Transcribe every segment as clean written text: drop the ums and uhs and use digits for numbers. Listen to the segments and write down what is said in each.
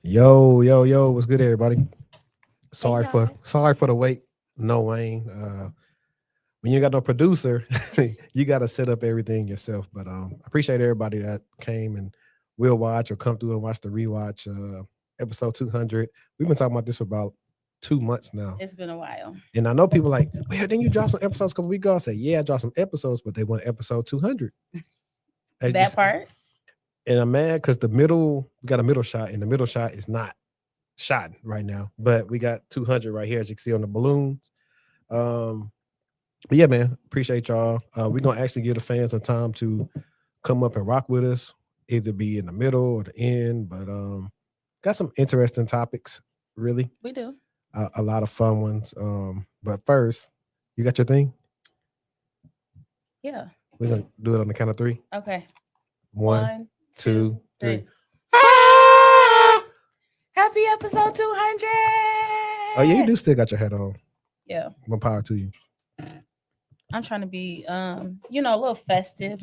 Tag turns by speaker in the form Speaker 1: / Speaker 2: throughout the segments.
Speaker 1: Yo, what's good, everybody? Sorry
Speaker 2: Hey,
Speaker 1: for
Speaker 2: y'all.
Speaker 1: sorry for the wait. No, Wayne. When you got no producer, you got to set up everything yourself. But I appreciate everybody that came and will watch or come through and watch the rewatch episode 200. We've been talking about this for about 2 months now,
Speaker 2: It's been a while.
Speaker 1: and I know people like, well, then you dropped some episodes a couple weeks ago. I say, yeah, I dropped some episodes, but they want episode 200. They
Speaker 2: That
Speaker 1: just-
Speaker 2: part.
Speaker 1: And I'm mad because we got a middle shot, and the middle shot is not shot right now. But we got 200 right here, as you can see on the balloons. But yeah, man, appreciate y'all. We're gonna actually give the fans some time to come up and rock with us, either be in the middle or the end. But got some interesting topics, really.
Speaker 2: We do.
Speaker 1: A lot of fun ones. But first, you got your thing?
Speaker 2: Yeah.
Speaker 1: We're gonna do it on the count of three.
Speaker 2: Okay.
Speaker 1: One, two, three.
Speaker 2: Happy episode 200.
Speaker 1: Oh yeah, you do still got your hat on.
Speaker 2: Yeah.
Speaker 1: More power to you.
Speaker 2: I'm trying to be a little festive,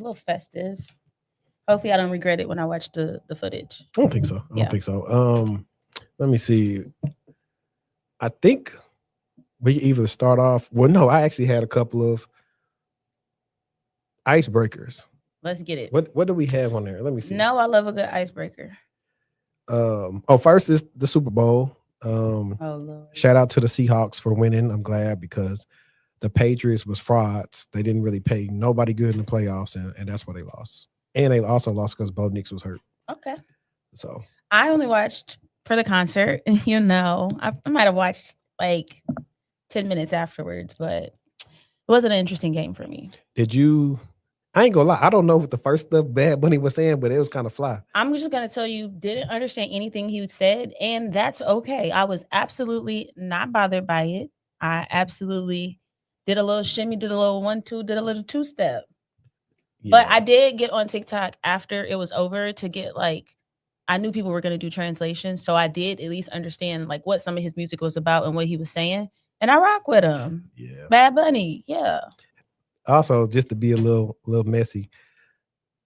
Speaker 2: Hopefully I don't regret it when I watch the footage.
Speaker 1: I don't think so. I don't think so. Let me see. I think we either start off. Well, no, I actually had a couple of icebreakers.
Speaker 2: Let's get it.
Speaker 1: What do we have on there? Let me see.
Speaker 2: No, I love a good icebreaker.
Speaker 1: First is the Super Bowl.
Speaker 2: Oh Lord.
Speaker 1: Shout out to the Seahawks for winning. I'm glad because the Patriots was frauds. They didn't really pay nobody good in the playoffs, and that's why they lost. And they also lost because Bo Nix was hurt.
Speaker 2: Okay.
Speaker 1: So
Speaker 2: I only watched for the concert. I might have watched like 10 minutes afterwards, but it wasn't an interesting game for me.
Speaker 1: Did you? I ain't gonna lie. I don't know what the first stuff Bad Bunny was saying, but it was kind of fly.
Speaker 2: I'm just gonna tell you, didn't understand anything he said, and that's okay. I was absolutely not bothered by it. I absolutely did a little shimmy, did a little 1-2, did a little 2-step. Yeah. But I did get on TikTok after it was over to get I knew people were gonna do translations, so I did at least understand what some of his music was about and what he was saying, and I rock with him. Yeah, Bad Bunny, yeah.
Speaker 1: Also, just to be a little messy,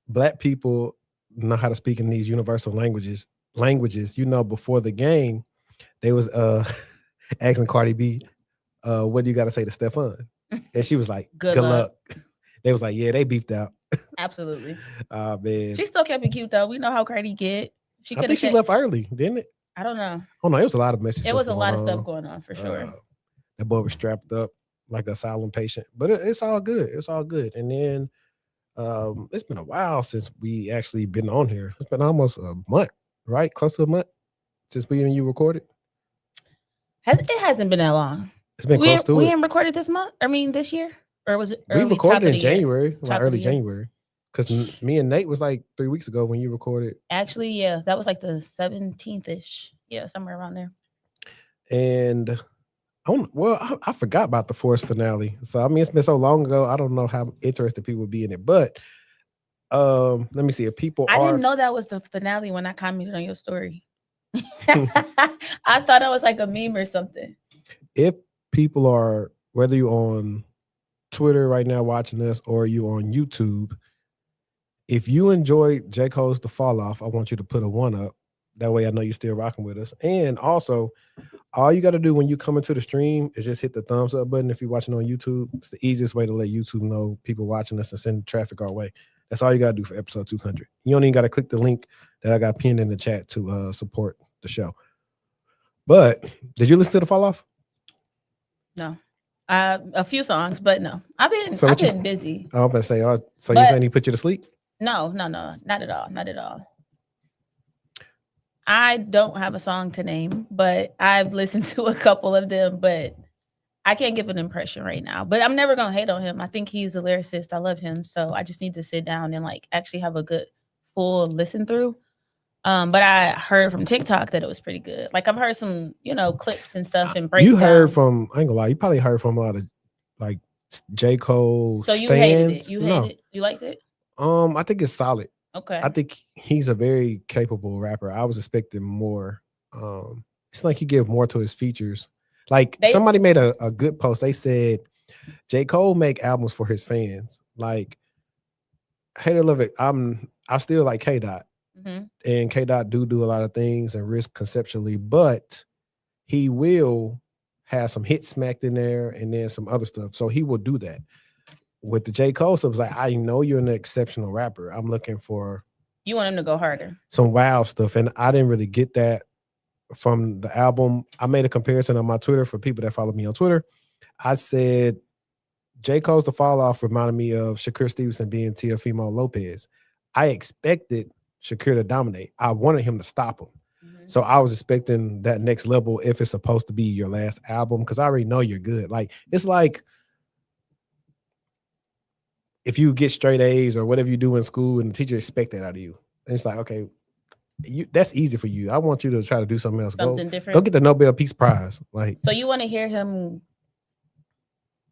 Speaker 1: Black people know how to speak in these universal languages. Before the game, they was asking Cardi B, what do you got to say to Stefan? And she was like, good luck. They was like, yeah, they beefed out.
Speaker 2: Absolutely.
Speaker 1: Oh, man.
Speaker 2: She still kept it cute, though. We know how Cardi get.
Speaker 1: I think she left early, didn't it?
Speaker 2: I don't know.
Speaker 1: Oh, no, it was a lot of messages.
Speaker 2: It was a lot of stuff going on, for sure.
Speaker 1: That boy was strapped up like a silent patient, but it's all good. It's all good. And then it's been a while since we actually been on here. It's been almost a month, right? Close to a month since we and you recorded.
Speaker 2: It hasn't been that long.
Speaker 1: It's been close to it.
Speaker 2: We ain't recorded this month. I mean, this year, or was it early?
Speaker 1: We recorded in January, early January, because me and Nate was 3 weeks ago when you recorded.
Speaker 2: Actually, yeah, that was the 17th ish. Yeah, somewhere around there.
Speaker 1: And I forgot about the Force finale. So I mean, it's been so long ago. I don't know how interested people would be in it. But let me see if people.
Speaker 2: I didn't know that was the finale when I commented on your story. I thought it was a meme or something.
Speaker 1: If people are, whether you're on Twitter right now watching this or you on YouTube, if you enjoyed J. Cole's The Fall Off, I want you to put a 1 up. That way I know you're still rocking with us. And also, all you got to do when you come into the stream is just hit the thumbs up button if you're watching on YouTube. It's the easiest way to let YouTube know people watching us and send traffic our way. That's all you got to do for episode 200. You don't even got to click the link that I got pinned in the chat to support the show. But did you listen to The Fall Off?
Speaker 2: No. A few songs, but no. I've been busy.
Speaker 1: I was about to say, so you're saying he put you to sleep?
Speaker 2: No, not at all. Not at all. I don't have a song to name, but I've listened to a couple of them, but I can't give an impression right now. But I'm never going to hate on him. I think he's a lyricist. I love him. So I just need to sit down and actually have a good full listen through. But I heard from TikTok that it was pretty good. I've heard some, clips and stuff and breakdowns.
Speaker 1: You heard from, I ain't gonna lie, you probably heard from a lot of J. Cole.
Speaker 2: So you hated it. You hated it. You liked it?
Speaker 1: I think it's solid.
Speaker 2: Okay.
Speaker 1: I think he's a very capable rapper. I was expecting more. It's he give more to his features. Somebody made a good post. They said J. Cole make albums for his fans. Hate or love it. I still like K Dot. Mm-hmm. And K Dot do a lot of things and risk conceptually, but he will have some hits smacked in there and then some other stuff. So he will do that. With the J. Cole stuff, it's I know you're an exceptional rapper. I'm looking for
Speaker 2: you want him to go harder.
Speaker 1: Some wow stuff. And I didn't really get that from the album. I made a comparison on my Twitter for people that follow me on Twitter. I said J. Cole's The Fall Off reminded me of Shakur Stevenson being Teofimo Lopez. I expected Shakira to dominate. I wanted him to stop him.
Speaker 2: Mhm.
Speaker 1: So I was expecting that next level if it's supposed to be your last album, because I already know you're good. Like, it's like if you get straight A's or whatever you do in school and the teacher expect that out of you. And it's like, okay, that's easy for you. I want you to try to do something else.
Speaker 2: Something
Speaker 1: Go
Speaker 2: different.
Speaker 1: get the Nobel Peace Prize. Like,
Speaker 2: So you want to hear him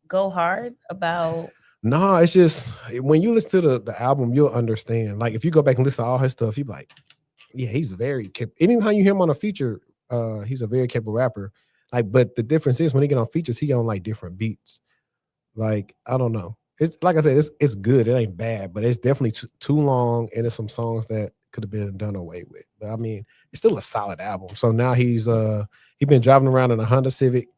Speaker 2: go hard about?
Speaker 1: no, it's just when you listen to the album, you'll understand. Like, if you go back and listen to all his stuff, you be like, yeah, he's very capable. Anytime you hear him on a feature, he's a very capable rapper. Like, but the difference is when he get on features, he on like different beats. Like, I don't know. It's like I said, it's good. It ain't bad, but it's definitely too long, and there's some songs that could have been done away with. But I mean, it's still a solid album. So now he been driving around in a Honda Civic,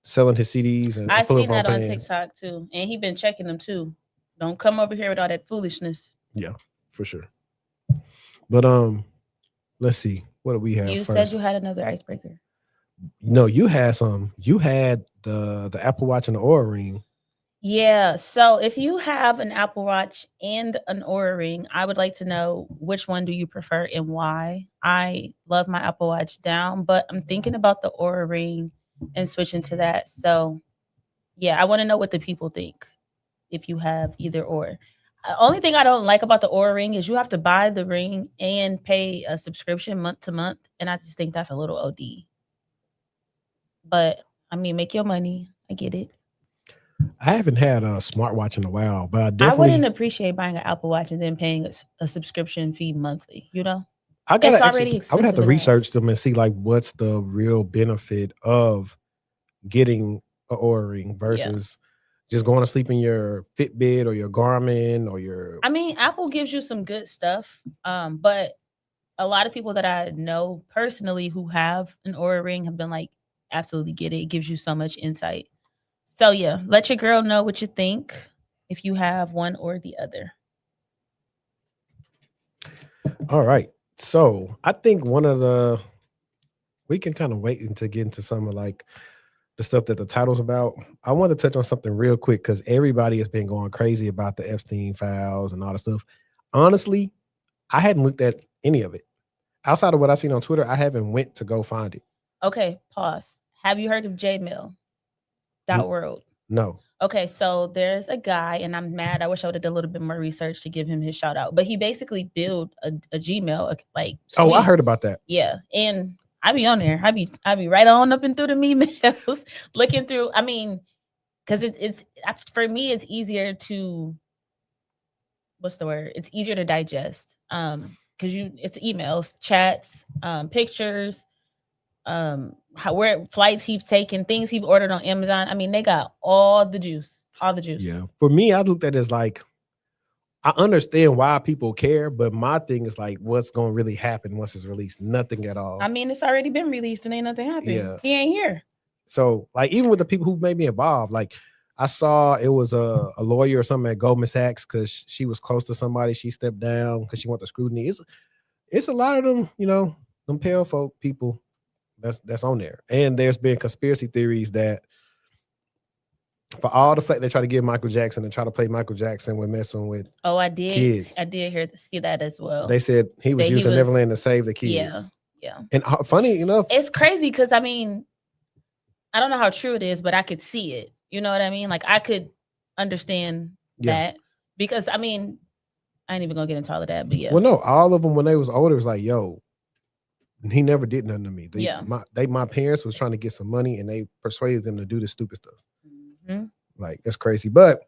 Speaker 1: selling his CDs, and
Speaker 2: I
Speaker 1: pulling
Speaker 2: seen
Speaker 1: up
Speaker 2: that on
Speaker 1: fans.
Speaker 2: TikTok too, and he been checking them too. Don't come over here with all that foolishness.
Speaker 1: Yeah, for sure. But let's see. What do we have
Speaker 2: You
Speaker 1: first?
Speaker 2: said you had another icebreaker.
Speaker 1: No, you had some. You had the Apple Watch and the Oura Ring.
Speaker 2: Yeah. So if you have an Apple Watch and an Oura Ring, I would like to know which one do you prefer and why. I love my Apple Watch down, but I'm thinking about the Oura Ring and switching to that. So yeah, I want to know what the people think if you have either or. Only thing I don't like about the Oura Ring is you have to buy the ring and pay a subscription month to month, and I just think that's a little OD. But I mean, make your money. I get it.
Speaker 1: I haven't had a smartwatch in a while, but I
Speaker 2: I
Speaker 1: definitely
Speaker 2: wouldn't appreciate buying an Apple Watch and then paying a subscription fee monthly. You know,
Speaker 1: I
Speaker 2: it's
Speaker 1: gotta
Speaker 2: already
Speaker 1: actually I would have
Speaker 2: expensive
Speaker 1: to
Speaker 2: enough.
Speaker 1: research them and see like what's the real benefit of getting an Oura Ring
Speaker 2: Yeah.
Speaker 1: versus just going to sleep in your Fitbit or your Garmin or your.
Speaker 2: I mean, Apple gives you some good stuff, but a lot of people that I know personally who have an Oura Ring have been like, absolutely get it. It gives you so much insight. So yeah, let your girl know what you think if you have one or the other.
Speaker 1: All right. So I think we can kind of wait until get into some of like the stuff that the title's about. I want to touch on something real quick because everybody has been going crazy about the Epstein files and all the stuff. Honestly, I hadn't looked at any of it. Outside of what I've seen on Twitter, I haven't went to go find it.
Speaker 2: Okay, pause. Have you heard of Jmail.world?
Speaker 1: No.
Speaker 2: Okay, so there's a guy, and I'm mad. I wish I would have done a little bit more research to give him his shout out. But he basically built a Gmail like suite.
Speaker 1: Oh, I heard about that.
Speaker 2: Yeah, and I be on there. I be right on up and through the emails, looking through. I mean, because it's for me, it's easier to what's the word? It's easier to digest. Because it's emails, chats, pictures, where flights he's taken, things he's ordered on Amazon. I mean, they got all the juice.
Speaker 1: Yeah. For me, I looked at it as like, I understand why people care, but my thing is like, what's going to really happen once it's released? Nothing at all.
Speaker 2: I mean, it's already been released and ain't nothing happened.
Speaker 1: Yeah.
Speaker 2: He ain't here.
Speaker 1: So like, even with the people who may be involved, like I saw it was a lawyer or something at Goldman Sachs because she was close to somebody. She stepped down because she wanted the scrutiny. It's a lot of them, them pale folk people that's on there. And there's been conspiracy theories that for all the fact they try to give Michael Jackson and try to play Michael Jackson when messing with
Speaker 2: I did
Speaker 1: kids.
Speaker 2: I did see that as well.
Speaker 1: They said he was using Neverland to save the kids.
Speaker 2: Yeah.
Speaker 1: And funny enough,
Speaker 2: it's crazy because I mean, I don't know how true it is, but I could see it. You know what I mean? Like I could understand that because I mean, I ain't even gonna get into all of that, but yeah.
Speaker 1: Well, no, all of them when they was older was like, yo, he never did nothing to me. My parents was trying to get some money and they persuaded them to do this stupid stuff. Mm-hmm. Like that's crazy. But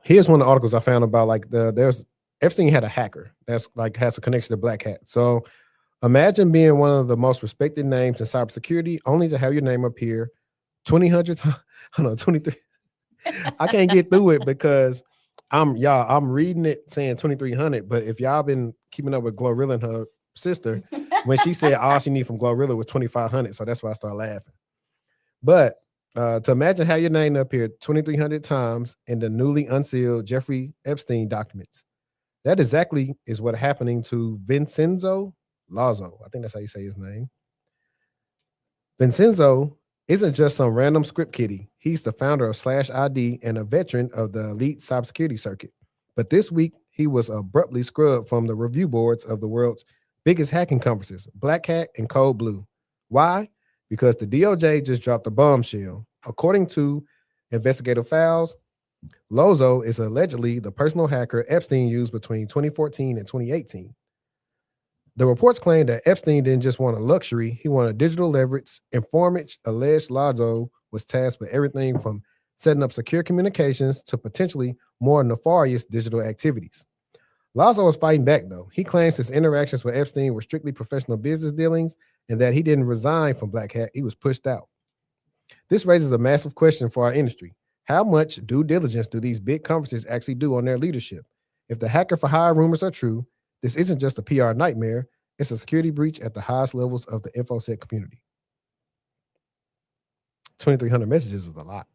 Speaker 1: here's one of the articles I found about like there's Epstein had a hacker that's like has a connection to Black Hat. So imagine being one of the most respected names in cybersecurity, only to have your name appear 23. I can't get through it because I'm reading it saying 2300, but if y'all been keeping up with Glorilla and her sister, when she said all she need from Glorilla was 2500, so that's why I started laughing. But to imagine how your name appeared 2300 times in the newly unsealed Jeffrey Epstein documents. That exactly is what happening to Vincenzo Lazo. I think that's how you say his name. Vincenzo isn't just some random script kiddie. He's the founder of /ID and a veteran of the elite cybersecurity circuit. But this week, he was abruptly scrubbed from the review boards of the world's biggest hacking conferences, Black Hat and Code Blue. Why? Because the DOJ just dropped a bombshell. According to investigative files, Lozo is allegedly the personal hacker Epstein used between 2014 and 2018. The reports claim that Epstein didn't just want a luxury, he wanted digital leverage. Informants alleged Lazo was tasked with everything from setting up secure communications to potentially more nefarious digital activities. Lazo is fighting back, though. He claims his interactions with Epstein were strictly professional business dealings and that he didn't resign from Black Hat, he was pushed out. This raises a massive question for our industry. How much due diligence do these big conferences actually do on their leadership? If the hacker for hire rumors are true, this isn't just a PR nightmare, it's a security breach at the highest levels of the InfoSec community. 2,300 messages is a lot.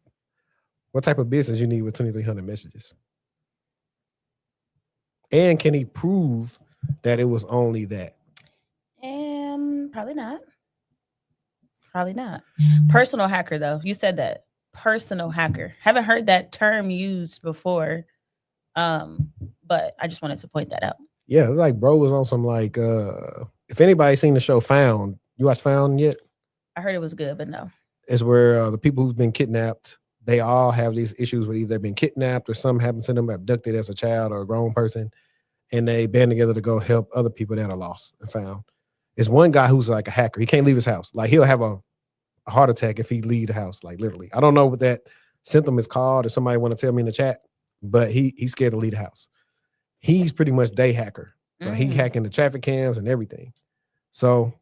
Speaker 1: What type of business you need with 2,300 messages? And can he prove that it was only that?
Speaker 2: Probably not. Probably not. Personal hacker, though. You said that. Personal hacker. Haven't heard that term used before. But I just wanted to point that out.
Speaker 1: Yeah, it's like bro was on some like if anybody's seen the show Found, you watch Found yet?
Speaker 2: I heard it was good, but no.
Speaker 1: It's where the people who've been kidnapped, they all have these issues with either been kidnapped or something happened to them, abducted as a child or a grown person, and they band together to go help other people that are lost and found. It's one guy who's like a hacker. He can't leave his house. Like he'll have a heart attack if he leave the house, like literally. I don't know what that symptom is called, if somebody want to tell me in the chat, but he's scared to leave the house. He's pretty much day hacker. Like he hacking the traffic cams and everything. So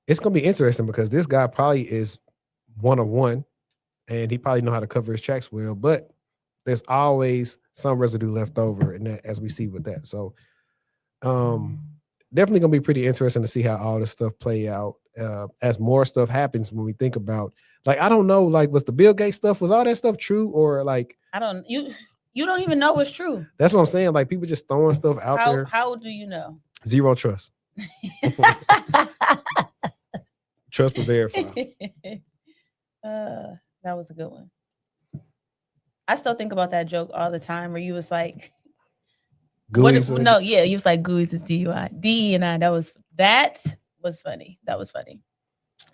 Speaker 1: it's gonna be interesting because this guy probably is one of one, and he probably know how to cover his tracks well. But there's always some residue left over, and that as we see with that. So, definitely gonna be pretty interesting to see how all this stuff play out as more stuff happens. When we think about, like, I don't know, like, was the Bill Gates stuff, was all that stuff true, or like
Speaker 2: you don't even know what's true.
Speaker 1: That's what I'm saying. Like people just throwing stuff out there.
Speaker 2: How do you know?
Speaker 1: Zero trust. Trust but verify.
Speaker 2: That was a good one. I still think about that joke all the time where you was like, you was like Gooey's is DUI. DE&I. That was funny. That was funny.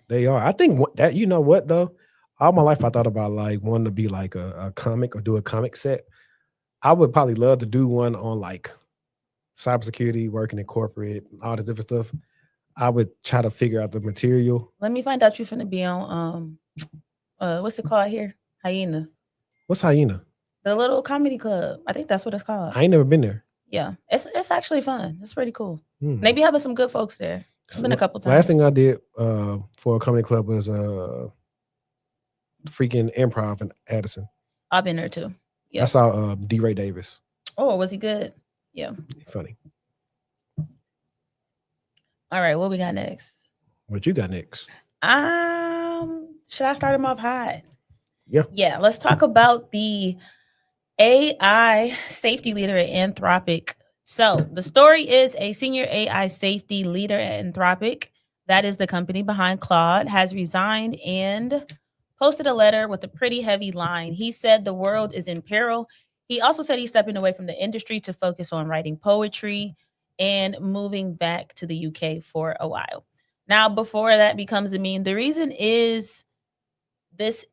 Speaker 1: They are. I think that, you know what though? All my life I thought about like wanting to be like a comic or do a comic set. I would probably love to do one on like cybersecurity, working in corporate, all this different stuff. I would try to figure out the material.
Speaker 2: Let me find out you're finna be on what's it called here? Hyena.
Speaker 1: What's Hyena?
Speaker 2: The little comedy club. I think that's what it's called.
Speaker 1: I ain't never been there.
Speaker 2: Yeah. It's actually fun. It's pretty cool. Maybe having some good folks there. It's been a couple times.
Speaker 1: Last thing I did for a comedy club was freaking improv in Addison.
Speaker 2: I've been there too. Yeah.
Speaker 1: I saw D. Ray Davis.
Speaker 2: Oh, was he good? Yeah.
Speaker 1: Funny.
Speaker 2: All right, what we got next?
Speaker 1: What you got next?
Speaker 2: Should I start him off hot?
Speaker 1: Yeah.
Speaker 2: Yeah, let's talk about the AI safety leader at Anthropic. So the story is a senior AI safety leader at Anthropic, that is the company behind Claude, has resigned and posted a letter with a pretty heavy line. He said the world is in peril. He also said he's stepping away from the industry to focus on writing poetry and moving back to the UK for a while. Now, before that becomes a meme, the reason this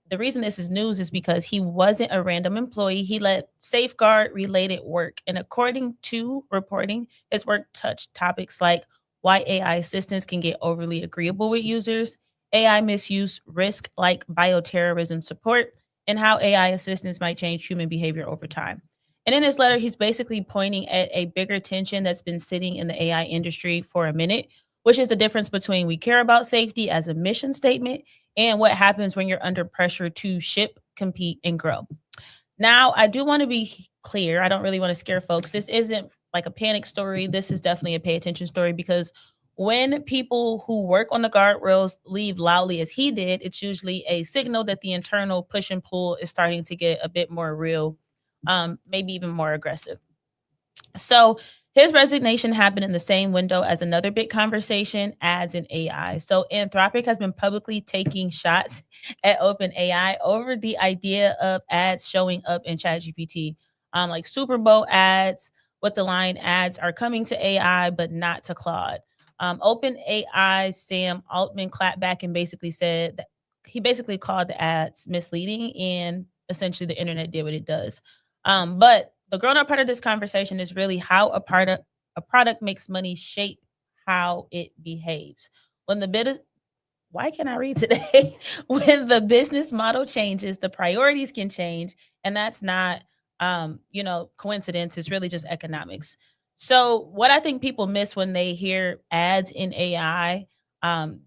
Speaker 2: is news is because he wasn't a random employee. He led safeguard related work. And according to reporting, his work touched topics like why AI assistants can get overly agreeable with users, AI misuse risk like bioterrorism support, and how AI assistants might change human behavior over time. And in his letter, he's basically pointing at a bigger tension that's been sitting in the AI industry for a minute, which is the difference between we care about safety as a mission statement and what happens when you're under pressure to ship, compete, and grow. Now, I do want to be clear. I don't really want to scare folks. This isn't like a panic story. This is definitely a pay attention story, because when people who work on the guardrails leave loudly as he did, it's usually a signal that the internal push and pull is starting to get a bit more real, maybe even more aggressive. So his resignation happened in the same window as another big conversation, ads and AI. So Anthropic has been publicly taking shots at OpenAI over the idea of ads showing up in ChatGPT, like Super Bowl ads, with the line ads are coming to AI, but not to Claude. OpenAI Sam Altman clapped back and basically said that he basically called the ads misleading, and essentially the internet did what it does. But the grown-up part of this conversation is really how a product makes money shape how it behaves. When the bid is why can't I read today? When the business model changes, the priorities can change, and that's not coincidence. It's really just economics. So what I think people miss when they hear ads in AI, um,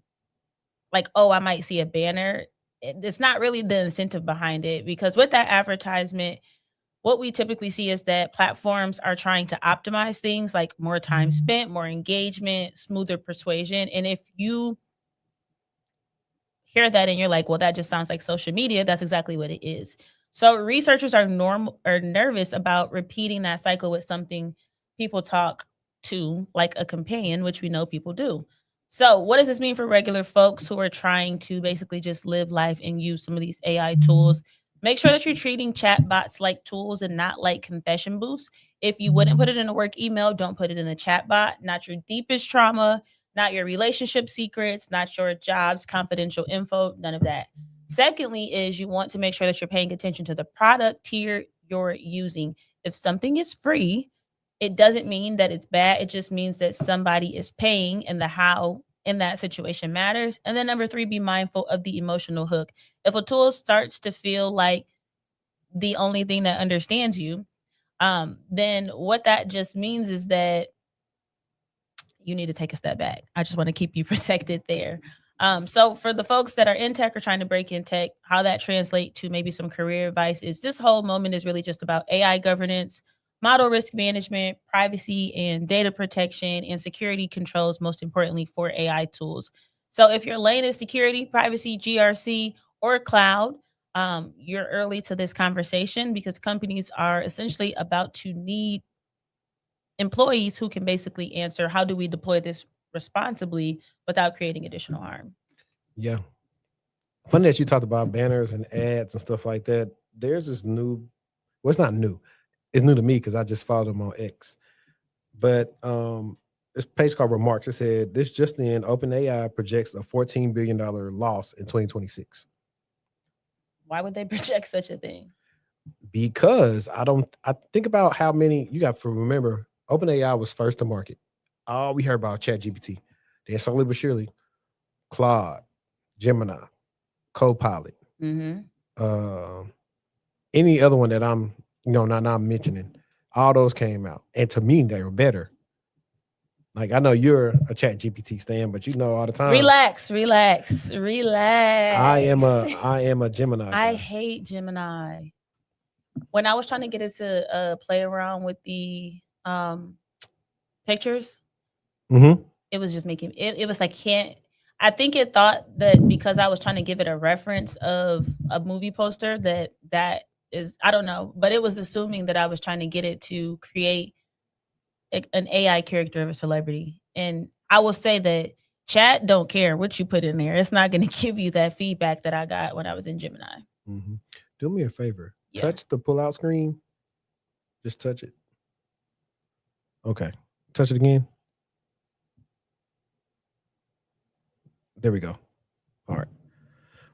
Speaker 2: like, oh, I might see a banner. It's not really the incentive behind it, because with that advertisement, what we typically see is that platforms are trying to optimize things like more time spent, more engagement, smoother persuasion. And if you hear that and you're like, well, that just sounds like social media, that's exactly what it is. So researchers are nervous about repeating that cycle with something people talk to like a companion, which we know people do. So what does this mean for regular folks who are trying to basically just live life and use some of these AI tools? Make sure that you're treating chatbots like tools and not like confession booths. If you wouldn't put it in a work email, don't put it in a chatbot. Not your deepest trauma, not your relationship secrets, not your job's confidential info, none of that. Secondly, is you want to make sure that you're paying attention to the product tier you're using. If something is free, it doesn't mean that it's bad. It just means that somebody is paying, and the how in that situation matters. And then number three, be mindful of the emotional hook. If a tool starts to feel like the only thing that understands you, then what that just means is that you need to take a step back. I just want to keep you protected there. So for the folks that are in tech or trying to break in tech, how that translate to maybe some career advice is this whole moment is really just about AI governance, model risk management, privacy and data protection, and security controls, most importantly for AI tools. So if your lane is security, privacy, GRC, or cloud, you're early to this conversation because companies are essentially about to need employees who can basically answer, how do we deploy this responsibly without creating additional harm?
Speaker 1: Yeah. Funny that you talked about banners and ads and stuff like that. There's this new, well, it's not new. It's new to me because I just followed them on X. But this page called Remarks. It said this just in: OpenAI projects a $14 billion loss in 2026.
Speaker 2: Why would they project such a thing?
Speaker 1: Because I think about how many you got to remember. OpenAI was first to market. All we heard about ChatGPT. Then slowly but surely, Claude, Gemini, Copilot, any other one that I'm not mentioning, all those came out, and to me they were better. Like, I know you're a ChatGPT stan, but all the time.
Speaker 2: Relax.
Speaker 1: I am a Gemini guy.
Speaker 2: I hate Gemini. When I was trying to get it to play around with the pictures, it was just making it was like I think it thought that because I was trying to give it a reference of a movie poster that is, I don't know, but it was assuming that I was trying to get it to create an AI character of a celebrity. And I will say that chat don't care what you put in there. It's not going to give you that feedback that I got when I was in Gemini.
Speaker 1: Do me a favor. Yeah. Touch the pull-out screen. Just touch it. Okay. Touch it again. There we go. All right.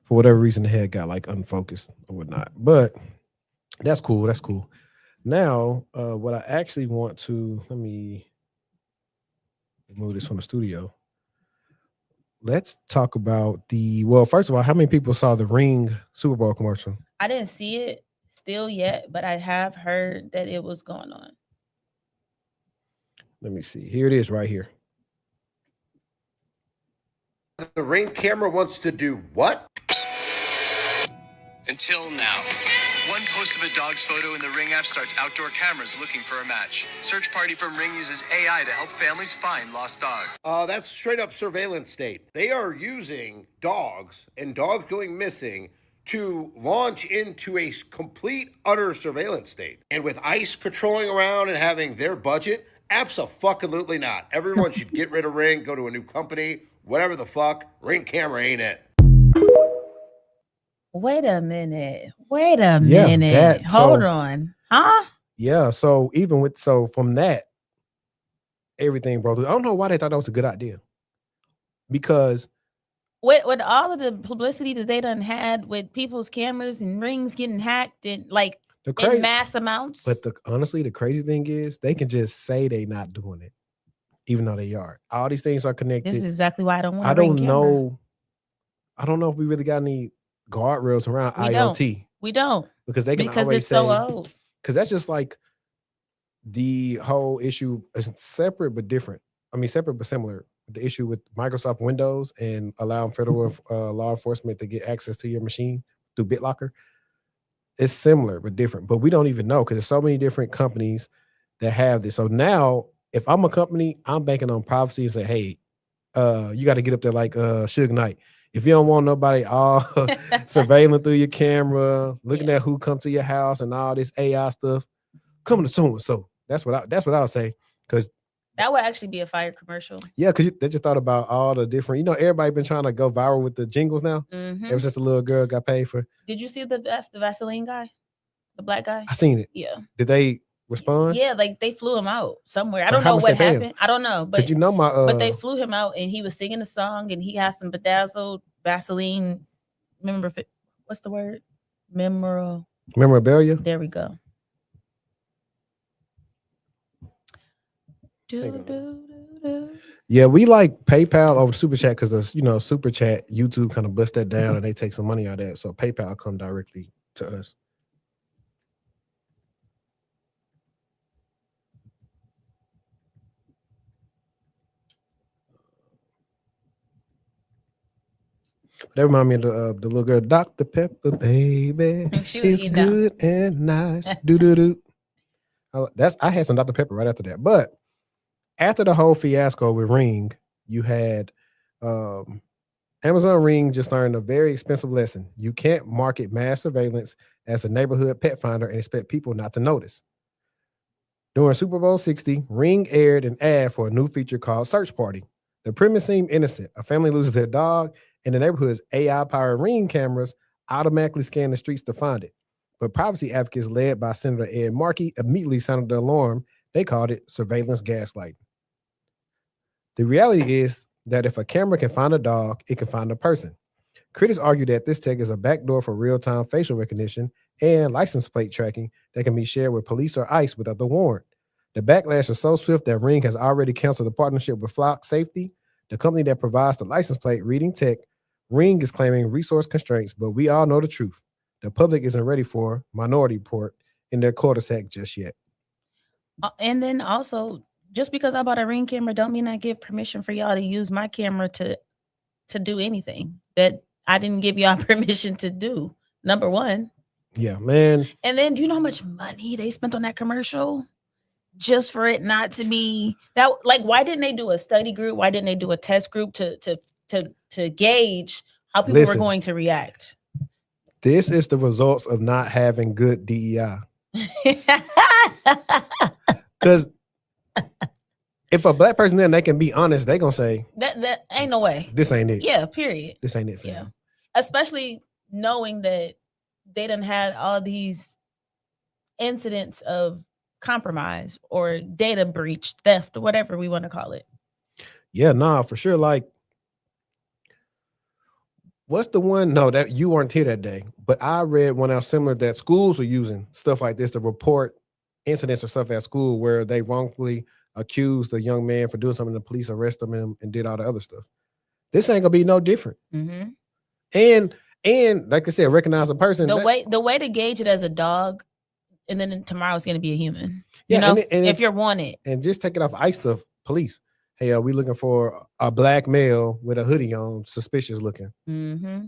Speaker 1: For whatever reason, the head got like unfocused or whatnot. But that's cool. That's cool. Now, what I actually want to, let me remove this from the studio. Let's talk about first of all, how many people saw the Ring Super Bowl commercial?
Speaker 2: I didn't see it still yet, but I have heard that it was going on.
Speaker 1: Let me see. Here it is right here.
Speaker 3: The Ring camera wants to do what?
Speaker 4: Until now. One post of a dog's photo in the Ring app starts outdoor cameras looking for a match. Search Party from Ring uses AI to help families find lost dogs.
Speaker 3: That's straight up surveillance state. They are using dogs and dogs going missing to launch into a complete, utter surveillance state. And with ICE patrolling around and having their budget, abso-fucking-lutely not. Everyone should get rid of Ring, go to a new company, whatever the fuck. Ring camera ain't it.
Speaker 2: Wait a minute. Hold on. Huh?
Speaker 1: Yeah. So even with from that, everything broke through. I don't know why they thought that was a good idea. Because
Speaker 2: with all of the publicity that they done had with people's cameras and rings getting hacked and like
Speaker 1: the
Speaker 2: in
Speaker 1: crazy,
Speaker 2: mass amounts.
Speaker 1: but honestly, the crazy thing is they can just say they not doing it, even though they are. All these things are connected.
Speaker 2: This is exactly why I don't want.
Speaker 1: I don't know. I don't know if we really got any guardrails around IoT.
Speaker 2: We don't
Speaker 1: Because they can
Speaker 2: because
Speaker 1: always
Speaker 2: it's
Speaker 1: say,
Speaker 2: so old.
Speaker 1: Because that's just like the whole issue is separate but different. I mean, separate but similar. The issue with Microsoft Windows and allowing federal law enforcement to get access to your machine through BitLocker. It's similar but different. But we don't even know because there's so many different companies that have this. So now, if I'm a company, I'm banking on privacy and say, hey, you got to get up there like Suge Knight. If you don't want nobody all surveilling through your camera, looking at who come to your house and all this AI stuff, come to so and so. That's what I would say. Because
Speaker 2: that would actually be a fire commercial.
Speaker 1: Yeah, because they just thought about all the different. Everybody been trying to go viral with the jingles now. Ever since the little girl got paid for.
Speaker 2: Did you see the Vaseline guy, the black guy?
Speaker 1: I seen it.
Speaker 2: Yeah.
Speaker 1: Did they respond?
Speaker 2: Yeah, like they flew him out somewhere. I don't know what happened. I don't know, but but they flew him out and he was singing a song and he has some bedazzled Vaseline. What's the word?
Speaker 1: Memorabilia.
Speaker 2: There we go.
Speaker 1: Yeah, we like PayPal over Super Chat because the Super Chat YouTube kind of bust that down and they take some money out of that. So PayPal come directly to us. That remind me of the little girl, Dr. Pepper, baby. It's good and nice. Do. I had some Dr. Pepper right after that. But after the whole fiasco with Ring, you had Amazon Ring just learned a very expensive lesson. You can't market mass surveillance as a neighborhood pet finder and expect people not to notice. During Super Bowl 60, Ring aired an ad for a new feature called Search Party. The premise seemed innocent. A family loses their dog, and the neighborhood's AI-powered Ring cameras automatically scan the streets to find it. But privacy advocates led by Senator Ed Markey immediately sounded the alarm. They called it surveillance gaslighting. The reality is that if a camera can find a dog, it can find a person. Critics argue that this tech is a backdoor for real-time facial recognition and license plate tracking that can be shared with police or ICE without the warrant. The backlash was so swift that Ring has already canceled a partnership with Flock Safety, the company that provides the license plate reading tech. Ring is claiming resource constraints, but we all know the truth. The public isn't ready for Minority Report in their cul-de-sac just yet.
Speaker 2: And then also, just because I bought a Ring camera don't mean I give permission for y'all to use my camera to do anything that I didn't give y'all permission to do. Number one.
Speaker 1: Yeah, man.
Speaker 2: And then do you know how much money they spent on that commercial? Just for it not to be that, like, why didn't they do a study group? Why didn't they do a test group to gauge how people were going to react?
Speaker 1: This is the results of not having good DEI. Because if a black person then they can be honest, they gonna say
Speaker 2: that ain't no way.
Speaker 1: This ain't it.
Speaker 2: Yeah, period.
Speaker 1: This ain't it. Fam.
Speaker 2: Yeah, especially knowing that they done had all these incidents of compromise or data breach, theft, or whatever we want to call it.
Speaker 1: Yeah, nah, for sure. Like, what's the one? No, that you weren't here that day, but I read one out similar that schools are using stuff like this to report incidents or stuff at school where they wrongfully accused a young man for doing something. The police arrested him and did all the other stuff. This ain't gonna be no different.
Speaker 2: Mm-hmm.
Speaker 1: And like I said, recognize a person.
Speaker 2: The way to gauge it as a dog. And then tomorrow it's going to be a human.
Speaker 1: Yeah,
Speaker 2: you know, and if you're wanted.
Speaker 1: And just take it off ICE stuff. Police. Hey, are we looking for a black male with a hoodie on, suspicious looking?
Speaker 2: Mm-hmm.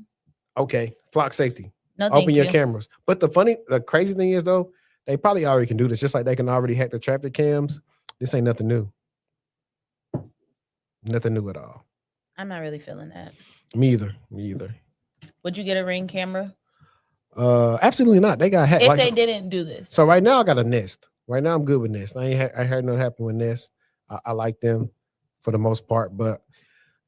Speaker 1: Okay, Flock Safety.
Speaker 2: No,
Speaker 1: open your cameras. But the crazy thing is though, they probably already can do this. Just like they can already hack the traffic cams. This ain't nothing new. Nothing new at all.
Speaker 2: I'm not really feeling that.
Speaker 1: Me either.
Speaker 2: Would you get a Ring camera?
Speaker 1: Absolutely not. They got hacked.
Speaker 2: If they didn't do this.
Speaker 1: So right now I got a Nest. Right now I'm good with Nest. I heard nothing happen with Nest. I like them for the most part, but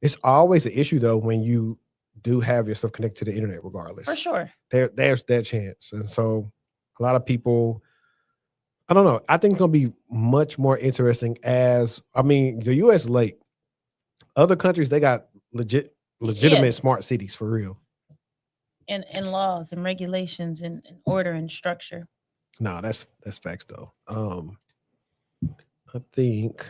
Speaker 1: it's always an issue though when you do have your stuff connected to the internet, regardless.
Speaker 2: For sure.
Speaker 1: There's that chance, and so a lot of people I don't know. I think it's gonna be much more interesting as the US is late. Other countries, they got legitimate smart cities for real.
Speaker 2: And laws and regulations and order and structure.
Speaker 1: No, that's facts though. I think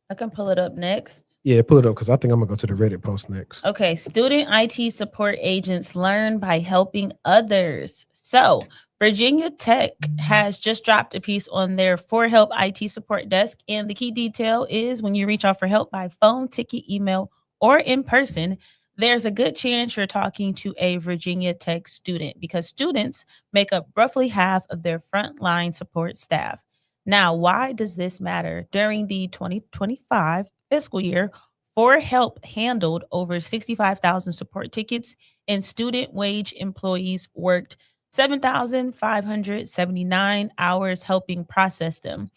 Speaker 2: I can pull it up next.
Speaker 1: yeah, pull it up because I think I'm gonna go to the Reddit post next.
Speaker 2: Okay, student IT support agents learn by helping others. So Virginia Tech has just dropped a piece on their For Help IT support desk. And the key detail is when you reach out for help by phone, ticket, email, or in person, there's a good chance you're talking to a Virginia Tech student because students make up roughly half of their frontline support staff. Now, why does this matter? During the 2025 fiscal year, For Help handled over 65,000 support tickets, and student wage employees worked 7,579 hours helping process them.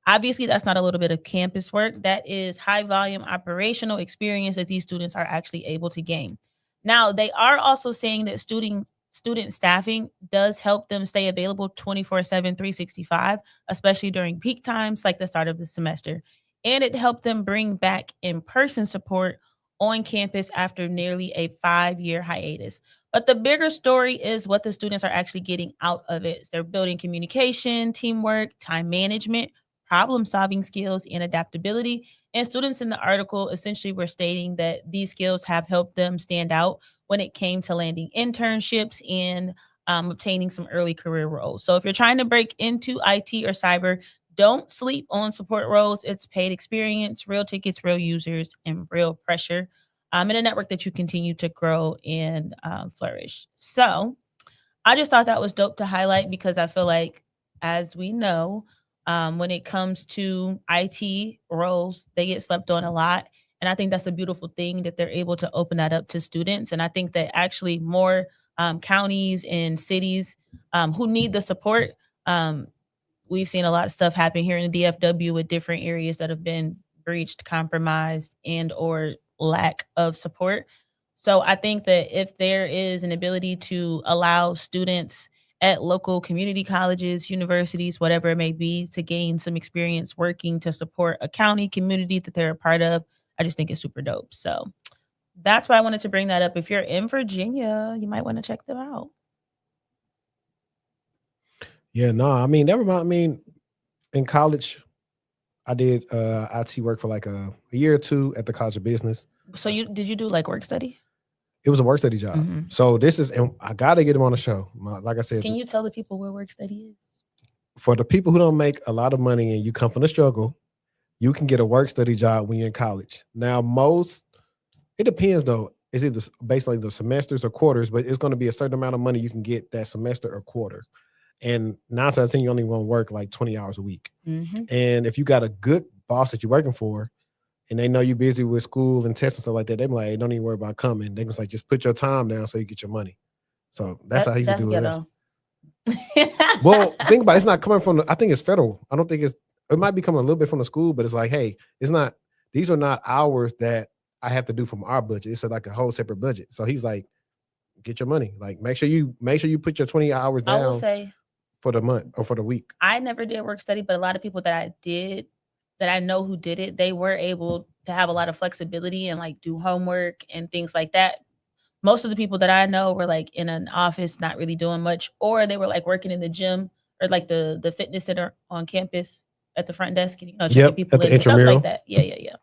Speaker 2: Obviously, that's not a little bit of campus work. That is high volume operational experience that these students are actually able to gain. Now, they are also saying that student staffing does help them stay available 24/7, 365, especially during peak times like the start of the semester. And it helped them bring back in-person support on campus after nearly a 5-year hiatus. But the bigger story is what the students are actually getting out of it. They're building communication, teamwork, time management, problem solving skills, and adaptability. And students in the article essentially were stating that these skills have helped them stand out when it came to landing internships and obtaining some early career roles. So if you're trying to break into IT or cyber, don't sleep on support roles. It's paid experience, real tickets, real users, and real pressure in a network that you continue to grow and flourish. So I just thought that was dope to highlight because I feel like, as we know, when it comes to IT roles, they get slept on a lot. And I think that's a beautiful thing that they're able to open that up to students. And I think that actually more counties and cities who need the support, we've seen a lot of stuff happen here in the DFW with different areas that have been breached, compromised, and or lack of support. So I think that if there is an ability to allow students at local community colleges, universities, whatever it may be, to gain some experience working to support a county community that they're a part of, I just think it's super dope. So that's why I wanted to bring that up. If you're in Virginia, you might want to check them out.
Speaker 1: Yeah, no, in college, I did IT work for like a year or two at the College of Business.
Speaker 2: So did you do like work study?
Speaker 1: It was a work study job.
Speaker 2: Mhm.
Speaker 1: So and I gotta get him on the show. Like I said,
Speaker 2: Can you tell the people where work study is?
Speaker 1: for the people who don't make a lot of money and you come from the struggle, you can get a work study job when you're in college. Now, it depends though. It's either based on the semesters or quarters, but it's going to be a certain amount of money you can get that semester or quarter. And 9 out of 10, you only want to work like 20 hours a week.
Speaker 2: Mm-hmm.
Speaker 1: And if you got a good boss that you're working for, and they know you're busy with school and tests and stuff like that, they be like, hey, don't even worry about coming. They just like, just put your time down so you get your money. So that's how he used to do it. Well, think about it. It's not coming from I think it's federal. I don't think it might be coming a little bit from the school, but it's like, hey, these are not hours that I have to do from our budget. It's like a whole separate budget. So he's like, get your money. Like make sure you put your 20 hours down.
Speaker 2: I will say
Speaker 1: for the month or for the week.
Speaker 2: I never did work study, but a lot of people that I know who did it, they were able to have a lot of flexibility and like do homework and things like that. Most of the people that I know were like in an office, not really doing much, or they were like working in the gym or like the fitness center on campus at the front desk, checking people in, stuff like that. Yeah.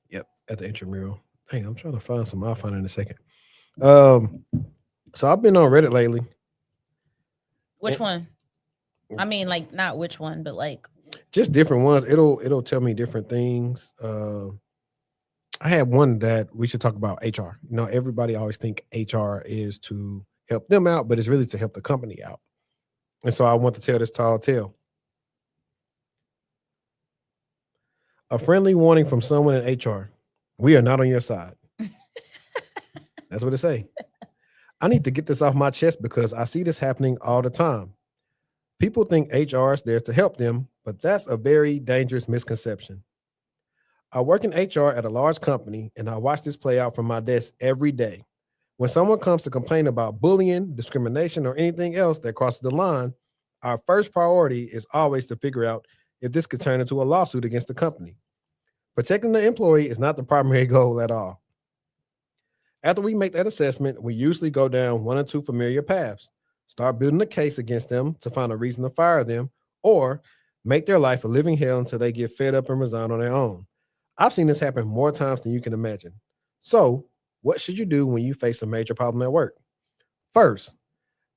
Speaker 1: Yep, at the intramural. Dang, I'm trying to find some. I'll find it in a second. So I've been on Reddit lately.
Speaker 2: Which one? I mean, like not which one, but like
Speaker 1: just different ones. It'll tell me different things. I had one that we should talk about HR. Everybody always think HR is to help them out, but it's really to help the company out. And so I want to tell this tall tale. A friendly warning from someone in HR. We are not on your side. That's what it say. I need to get this off my chest because I see this happening all the time. People think HR is there to help them, but that's a very dangerous misconception. I work in HR at a large company, and I watch this play out from my desk every day. When someone comes to complain about bullying, discrimination, or anything else that crosses the line, Our first priority is always to figure out if this could turn into a lawsuit against the company. Protecting the employee is not the primary goal at all. After we make that assessment, we usually go down one or two familiar paths. Start building a case against them to find a reason to fire them, or make their life a living hell until they get fed up and resign on their own. I've seen this happen more times than you can imagine. So, what should you do when you face a major problem at work? First,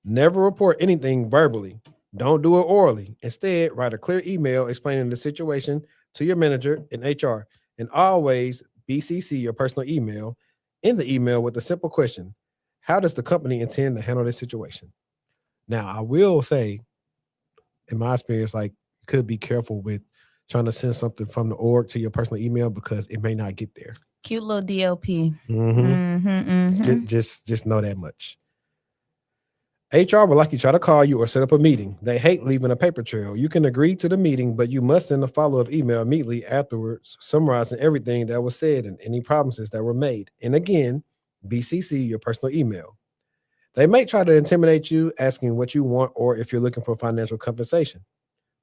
Speaker 1: never report anything verbally. Don't do it orally. Instead, write a clear email explaining the situation to your manager in HR, and always BCC your personal email in the email with a simple question: how does the company intend to handle this situation? Now, I will say, in my experience, like, you could be careful with trying to send something from the org to your personal email because it may not get there.
Speaker 2: Cute little DLP.
Speaker 1: Mm-hmm. Just know that much. HR will likely try to call you or set up a meeting. They hate leaving a paper trail. You can agree to the meeting, but you must send a follow-up email immediately afterwards, summarizing everything that was said and any promises that were made. And again, BCC your personal email. They may try to intimidate you, asking what you want or if you're looking for financial compensation.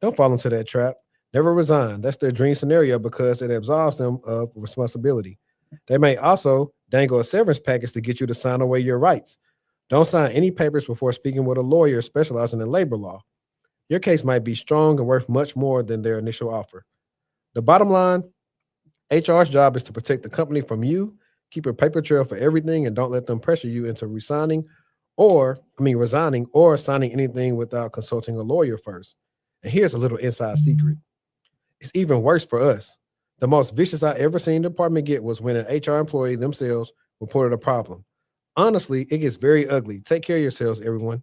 Speaker 1: Don't fall into that trap. Never resign. That's their dream scenario because it absolves them of responsibility. They may also dangle a severance package to get you to sign away your rights. Don't sign any papers before speaking with a lawyer specializing in labor law. Your case might be strong and worth much more than their initial offer. The bottom line, HR's job is to protect the company from you, keep a paper trail for everything, and don't let them pressure you into resigning or signing anything without consulting a lawyer first. And here's a little inside secret. It's even worse for us. The most vicious I ever seen the department get was when an HR employee themselves reported a problem. Honestly, it gets very ugly. Take care of yourselves, everyone.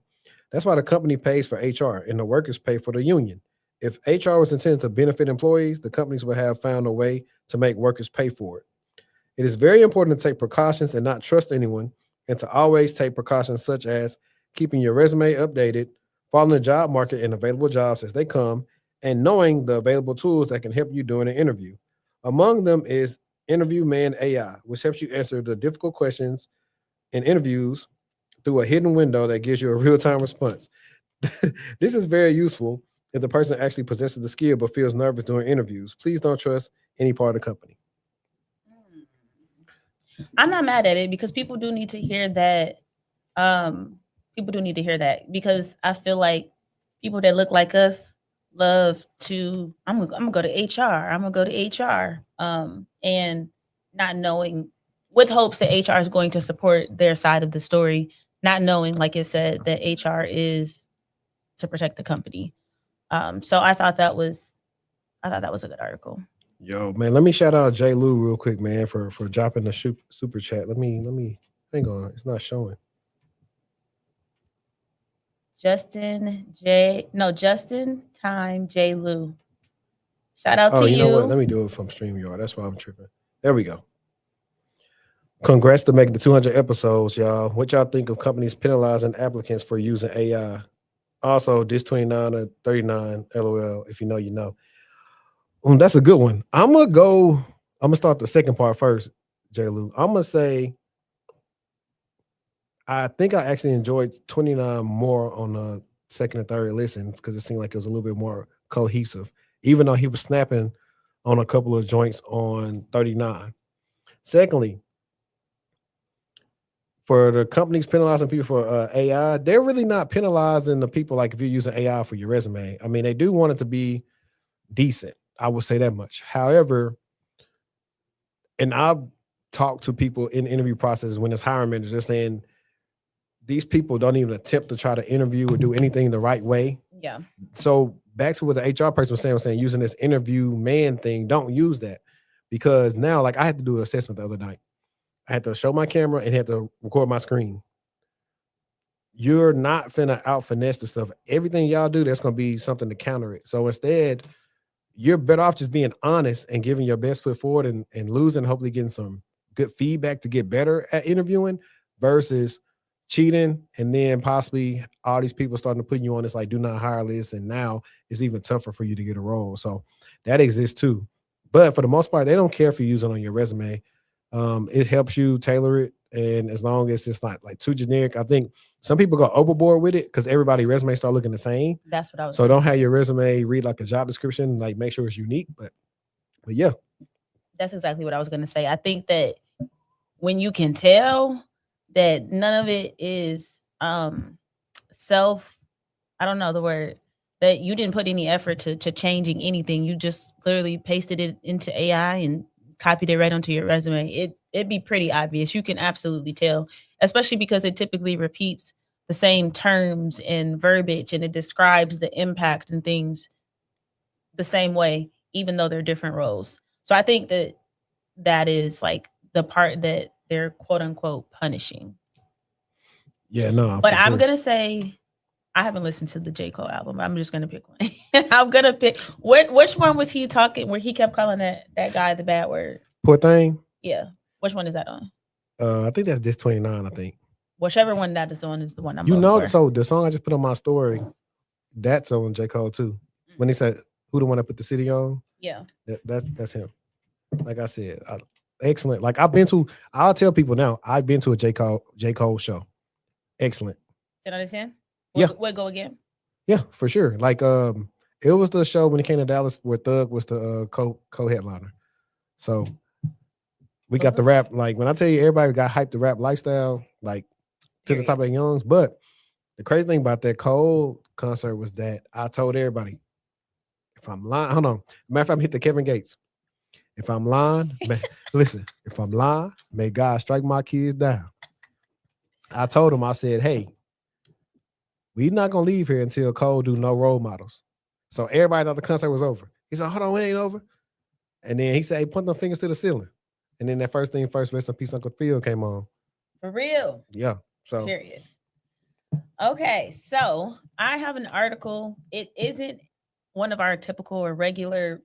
Speaker 1: That's why the company pays for HR and the workers pay for the union. If HR was intended to benefit employees, the companies would have found a way to make workers pay for it. It is very important to take precautions and not trust anyone, and to always take precautions such as keeping your resume updated, following the job market and available jobs as they come, and knowing the available tools that can help you during an interview. Among them is Interview Man AI, which helps you answer the difficult questions in interviews through a hidden window that gives you a real-time response. This is very useful if the person actually possesses the skill but feels nervous during interviews. Please don't trust any part of the company.
Speaker 2: I'm not mad at it because people do need to hear that. People do need to hear that because I feel like people that look like us love to. I'm gonna go to HR. I'm gonna go to HR. And not knowing, with hopes that HR is going to support their side of the story, not knowing, like it said, that HR is to protect the company. So I thought that was a good article.
Speaker 1: Yo, man, let me shout out J. Lou real quick, man, for dropping the super chat. Let me hang on. It's not showing.
Speaker 2: Justin Time J. Lou. Shout out to you.
Speaker 1: You know what? Let me do it from StreamYard. That's why I'm tripping. There we go. Congrats to making the 200 episodes, y'all. What y'all think of companies penalizing applicants for using AI? Also, this 29 or 39, LOL, if you know, you know. That's a good one. I'm gonna start the second part first, J. Lou. I'm gonna say I think I actually enjoyed 29 more on the second and third listens because it seemed like it was a little bit more cohesive, even though he was snapping on a couple of joints on 39. Secondly, for the companies penalizing people for AI, they're really not penalizing the people like if you're using AI for your resume. I mean, they do want it to be decent. I would say that much. However, and I've talked to people in interview processes when it's hiring managers, they're saying these people don't even attempt to try to interview or do anything the right way.
Speaker 2: Yeah.
Speaker 1: So back to what the HR person was saying using this interview man thing, don't use that. Because now, like, I had to do an assessment the other night. I had to show my camera and had to record my screen. You're not finna out finesse the stuff. Everything y'all do, there's gonna be something to counter it. So instead, you're better off just being honest and giving your best foot forward and losing, hopefully getting some good feedback to get better at interviewing versus cheating. And then possibly all these people starting to put you on this like do not hire list. And now it's even tougher for you to get a role. So that exists too. But for the most part, they don't care if you use it on your resume. It helps you tailor it. And as long as it's not like too generic, I think some people go overboard with it because everybody resume start looking the same.
Speaker 2: That's what I was.
Speaker 1: So
Speaker 2: gonna
Speaker 1: don't
Speaker 2: say.
Speaker 1: have your resume read like a job description, like make sure it's unique. But yeah,
Speaker 2: That's exactly what I was going to say. I think that when you can tell that none of it is self, I don't know the word, that you didn't put any effort to changing anything. You just literally pasted it into AI and copied it right onto your resume. It'd be pretty obvious. You can absolutely tell, especially because it typically repeats the same terms and verbiage, and it describes the impact and things the same way, even though they're different roles. So I think that is like the part that they're quote unquote punishing.
Speaker 1: yeah, no.
Speaker 2: But
Speaker 1: for
Speaker 2: I'm
Speaker 1: sure.
Speaker 2: gonna say I haven't listened to the J. Cole album. I'm just gonna pick one. I'm gonna pick which one was he talking where he kept calling that guy the bad word?
Speaker 1: Poor thing.
Speaker 2: Yeah. Which one is that on?
Speaker 1: I think that's this 29. I think.
Speaker 2: Whichever one that is on is the one I'm
Speaker 1: You
Speaker 2: voting
Speaker 1: know,
Speaker 2: for.
Speaker 1: so the song I just put on my story, that's on J. Cole too. When he said, "Who the one that put the city on?"
Speaker 2: Yeah.
Speaker 1: That's him. Like I said, excellent. Like I'll tell people now, I've been to a J. Cole show. Excellent.
Speaker 2: Did I understand?
Speaker 1: Yeah.
Speaker 2: What go again?
Speaker 1: Yeah, for sure. Like it was the show when he came to Dallas where Thug was the co-headliner. So we got the rap. Like when I tell you everybody got hyped the rap lifestyle, like to the top of the youngs. But the crazy thing about that Cole concert was that I told everybody, if I'm lying, hold on. Matter of fact, I'm hit the Kevin Gates. If I'm lying, listen, if I'm lying, may God strike my kids down. I told him, I said, hey, we're not gonna leave here until Cole do no role models. So everybody thought the concert was over. He said, hold on, it ain't over. And then he said, hey, point them fingers to the ceiling. And then that first thing first, rest in peace, Uncle Phil came on.
Speaker 2: For real.
Speaker 1: Yeah. So
Speaker 2: period. Okay, so I have an article. It isn't one of our typical or regular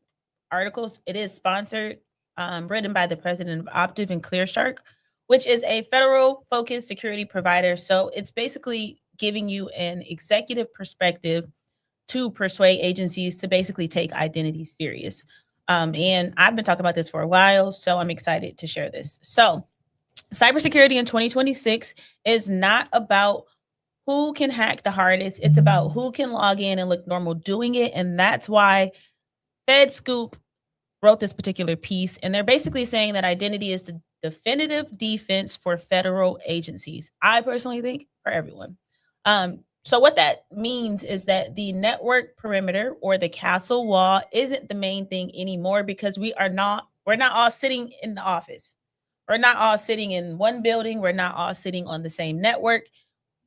Speaker 2: articles. It is sponsored, written by the president of Optiv and ClearShark, which is a federal focused security provider. So it's basically giving you an executive perspective to persuade agencies to basically take identity serious. And I've been talking about this for a while, so I'm excited to share this. So cybersecurity in 2026 is not about who can hack the hardest. It's about who can log in and look normal doing it. And that's why FedScoop wrote this particular piece. And they're basically saying that identity is the definitive defense for federal agencies. I personally think for everyone. So what that means is that the network perimeter or the castle wall isn't the main thing anymore, because we're not all sitting in the office. We're not all sitting in one building. We're not all sitting on the same network.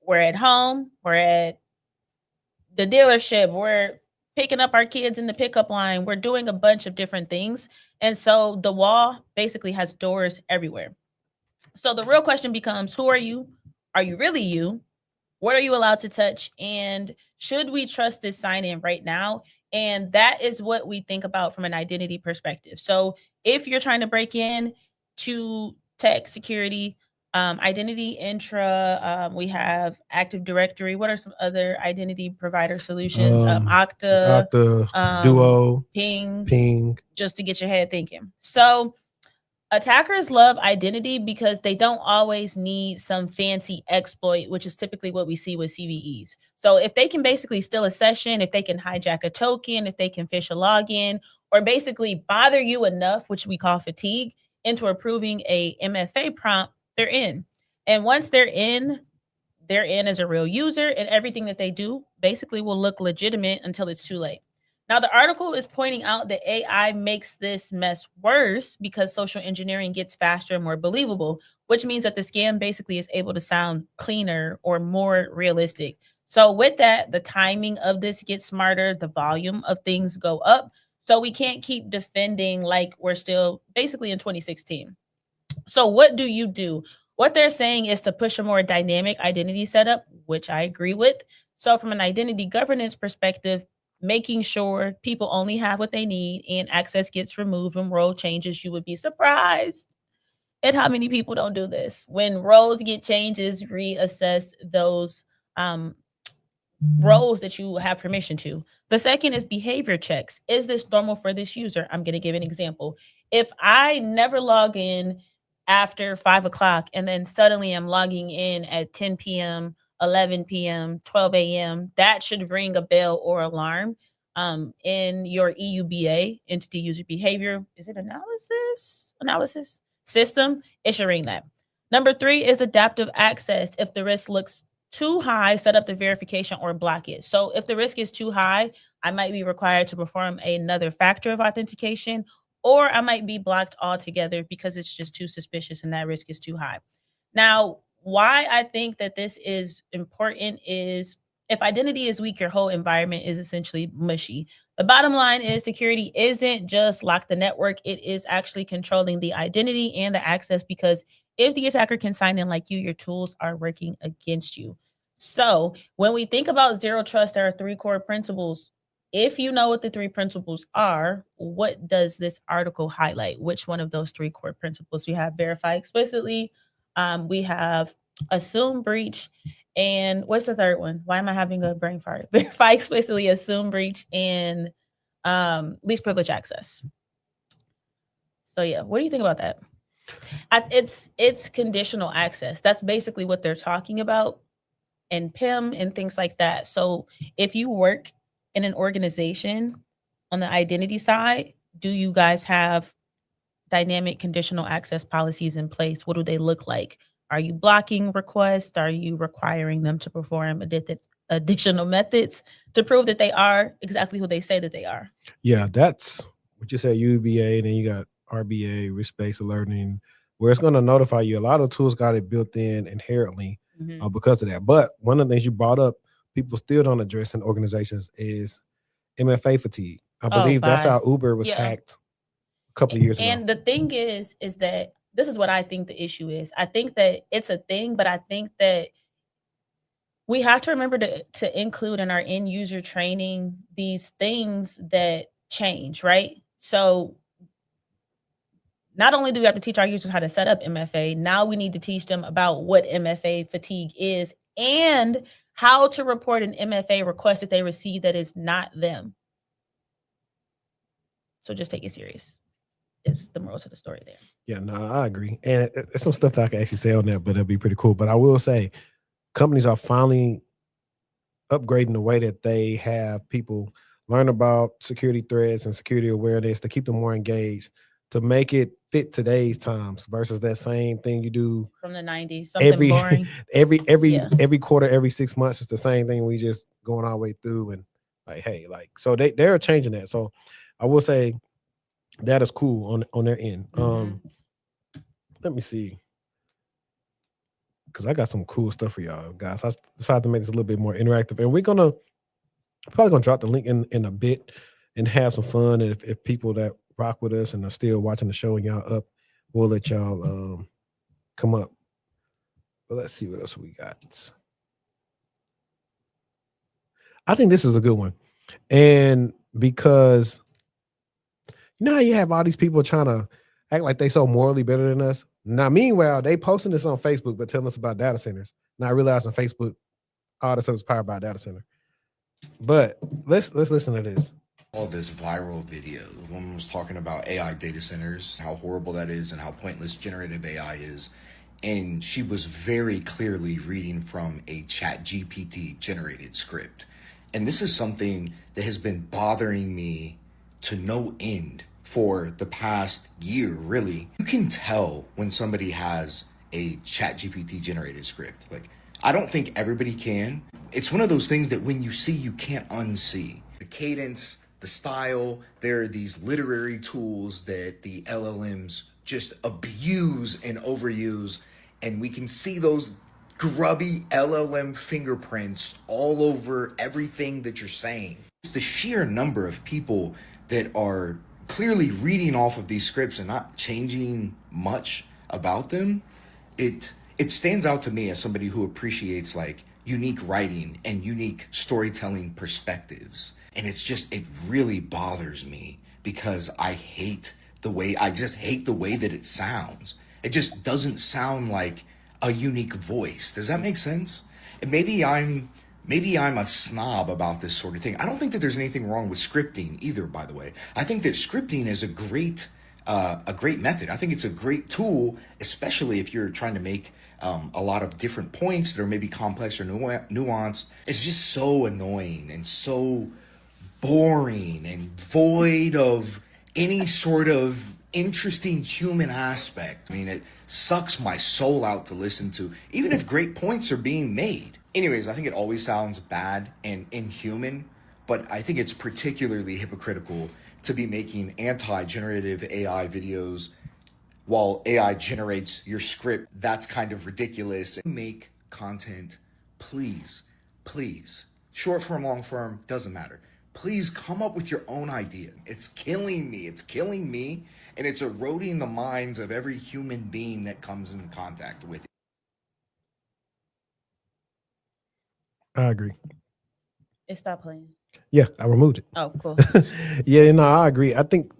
Speaker 2: We're at home. We're at the dealership. We're picking up our kids in the pickup line. We're doing a bunch of different things. And so the wall basically has doors everywhere. So the real question becomes, who are you? Are you really you? What are you allowed to touch? And should we trust this sign-in right now? And that is what we think about from an identity perspective. So if you're trying to break in to tech security, identity intra, we have Active Directory. What are some other identity provider solutions? Okta,
Speaker 1: Duo,
Speaker 2: Ping, just to get your head thinking. So attackers love identity because they don't always need some fancy exploit, which is typically what we see with CVEs. So if they can basically steal a session, if they can hijack a token, if they can phish a login, or basically bother you enough, which we call fatigue, into approving a MFA prompt, they're in. And once they're in as a real user, and everything that they do basically will look legitimate until it's too late. Now, the article is pointing out that AI makes this mess worse because social engineering gets faster and more believable, which means that the scam basically is able to sound cleaner or more realistic. So with that, the timing of this gets smarter, the volume of things go up. So we can't keep defending like we're still basically in 2016. So what do? What they're saying is to push a more dynamic identity setup, which I agree with. So from an identity governance perspective, making sure people only have what they need and access gets removed when role changes. You would be surprised at how many people don't do this. When roles get changes, reassess those roles that you have permission to. The second is behavior checks. Is this normal for this user? I'm going to give an example. If I never log in after 5 o'clock and then suddenly I'm logging in at 10 p.m. 11 p.m., 12 a.m., that should ring a bell or alarm in your EUBA, entity user behavior. Is it analysis system? It should ring that. Number 3 is adaptive access. If the risk looks too high, set up the verification or block it. So if the risk is too high, I might be required to perform another factor of authentication, or I might be blocked altogether because it's just too suspicious and that risk is too high. Now, why I think that this is important is if identity is weak, your whole environment is essentially mushy. The bottom line is security isn't just lock the network, it is actually controlling the identity and the access, because if the attacker can sign in like you, your tools are working against you. So when we think about zero trust, there are 3 core principles. If you know what the 3 principles are, what does this article highlight? Which one of those 3 core principles? We have verify explicitly, we have assume breach, and what's the third one? Why am I having a brain fart? Verify explicitly, assume breach, and least privilege access. So yeah, what do you think about that? It's conditional access. That's basically what they're talking about, and PIM and things like that. So if you work in an organization on the identity side, do you guys have dynamic conditional access policies in place? What do they look like? Are you blocking requests? Are you requiring them to perform additional methods to prove that they are exactly who they say that they are?
Speaker 1: Yeah, that's what you said, UBA, and then you got RBA, risk-based alerting, where it's going to notify you. A lot of tools got it built in inherently because of that. But one of the things you brought up, people still don't address in organizations, is MFA fatigue. I believe that's how Uber was hacked a couple of years ago.
Speaker 2: And the thing is that this is what I think the issue is. I think that it's a thing, but I think that we have to remember to include in our end user training these things that change, right? So not only do we have to teach our users how to set up MFA, now we need to teach them about what MFA fatigue is and how to report an MFA request that they receive that is not them. So just take it serious. Is the moral to the story there.
Speaker 1: Yeah, no, I agree. And it's some stuff that I can actually say on that, but it'll be pretty cool. But I will say companies are finally upgrading the way that they have people learn about security threats and security awareness to keep them more engaged, to make it fit today's times versus that same thing you do
Speaker 2: from the 90s, something boring.
Speaker 1: every quarter, every 6 months, it's the same thing. We just going all the way through and like, hey, like, so they're changing that. So I will say that is cool on their end. Let me see, because I got some cool stuff for y'all guys. I decided to make this a little bit more interactive, and we're probably gonna drop the link in a bit and have some fun. And if people that rock with us and are still watching the show and y'all up, we'll let y'all come up. But let's see what else we got. I think this is a good one, and because you know how you have all these people trying to act like they so morally better than us. Now, meanwhile, they posting this on Facebook, but telling us about data centers. Not realizing Facebook, all the stuff is powered by a data center. But let's listen to this.
Speaker 5: All this viral video. The woman was talking about AI data centers, how horrible that is, and how pointless generative AI is. And she was very clearly reading from a ChatGPT generated script. And this is something that has been bothering me to no end for the past year, really. You can tell when somebody has a ChatGPT generated script. Like, I don't think everybody can. It's one of those things that when you see, you can't unsee. The cadence, the style, there are these literary tools that the LLMs just abuse and overuse, and we can see those grubby LLM fingerprints all over everything that you're saying. The sheer number of people that are clearly reading off of these scripts and not changing much about them, it stands out to me as somebody who appreciates like unique writing and unique storytelling perspectives. And it really bothers me because I just hate the way that it sounds. It just doesn't sound like a unique voice. Does that make sense? And maybe I'm a snob about this sort of thing. I don't think that there's anything wrong with scripting either, by the way. I think that scripting is a great a great method. I think it's a great tool, especially if you're trying to make a lot of different points that are maybe complex or nuanced. It's just so annoying and so boring and void of any sort of interesting human aspect. I mean, it sucks my soul out to listen to, even if great points are being made. Anyways, I think it always sounds bad and inhuman, but I think it's particularly hypocritical to be making anti-generative AI videos while AI generates your script. That's kind of ridiculous. Make content, please, please. Short form, long form, doesn't matter. Please come up with your own idea. It's killing me. It's killing me, and it's eroding the minds of every human being that comes in contact with it.
Speaker 1: I agree.
Speaker 2: It stopped playing.
Speaker 1: Yeah, I removed it.
Speaker 2: Oh, cool.
Speaker 1: Yeah, no, I agree. I think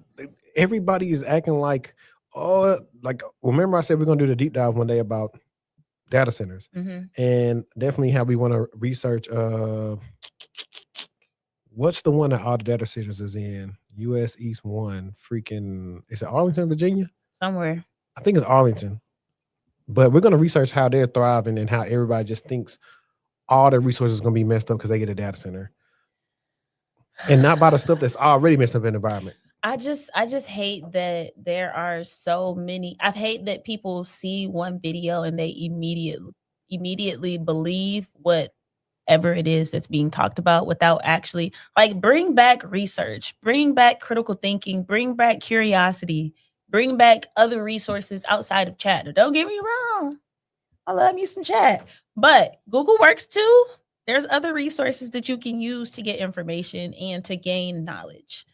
Speaker 1: everybody is acting like, oh, like remember I said we're gonna do the deep dive one day about data centers, and definitely how we want to research. What's the one that all the data centers is in? U.S. East 1. Freaking, is it Arlington, Virginia?
Speaker 2: Somewhere.
Speaker 1: I think it's Arlington. But we're gonna research how they're thriving and how everybody just thinks all their resources are gonna be messed up because they get a data center, and not by the stuff that's already messed up in the environment.
Speaker 2: I just hate that there are so many. I hate that people see one video and they immediately believe whatever it is that's being talked about without actually, like, bring back research, bring back critical thinking, bring back curiosity, bring back other resources outside of chat. Now, don't get me wrong, I love me some chat, but Google works too. There's other resources that you can use to get information and to gain knowledge.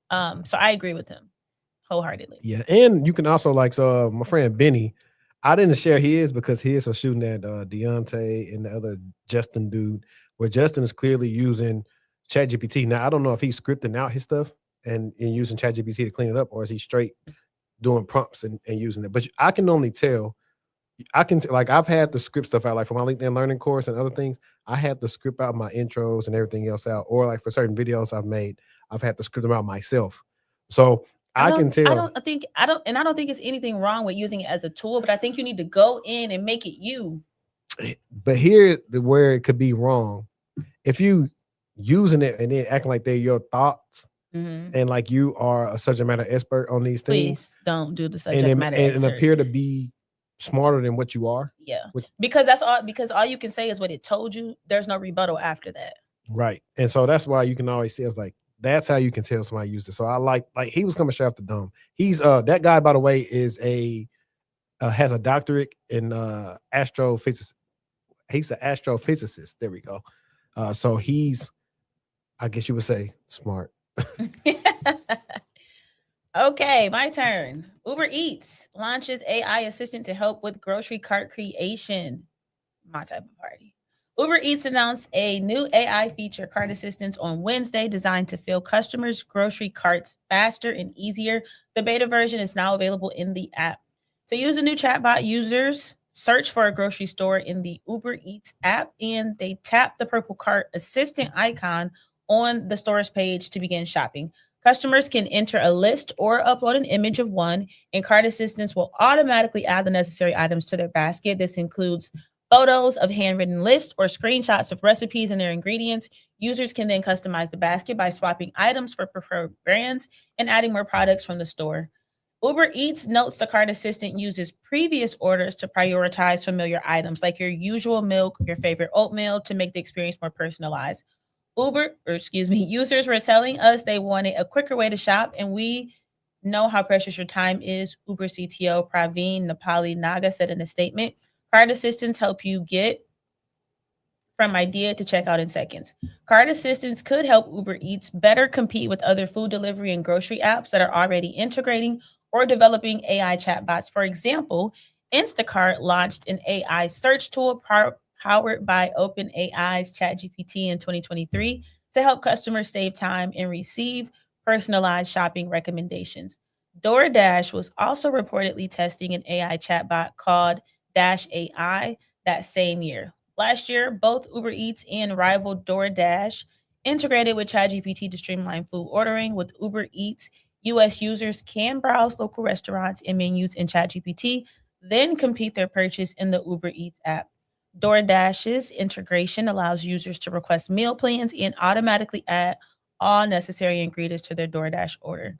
Speaker 2: So I agree with him wholeheartedly.
Speaker 1: Yeah, and you can also, like, so my friend Benny, I didn't share his because his was shooting at Deontay and the other Justin dude, where Justin is clearly using ChatGPT. Now I don't know if he's scripting out his stuff and using ChatGPT to clean it up, or is he straight doing prompts and using it. But I can only tell. Like, I've had the script stuff out, like for my LinkedIn learning course and other things. I had to script out my intros and everything else out, or like for certain videos I've made, I've had to script them out myself. So I can tell.
Speaker 2: I don't think it's anything wrong with using it as a tool, but I think you need to go in and make it you.
Speaker 1: But here, where it could be wrong, if you using it and then acting like they're your thoughts, and like you are a subject matter expert on these things.
Speaker 2: Please don't do the subject matter
Speaker 1: and appear to be smarter than what you are.
Speaker 2: Yeah, because that's all. Because all you can say is what it told you. There's no rebuttal after that.
Speaker 1: Right, and so that's why you can always say, it's like, that's how you can tell somebody used it. So I like he was coming straight off the dome. He's that guy, by the way, is has a doctorate in astrophysics. He's an astrophysicist. There we go. So he's, I guess you would say, smart.
Speaker 2: Okay, my turn. Uber Eats launches AI assistant to help with grocery cart creation. My type of party. Uber Eats announced a new AI feature, Cart Assistant, on Wednesday, designed to fill customers' grocery carts faster and easier. The beta version is now available in the app. To use a new chatbot, users search for a grocery store in the Uber Eats app, and they tap the purple Cart Assistant icon on the store's page to begin shopping. Customers can enter a list or upload an image of one, and Cart Assistants will automatically add the necessary items to their basket. This includes photos of handwritten lists or screenshots of recipes and their ingredients. Users can then customize the basket by swapping items for preferred brands and adding more products from the store. Uber Eats notes the Cart Assistant uses previous orders to prioritize familiar items like your usual milk, your favorite oatmeal, to make the experience more personalized. Users were telling us they wanted a quicker way to shop, and we know how precious your time is, Uber CTO Praveen Nepali Naga said in a statement. Cart Assistants help you get from idea to checkout in seconds. Cart Assistants could help Uber Eats better compete with other food delivery and grocery apps that are already integrating or developing AI chatbots. For example, Instacart launched an AI search tool powered by OpenAI's ChatGPT in 2023 to help customers save time and receive personalized shopping recommendations. DoorDash was also reportedly testing an AI chatbot called Dash AI that same year. Last year, both Uber Eats and rival DoorDash integrated with ChatGPT to streamline food ordering, with Uber Eats US users can browse local restaurants and menus in ChatGPT, then complete their purchase in the Uber Eats app. DoorDash's integration allows users to request meal plans and automatically add all necessary ingredients to their DoorDash order.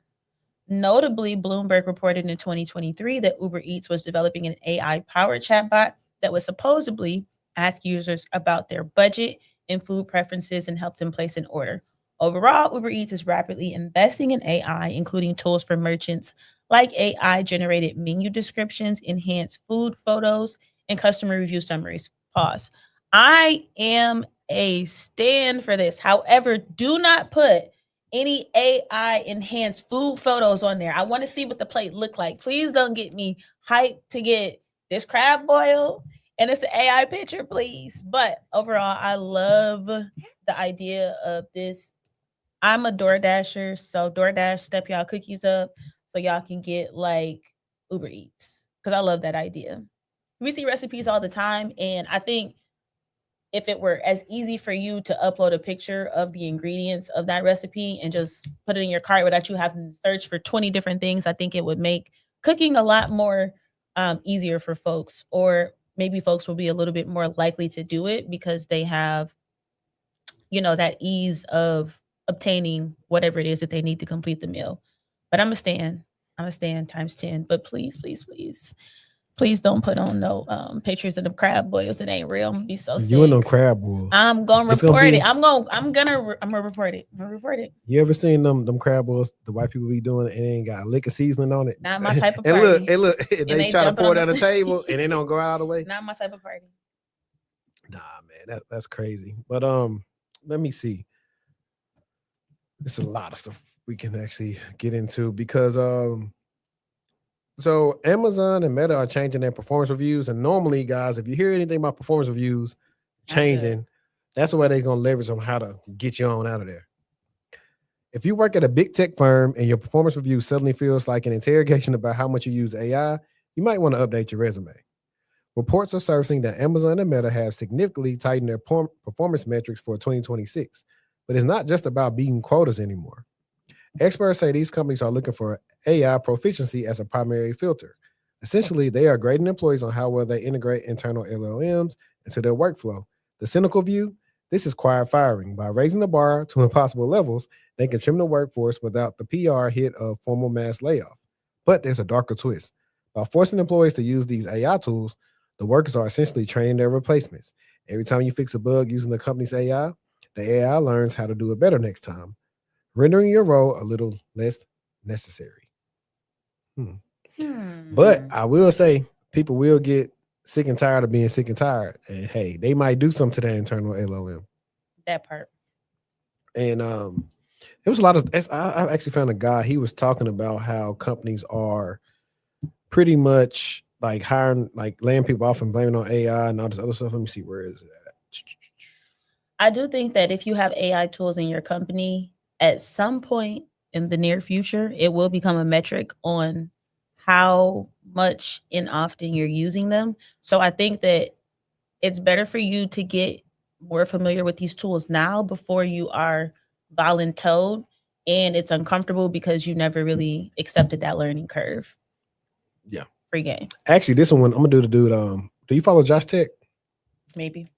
Speaker 2: Notably, Bloomberg reported in 2023 that Uber Eats was developing an AI-powered chatbot that would supposedly ask users about their budget and food preferences and help them place an order. Overall, Uber Eats is rapidly investing in AI, including tools for merchants like AI-generated menu descriptions, enhanced food photos, and customer review summaries. Pause. I am a stand for this. However, do not put any AI enhanced food photos on there. I want to see what the plate look like. Please don't get me hyped to get this crab boil and it's an AI picture, please. But overall, I love the idea of this. I'm a DoorDasher, so DoorDash step y'all cookies up so y'all can get like Uber Eats because I love that idea. We see recipes all the time, and I think if it were as easy for you to upload a picture of the ingredients of that recipe and just put it in your cart without you having to search for 20 different things, I think it would make cooking a lot more easier for folks, or maybe folks will be a little bit more likely to do it because they have, that ease of obtaining whatever it is that they need to complete the meal. But I'm a stand times 10. But please, please, please, please don't put on no pictures of the crab boils. It ain't real. I'm gonna be so sick.
Speaker 1: You and no crab boils.
Speaker 2: I'm gonna report it. I'm gonna report it. I'm gonna report it.
Speaker 1: You ever seen them crab boils the white people be doing it and they ain't got a lick of seasoning on it?
Speaker 2: Not my type of
Speaker 1: and
Speaker 2: party.
Speaker 1: look, they try to pour it on the table and they don't go out of the way.
Speaker 2: Not my type of party.
Speaker 1: Nah, man, that's crazy. But let me see. There's a lot of stuff we can actually get into because so Amazon and Meta are changing their performance reviews. And normally, guys, if you hear anything about performance reviews changing, that's the way they're gonna leverage on how to get you on out of there. If you work at a big tech firm and your performance review suddenly feels like an interrogation about how much you use AI, you might want to update your resume. Reports are surfacing that Amazon and Meta have significantly tightened their performance metrics for 2026. But it's not just about beating quotas anymore. Experts say these companies are looking for AI proficiency as a primary filter. Essentially, they are grading employees on how well they integrate internal LLMs into their workflow. The cynical view, this is quiet firing. By raising the bar to impossible levels, they can trim the workforce without the PR hit of formal mass layoff. But there's a darker twist. By forcing employees to use these AI tools, the workers are essentially training their replacements. Every time you fix a bug using the company's AI, the AI learns how to do it better next time, rendering your role a little less necessary. But I will say, people will get sick and tired of being sick and tired. And hey, they might do something to that internal LLM.
Speaker 2: That part.
Speaker 1: And it was a lot of, I actually found a guy, he was talking about how companies are pretty much like hiring, like laying people off and blaming on AI and all this other stuff. Let me see, where is that?
Speaker 2: I do think that if you have AI tools in your company, at some point in the near future, it will become a metric on how much and often you're using them. So I think that it's better for you to get more familiar with these tools now before you are voluntold and it's uncomfortable because you never really accepted that learning curve.
Speaker 1: Yeah.
Speaker 2: Free game.
Speaker 1: Actually, this one, I'm gonna do the dude. Do you follow Josh Tech?
Speaker 2: Maybe.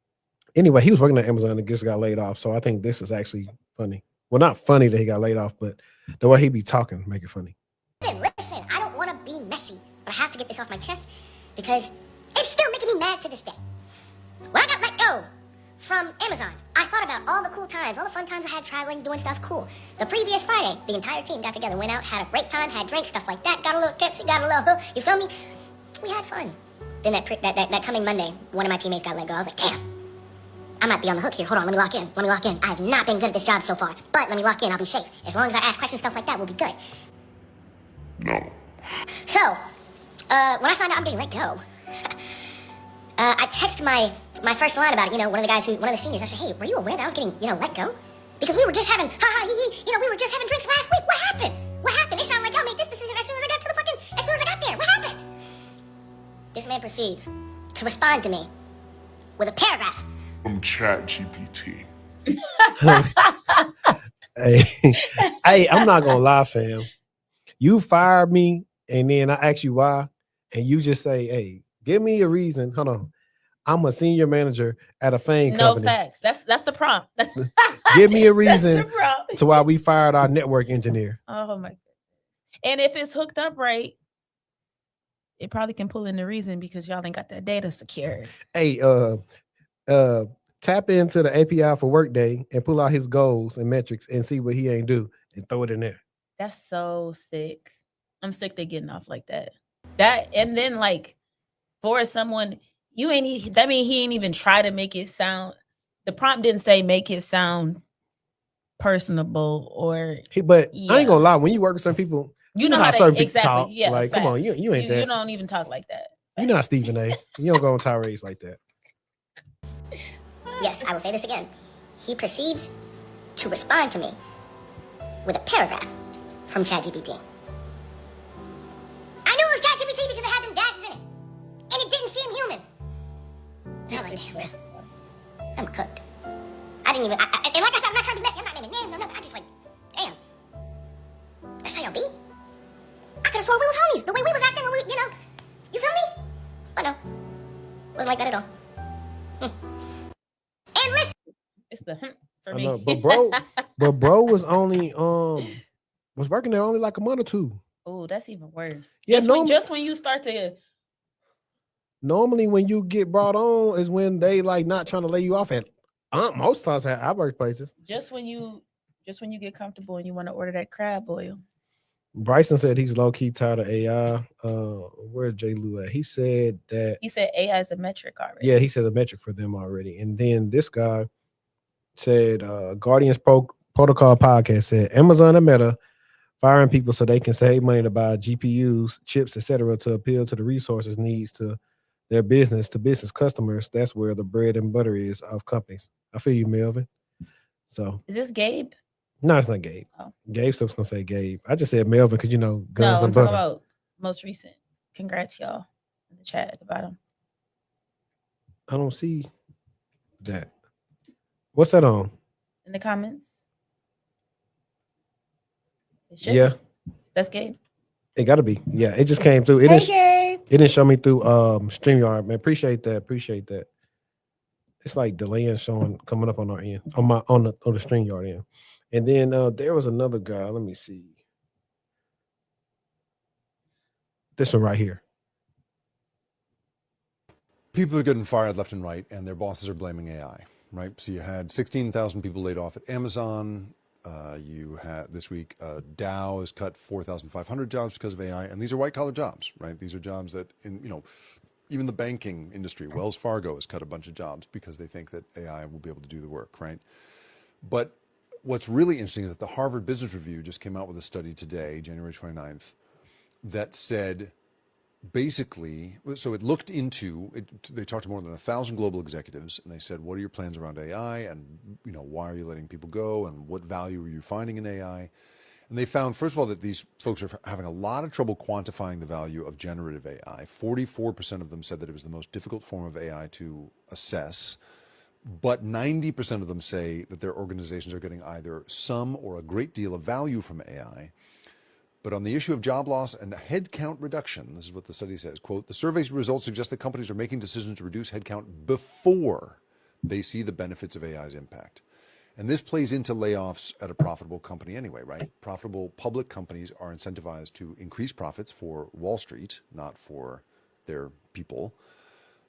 Speaker 1: Anyway, he was working at Amazon and just got laid off. So I think this is actually funny. Well, not funny that he got laid off, but the way he be talking make it funny.
Speaker 6: Listen, I don't want to be messy, but I have to get this off my chest because it's still making me mad to this day. When I got let go from Amazon, I thought about all the cool times, all the fun times I had traveling, doing stuff cool. The previous Friday, the entire team got together, went out, had a great time, had drinks, stuff like that, got a little tipsy, got a little, you feel me? We had fun. Then that coming Monday, one of my teammates got let go. I was like, damn, I might be on the hook here. Hold on, let me lock in. I have not been good at this job so far, but let me lock in, I'll be safe. As long as I ask questions, stuff like that, we'll be good.
Speaker 3: No.
Speaker 6: So, when I found out I'm getting let go, I texted my first line about it, one of the seniors, I said, hey, were you aware that I was getting, let go? Because we were just having, we were just having drinks last week. What happened? They sound like y'all made this decision as soon as I got there. What happened? This man proceeds to respond to me with a paragraph.
Speaker 7: From ChatGPT.
Speaker 1: Hey, I'm not gonna lie, fam. You fired me, and then I ask you why, and you just say, "Hey, give me a reason." Hold on, I'm a senior manager at a fame
Speaker 2: No
Speaker 1: company.
Speaker 2: facts. That's the prompt.
Speaker 1: Give me a
Speaker 2: That's
Speaker 1: reason
Speaker 2: the prompt.
Speaker 1: to why we fired our network engineer.
Speaker 2: Oh my goodness. And if it's hooked up right, it probably can pull in the reason because y'all ain't got that data secured.
Speaker 1: Hey, tap into the API for Workday and pull out his goals and metrics and see what he ain't do and throw it in there.
Speaker 2: That's so sick. I'm sick they getting off like that. That and then like for someone you ain't that mean he ain't even try to make it sound. The prompt didn't say make it sound personable or
Speaker 1: But I
Speaker 2: yeah.
Speaker 1: ain't gonna lie, when you work with some people,
Speaker 2: you know how
Speaker 1: certain
Speaker 2: to
Speaker 1: people talk.
Speaker 2: Yeah,
Speaker 1: Like, come on, you ain't that.
Speaker 2: You don't even talk like that.
Speaker 1: You're not Stephen A. You don't go on tirades like that.
Speaker 6: Yes, I will say this again. He proceeds to respond to me with a paragraph from ChatGPT. I knew it was ChatGPT because it had them dashes in it. And it didn't seem human. And I was like, damn, man, I'm cooked. I didn't even, and like I said, I'm not trying to be messy. I'm not naming names or nothing. I just like, damn. That's how y'all be? I could have sworn we was homies. The way we was acting, when we, you know, you feel me? But no, wasn't like that at all. And listen.
Speaker 2: It's the for
Speaker 1: I
Speaker 2: me.
Speaker 1: know, but bro was only was working there only like a month or two.
Speaker 2: Oh, that's even worse.
Speaker 1: Yeah,
Speaker 2: Just when you start to
Speaker 1: normally when you get brought on is when they like not trying to lay you off at most times at our workplaces.
Speaker 2: just when you get comfortable and you want to order that crab boil.
Speaker 1: Bryson said he's low key tired of AI. Where's J. Lou at? He said
Speaker 2: AI is a metric already.
Speaker 1: Yeah, he said a metric for them already. And then this guy said Guardians Protocol podcast said Amazon and Meta firing people so they can save money to buy GPUs, chips, etc. to appeal to the resources needs to their business to business customers. That's where the bread and butter is of companies. I feel you, Melvin. So
Speaker 2: is this Gabe?
Speaker 1: No, it's not Gabe.
Speaker 2: Oh.
Speaker 1: Gabe's supposed to say Gabe. I just said Melvin because guns
Speaker 2: I'm
Speaker 1: and
Speaker 2: talking
Speaker 1: butter.
Speaker 2: about most recent. Congrats, y'all, in the chat at the bottom.
Speaker 1: I don't see that. What's that on?
Speaker 2: In the comments.
Speaker 1: Yeah.
Speaker 2: That's Gabe.
Speaker 1: It gotta be. Yeah, it just came through. It didn't show me through StreamYard, man. Appreciate that. It's like delaying showing coming up on our end, on the StreamYard end. And then there was another guy. Let me see. This one right here.
Speaker 8: People are getting fired left and right, and their bosses are blaming AI, right? So you had 16,000 people laid off at Amazon. You had this week, Dow has cut 4,500 jobs because of AI, and these are white collar jobs, right? These are jobs that, even the banking industry, Wells Fargo has cut a bunch of jobs because they think that AI will be able to do the work, right? But what's really interesting is that the Harvard Business Review just came out with a study today, January 29th, that said basically, so it looked into, they talked to more than 1,000 global executives, and they said, what are your plans around AI? And, why are you letting people go? And what value are you finding in AI? And they found, first of all, that these folks are having a lot of trouble quantifying the value of generative AI. 44% of them said that it was the most difficult form of AI to assess. But 90% of them say that their organizations are getting either some or a great deal of value from AI. But on the issue of job loss and headcount reduction, this is what the study says, quote, the survey's results suggest that companies are making decisions to reduce headcount before they see the benefits of AI's impact. And this plays into layoffs at a profitable company anyway, right? Profitable public companies are incentivized to increase profits for Wall Street, not for their people.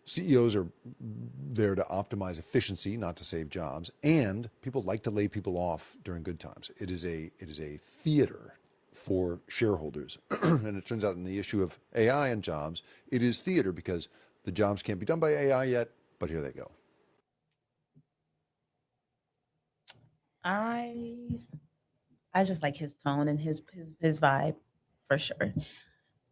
Speaker 8: CEOs are there to optimize efficiency, not to save jobs. And people like to lay people off during good times. It is a theater for shareholders. And it turns out in the issue of AI and jobs, it is theater because the jobs can't be done by AI yet, but here they go.
Speaker 2: I just like his tone and his vibe for sure.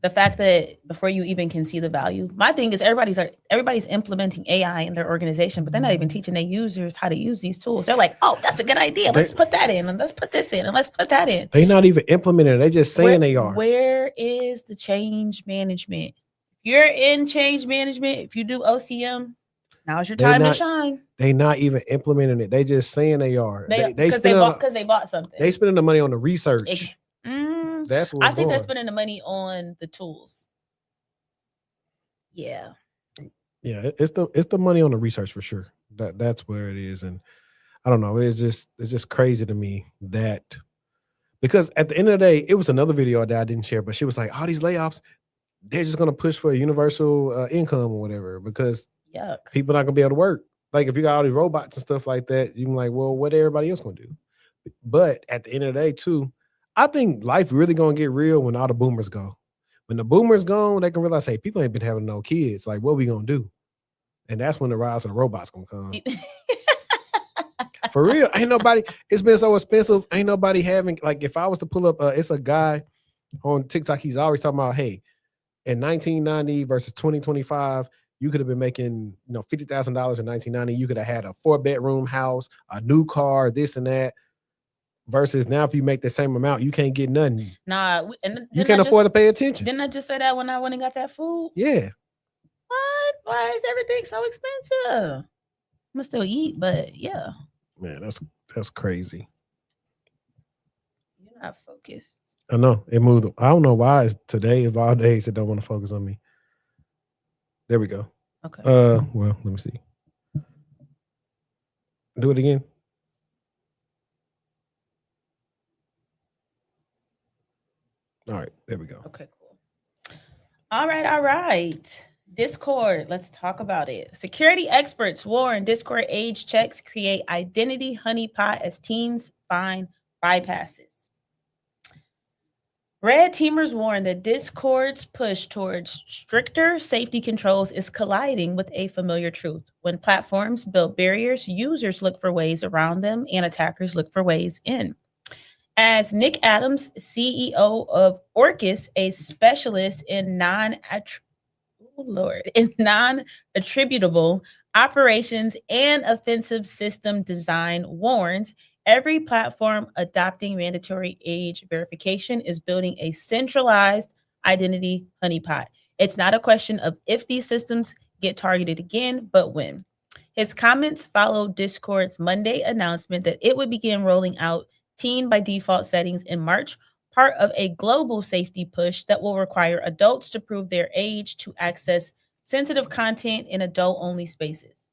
Speaker 2: The fact that before you even can see the value, my thing is everybody's implementing AI in their organization, but they're not even teaching their users how to use these tools. They're like, oh, that's a good idea. Let's put that in and let's put this in and let's put that in.
Speaker 1: They're not even implementing it. They're just saying they are.
Speaker 2: Where is the change management? You're in change management. If you do OCM, now's your time to shine.
Speaker 1: They're not even implementing it. They just saying they are.
Speaker 2: Because they bought something.
Speaker 1: They spending the money on the research. That's
Speaker 2: I
Speaker 1: what's
Speaker 2: think they're
Speaker 1: going.
Speaker 2: spending the money on the tools. Yeah.
Speaker 1: Yeah, it's the money on the research for sure. That's where it is, and I don't know. It's just crazy to me that because at the end of the day, it was another video that I didn't share, but she was like, all these layoffs, they're just gonna push for a universal income or whatever because
Speaker 2: Yuck.
Speaker 1: people not gonna be able to work. Like if you got all these robots and stuff like that, you're like, well, what everybody else gonna do? But at the end of the day, too, I think life really gonna get real when all the boomers go. When the boomers gone, they can realize, hey, people ain't been having no kids. Like, what we gonna do? And that's when the rise of the robots gonna come. For real, ain't nobody. It's been so expensive. Ain't nobody having like. If I was to pull up, it's a guy on TikTok. He's always talking about, hey, in 1990 versus 2025, you could have been making $50,000 in 1990. You could have had a 4-bedroom house, a new car, this and that. Versus now, if you make the same amount, you can't get nothing.
Speaker 2: Nah,
Speaker 1: You can't afford to pay attention.
Speaker 2: Didn't I just say that when I went and got that food?
Speaker 1: Yeah.
Speaker 2: What? Why is everything so expensive? I'm gonna still eat, but yeah.
Speaker 1: Man, that's crazy.
Speaker 2: You're not focused.
Speaker 1: I know it moved. I don't know why today of all days it don't want to focus on me. There we go.
Speaker 2: Okay.
Speaker 1: Well, let me see. Do it again. All right, there we go.
Speaker 2: Okay, cool. All right. Discord, let's talk about it. Security experts warn Discord age checks create identity honeypot as teens find bypasses. Red teamers warn that Discord's push towards stricter safety controls is colliding with a familiar truth. When platforms build barriers, users look for ways around them and attackers look for ways in. As Nick Adams, CEO of Orcus, a specialist in non-attributable operations and offensive system design, warns, every platform adopting mandatory age verification is building a centralized identity honeypot. It's not a question of if these systems get targeted again, but when. His comments followed Discord's Monday announcement that it would begin rolling out teen by default settings in March, part of a global safety push that will require adults to prove their age to access sensitive content in adult-only spaces.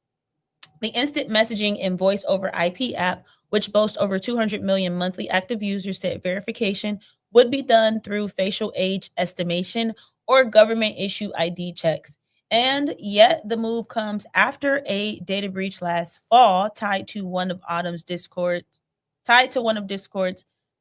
Speaker 2: The instant messaging and voice over IP app, which boasts over 200 million monthly active users, said verification would be done through facial age estimation or government issue ID checks. And yet the move comes after a data breach last fall tied to one of Discord's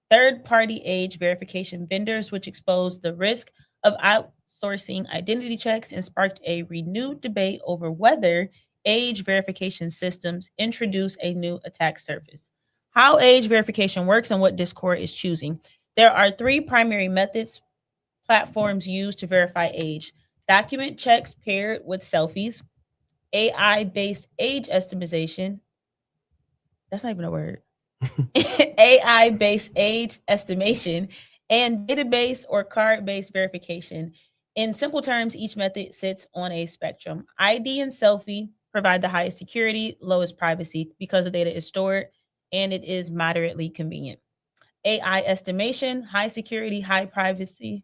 Speaker 2: third-party age verification vendors, which exposed the risk of outsourcing identity checks and sparked a renewed debate over whether age verification systems introduce a new attack surface. How age verification works and what Discord is choosing. There are 3 primary methods platforms use to verify age: document checks paired with selfies, AI-based age estimation. That's not even a word. AI-based age estimation, and database or card-based verification. In simple terms, each method sits on a spectrum. ID and selfie provide the highest security, lowest privacy because the data is stored and it is moderately convenient. AI estimation, high security, high privacy.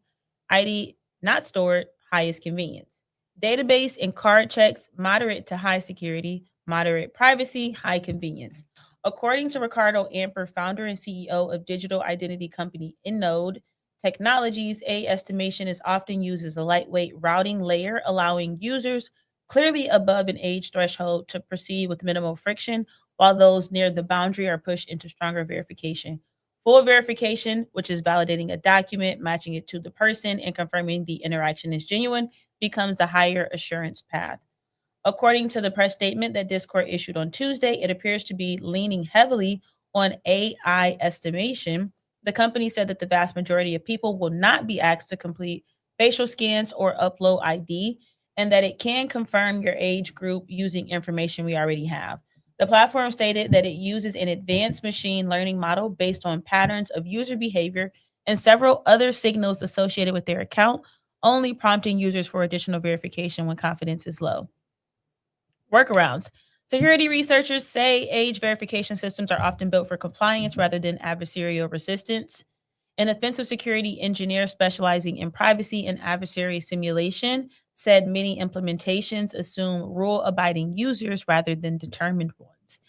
Speaker 2: ID not stored, highest convenience. Database and card checks, moderate to high security, moderate privacy, high convenience. According to Ricardo Amper, founder and CEO of digital identity company Innode Technologies, AI estimation is often used as a lightweight routing layer, allowing users clearly above an age threshold to proceed with minimal friction, while those near the boundary are pushed into stronger verification. Full verification, which is validating a document, matching it to the person, and confirming the interaction is genuine, becomes the higher assurance path. According to the press statement that Discord issued on Tuesday, it appears to be leaning heavily on AI estimation. The company said that the vast majority of people will not be asked to complete facial scans or upload ID, and that it can confirm your age group using information we already have. The platform stated that it uses an advanced machine learning model based on patterns of user behavior and several other signals associated with their account, only prompting users for additional verification when confidence is low. Workarounds. Security researchers say age verification systems are often built for compliance rather than adversarial resistance. An offensive security engineer specializing in privacy and adversary simulation said many implementations assume rule-abiding users rather than determined ones.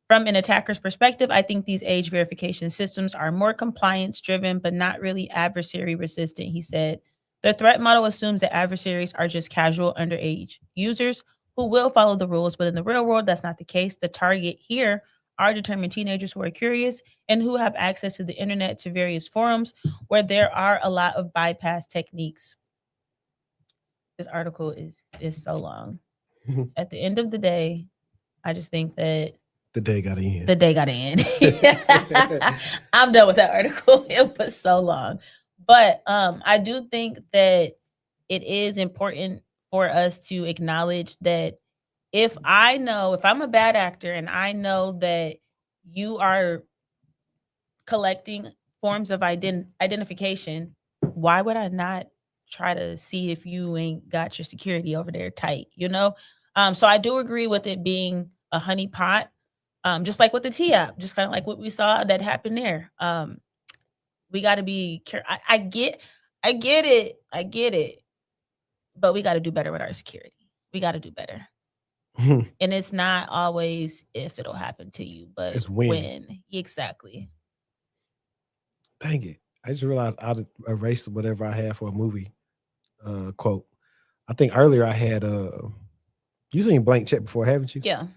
Speaker 2: From an attacker's perspective, I think these age verification systems are more compliance-driven, but not really adversary-resistant, he said. The threat model assumes that adversaries are just casual underage users who will follow the rules, but in the real world, that's not the case. The target here are determined teenagers who are curious and who have access to the internet to various forums where there are a lot of bypass techniques. This article is so long. At the end of the day, I just think that
Speaker 1: the day got to end.
Speaker 2: The day got to end. I'm done with that article. It was so long. But I do think that it is important for us to acknowledge that if I'm a bad actor and I know that you are collecting forms of identification, why would I not try to see if you ain't got your security over there tight, you know? So I do agree with it being a honeypot, just like with the T-app, just kind of like what we saw that happened there. We got to be careful. I get it, but we got to do better with our security. We got to do better. And it's not always if it'll happen to you, but
Speaker 1: it's when.
Speaker 2: Exactly.
Speaker 1: Dang it. I just realized I erased whatever I had for a movie quote. I think earlier I had you seen Blank Check before, haven't you?
Speaker 2: Yeah.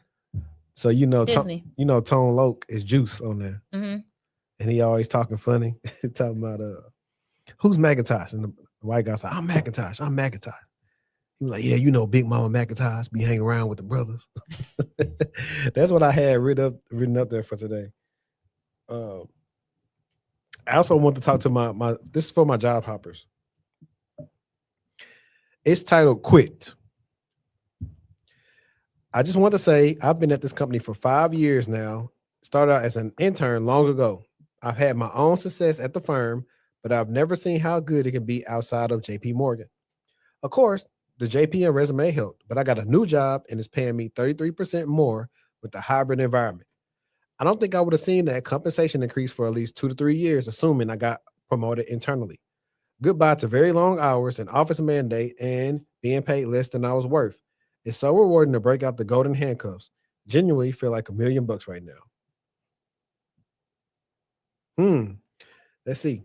Speaker 1: So you know
Speaker 2: Disney.
Speaker 1: Tone Loc is Juice on there.
Speaker 2: Mm-hmm.
Speaker 1: And he always talking funny, talking about who's Macintosh? And the white guy said, I'm Macintosh. He was like, yeah, Big Mama Macintosh be hanging around with the brothers. That's what I had written up there for today. I also want to talk to my this is for my job hoppers. It's titled Quit. I just want to say I've been at this company for 5 years now. Started out as an intern long ago. I've had my own success at the firm, but I've never seen how good it can be outside of JP Morgan. Of course, the JPM resume helped, but I got a new job and it's paying me 33% more with the hybrid environment. I don't think I would have seen that compensation increase for at least 2 to 3 years, assuming I got promoted internally. Goodbye to very long hours and office mandate and being paid less than I was worth. It's so rewarding to break out the golden handcuffs. Genuinely feel like $1 million right now. Let's see.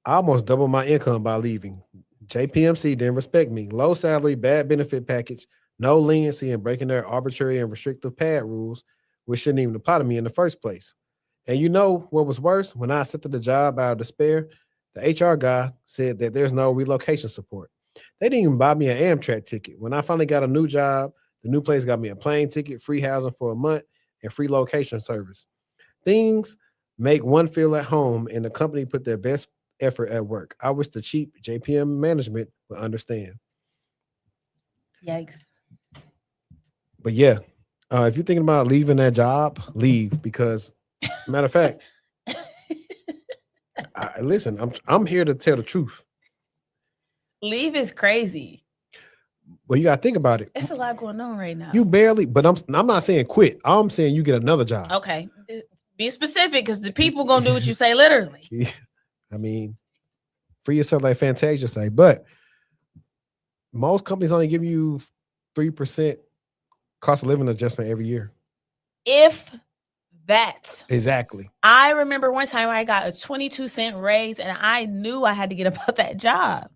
Speaker 1: I almost doubled my income by leaving. JPMC didn't respect me. Low salary, bad benefit package, no leniency in breaking their arbitrary and restrictive pad rules, which shouldn't even apply to me in the first place. And you know what was worse? When I accepted the job out of despair, the HR guy said that there's no relocation support. They didn't even buy me an Amtrak ticket. When I finally got a new job, the new place got me a plane ticket, free housing for a month, and free location service. Things make one feel at home, and the company put their best effort at work. I wish the cheap JPM management would understand.
Speaker 2: Yikes.
Speaker 1: But yeah, if you're thinking about leaving that job, leave, because matter of fact, listen, I'm here to tell the truth.
Speaker 2: Leave is crazy.
Speaker 1: Well, you gotta think about it.
Speaker 2: It's a lot going on right now.
Speaker 1: You barely, but I'm not saying quit. I'm saying you get another job.
Speaker 2: Okay. Be specific, because the people gonna do what you say literally.
Speaker 1: Yeah. I mean, free yourself like Fantasia say, but most companies only give you 3% cost of living adjustment every year.
Speaker 2: If that.
Speaker 1: Exactly.
Speaker 2: I remember one time I got a 22-cent raise and I knew I had to get about that job.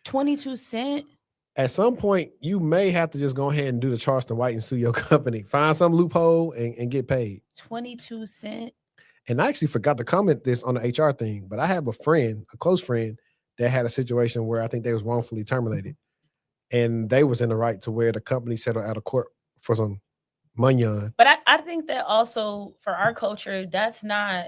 Speaker 2: 22 cents.
Speaker 1: At some point, you may have to just go ahead and do the Charleston White and sue your company. Find some loophole and get paid.
Speaker 2: 22 cents.
Speaker 1: And I actually forgot to comment this on the HR thing, but I have a close friend that had a situation where I think they was wrongfully terminated. And they was in the right to where the company settled out of court for some money.
Speaker 2: But I think that also for our culture, that's not,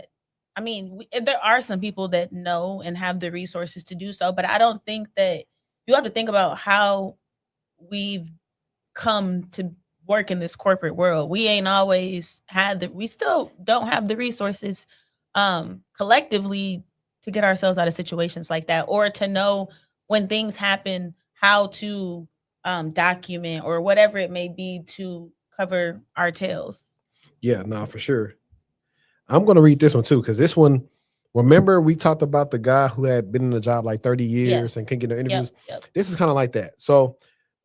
Speaker 2: I mean, there are some people that know and have the resources to do so, but I don't think that you have to think about how we've come to work in this corporate world. We ain't always we still don't have the resources collectively to get ourselves out of situations like that, or to know when things happen, how to document or whatever it may be to cover our tails.
Speaker 1: Yeah, no, for sure. I'm going to read this one too, because this one Remember, we talked about the guy who had been in the job like 30 years
Speaker 2: Yes.
Speaker 1: and couldn't get no interviews.
Speaker 2: Yep.
Speaker 1: This is kind of like that. So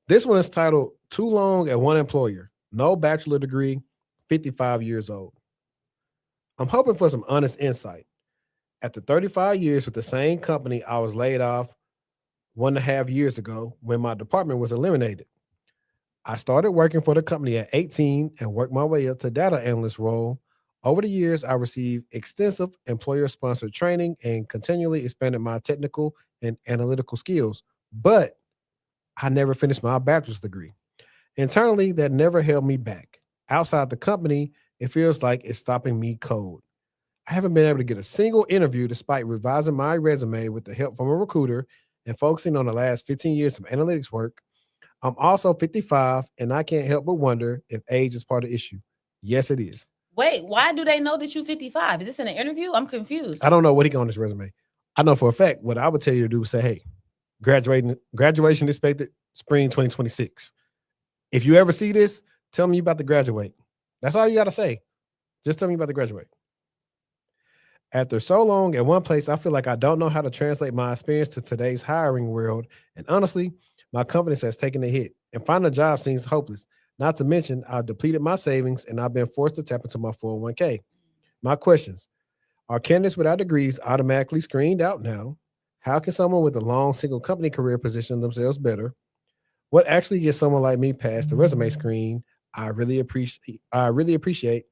Speaker 1: this one is titled Too Long at One Employer. No bachelor degree, 55 years old. I'm hoping for some honest insight. After 35 years with the same company, I was laid off 1.5 years ago when my department was eliminated. I started working for the company at 18 and worked my way up to data analyst role. Over the years, I received extensive employer-sponsored training and continually expanded my technical and analytical skills. But I never finished my bachelor's degree. Internally, that never held me back. Outside the company, it feels like it's stopping me cold. I haven't been able to get a single interview despite revising my resume with the help from a recruiter and focusing on the last 15 years of analytics work. I'm also 55, and I can't help but wonder if age is part of the issue. Yes, it is.
Speaker 2: Wait, why do they know that you're 55? Is this in an interview? I'm confused.
Speaker 1: I don't know what he got on his resume. I know for a fact what I would tell you to do is say, hey, graduation expected spring 2026. If you ever see this, tell me you about to graduate. That's all you got to say. Just tell me about to graduate. After so long at one place, I feel like I don't know how to translate my experience to today's hiring world. And honestly, my confidence has taken a hit, and finding a job seems hopeless. Not to mention, I've depleted my savings and I've been forced to tap into my 401k. My questions: are candidates without degrees automatically screened out now? How can someone with a long single company career position themselves better? What actually gets someone like me past the resume screen? I really appreciate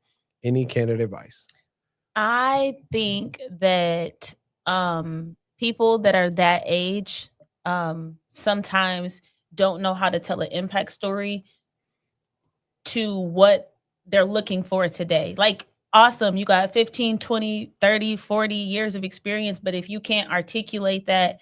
Speaker 1: any candidate advice.
Speaker 2: I think that people that are that age sometimes don't know how to tell an impact story to what they're looking for today. Like, awesome, you got 15, 20, 30, 40 years of experience, but if you can't articulate that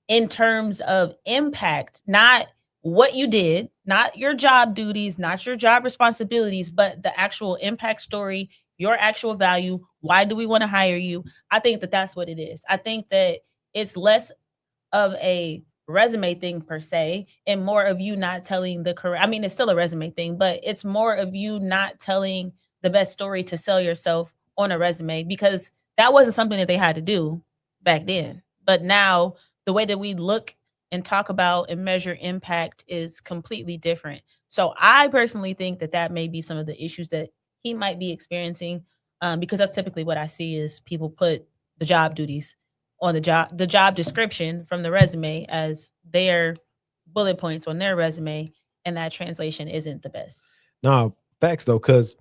Speaker 2: in terms of impact, not what you did, not your job duties, not your job responsibilities, but the actual impact story, your actual value. Why do we want to hire you? I think that that's what it is. I think that it's less of a resume thing per se and more of you not telling the correct. I mean, it's still a resume thing, but it's more of you not telling the best story to sell yourself on a resume, because that wasn't something that they had to do back then. But now the way that we look and talk about and measure impact is completely different. So I personally think that that may be some of the issues that he might be experiencing, because that's typically what I see is people put the job duties on the job description from the resume as their bullet points on their resume, and that translation isn't the best.
Speaker 1: No, facts though, because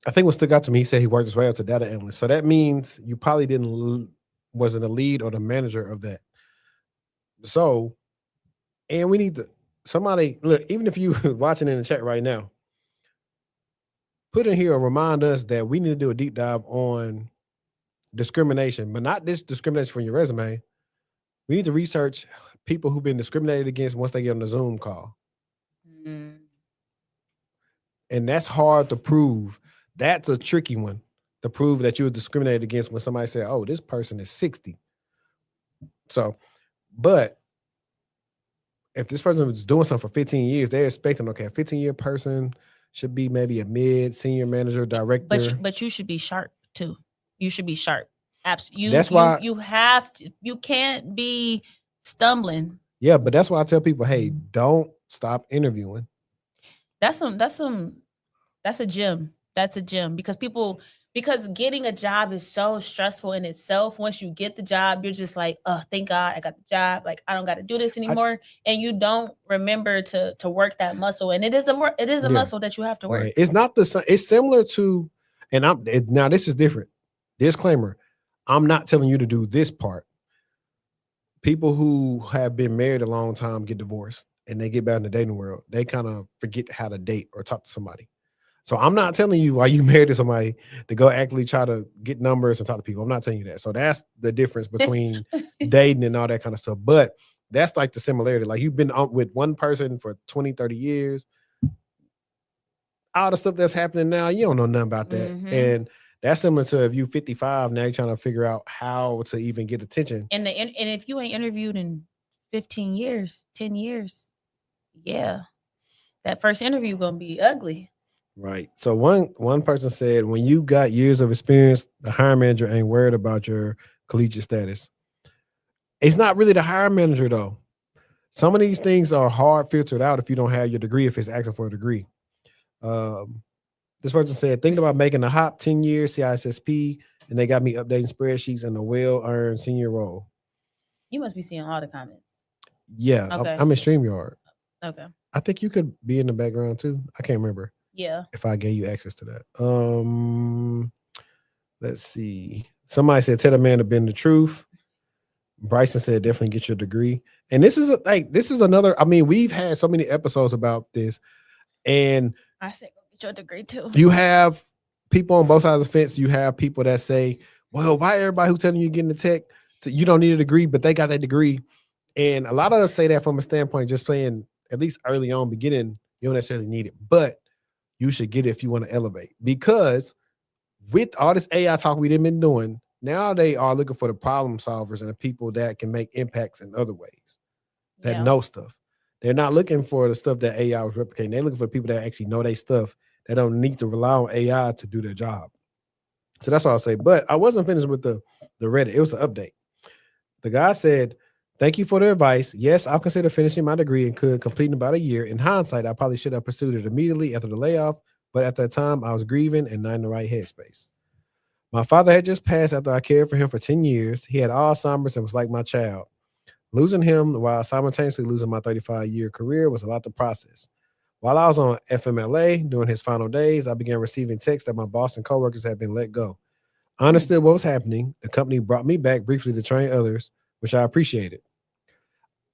Speaker 1: I think what stuck out to me, he said he worked his way up to data analyst. So that means you probably wasn't a lead or the manager of that. So, and we need to, somebody, look, even if you watching in the chat right now, put in here or remind us that we need to do a deep dive on discrimination, but not this discrimination from your resume. We need to research people who've been discriminated against once they get on the Zoom call.
Speaker 2: Mm.
Speaker 1: And that's hard to prove. That's a tricky one to prove that you were discriminated against when somebody said, oh, this person is 60. So, but if this person was doing something for 15 years, they're expecting, okay, a 15-year person should be maybe a mid, senior manager, director.
Speaker 2: But you should be sharp too. You should be sharp. Absolutely.
Speaker 1: That's why
Speaker 2: you have to. You can't be stumbling.
Speaker 1: Yeah, but that's why I tell people, hey, don't stop interviewing.
Speaker 2: That's a gem. That's a gem, because getting a job is so stressful in itself. Once you get the job, you're just like, oh, thank God I got the job. Like, I don't got to do this anymore. And you don't remember to work that muscle. And it is a muscle that you have to work.
Speaker 1: Right. It's not the same. It's similar to, now this is different. Disclaimer, I'm not telling you to do this part. People who have been married a long time get divorced and they get back in the dating world. They kind of forget how to date or talk to somebody. So I'm not telling you while you married to somebody to go actually try to get numbers and talk to people. I'm not telling you that. So that's the difference between dating and all that kind of stuff. But that's like the similarity. Like, you've been with one person for 20, 30 years. All the stuff that's happening now, you don't know nothing about that.
Speaker 2: Mm-hmm.
Speaker 1: And that's similar to if you 55, now you're trying to figure out how to even get attention.
Speaker 2: And if you ain't interviewed in 15 years, 10 years, yeah, that first interview gonna be ugly.
Speaker 1: Right. So one person said, when you got years of experience, the hiring manager ain't worried about your collegiate status. It's not really the hiring manager though. Some of these things are hard filtered out if you don't have your degree, if it's asking for a degree. Um, this person said, thinking about making a hop 10 years CISSP, and they got me updating spreadsheets in a well-earned senior role.
Speaker 2: You must be seeing all the comments.
Speaker 1: Yeah,
Speaker 2: Okay.
Speaker 1: I'm in StreamYard.
Speaker 2: Okay.
Speaker 1: I think you could be in the background too. I can't remember
Speaker 2: Yeah.
Speaker 1: if I gave you access to that. Let's see. Somebody said, tell the man to bend the truth. Bryson said, definitely get your degree. And this is another, I mean, we've had so many episodes about this, and
Speaker 2: I said go get your degree too.
Speaker 1: you have people on both sides of the fence. You have people that say, well, why everybody who telling you getting the tech, you don't need a degree, but they got that degree. And a lot of us say that from a standpoint, just saying, at least early on, beginning, you don't necessarily need it, but you should get it if you want to elevate. Because with all this AI talk we've been doing, now they are looking for the problem solvers and the people that can make impacts in other ways, that know stuff. They're not looking for the stuff that AI was replicating. They're looking for people that actually know their stuff, that don't need to rely on AI to do their job. So that's all I'll say. But I wasn't finished with the Reddit. It was an update. The guy said, thank you for the advice. Yes, I'll consider finishing my degree and could complete in about a year. In hindsight, I probably should have pursued it immediately after the layoff, but at that time I was grieving and not in the right headspace. My father had just passed after I cared for him for 10 years. He had Alzheimer's and was like my child. Losing him while simultaneously losing my 35-year career was a lot to process. While I was on FMLA during his final days, I began receiving texts that my boss and coworkers had been let go. I understood what was happening. The company brought me back briefly to train others, which I appreciated.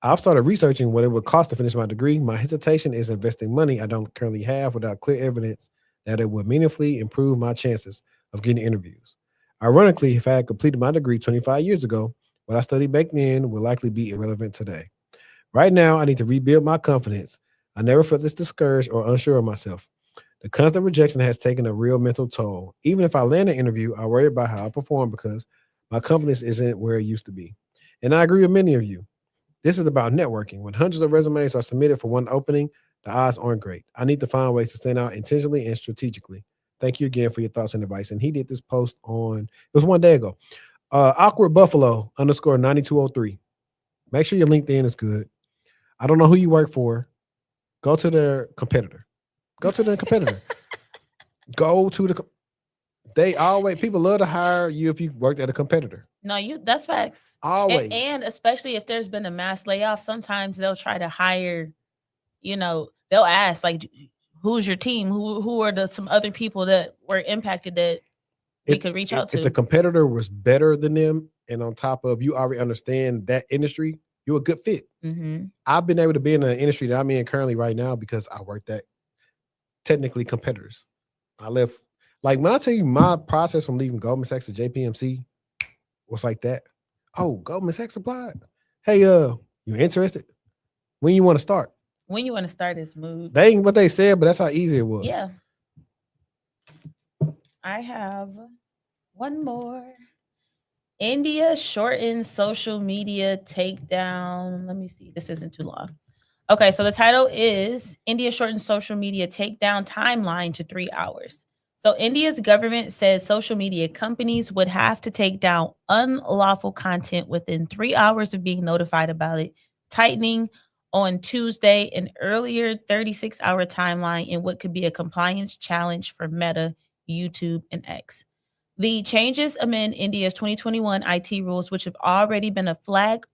Speaker 1: I've started researching what it would cost to finish my degree. My hesitation is investing money I don't currently have without clear evidence that it would meaningfully improve my chances of getting interviews. Ironically, if I had completed my degree 25 years ago, what I studied back then would likely be irrelevant today. Right now, I need to rebuild my confidence. I never felt this discouraged or unsure of myself. The constant rejection has taken a real mental toll. Even if I land an interview, I worry about how I perform because my confidence isn't where it used to be. And I agree with many of you. This is about networking. When hundreds of resumes are submitted for one opening, the odds aren't great. I need to find ways to stand out intentionally and strategically. Thank you again for your thoughts and advice. And he did this post it was one day ago. Awkward Buffalo _9203. Make sure your LinkedIn is good. I don't know who you work for. Go to their competitor. Go to the competitor. People love to hire you if you worked at a competitor.
Speaker 2: No, that's facts.
Speaker 1: Always.
Speaker 2: And especially if there's been a mass layoff, sometimes they'll try to hire, they'll ask like, who's your team? Who are some other people that were impacted that we could reach out to?
Speaker 1: If the competitor was better than them, and on top of you already understand that industry, you're a good fit.
Speaker 2: Mm-hmm.
Speaker 1: I've been able to be in the industry that I'm in currently right now because I worked at technically competitors. I left, like when I tell you my process from leaving Goldman Sachs to JPMC was like that. Oh, Goldman Sachs applied. Hey, you interested? When you want to start?
Speaker 2: When you want to start is mood.
Speaker 1: They ain't what they said, but that's how easy it was.
Speaker 2: Yeah. I have one more. India shortens social media takedown. Let me see. This isn't too long. Okay, so the title is India shortens social media takedown timeline to 3 hours. So India's government says social media companies would have to take down unlawful content within 3 hours of being notified about it, tightening on Tuesday an earlier 36-hour timeline in what could be a compliance challenge for Meta, YouTube, and X. The changes amend India's 2021 IT rules, which have already been a flashpoint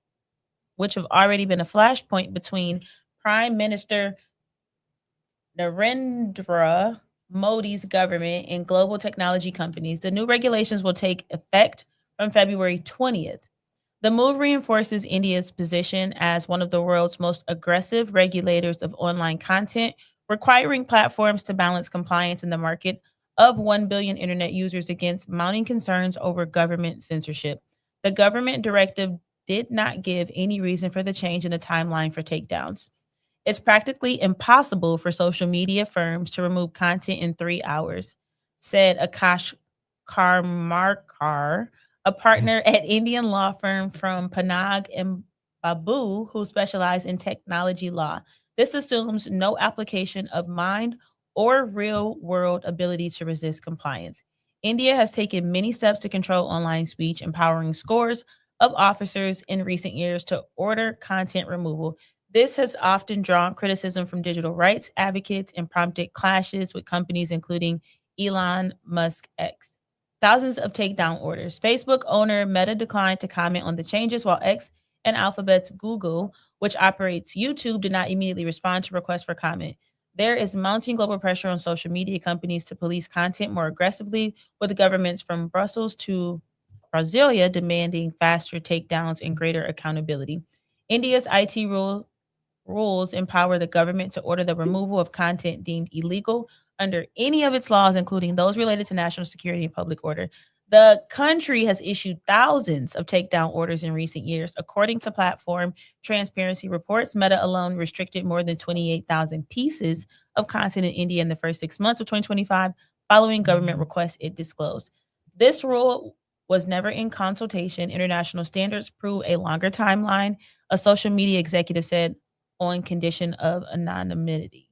Speaker 2: between Prime Minister Narendra Modi's government and global technology companies. The new regulations will take effect from February 20th. The move reinforces India's position as one of the world's most aggressive regulators of online content, requiring platforms to balance compliance in the market of 1 billion internet users against mounting concerns over government censorship. The government directive did not give any reason for the change in the timeline for takedowns. It's practically impossible for social media firms to remove content in 3 hours, said Akash Karmarkar, a partner at Indian law firm from Panag and Babu, who specialize in technology law. This assumes no application of mind or real-world ability to resist compliance. India has taken many steps to control online speech, empowering scores of officers in recent years to order content removal. This has often drawn criticism from digital rights advocates and prompted clashes with companies including Elon Musk X. Thousands of takedown orders. Facebook owner Meta declined to comment on the changes, while X and Alphabet's Google, which operates YouTube, did not immediately respond to requests for comment. There is mounting global pressure on social media companies to police content more aggressively, with governments from Brussels to Brasilia demanding faster takedowns and greater accountability. India's IT rules empower the government to order the removal of content deemed illegal under any of its laws, including those related to national security and public order. The country has issued thousands of takedown orders in recent years. According to platform Transparency Reports, Meta alone restricted more than 28,000 pieces of content in India in the first 6 months of 2025, following government requests it disclosed. This rule was never in consultation. International standards prove a longer timeline, a social media executive said, on condition of anonymity.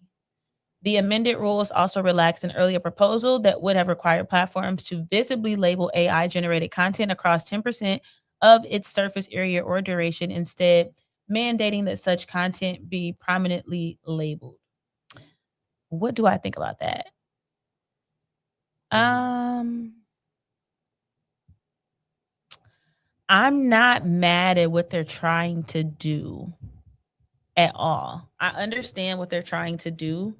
Speaker 2: The amended rules also relaxed an earlier proposal that would have required platforms to visibly label AI-generated content across 10% of its surface area or duration, instead mandating that such content be prominently labeled. What do I think about that? I'm not mad at what they're trying to do at all. I understand what they're trying to do.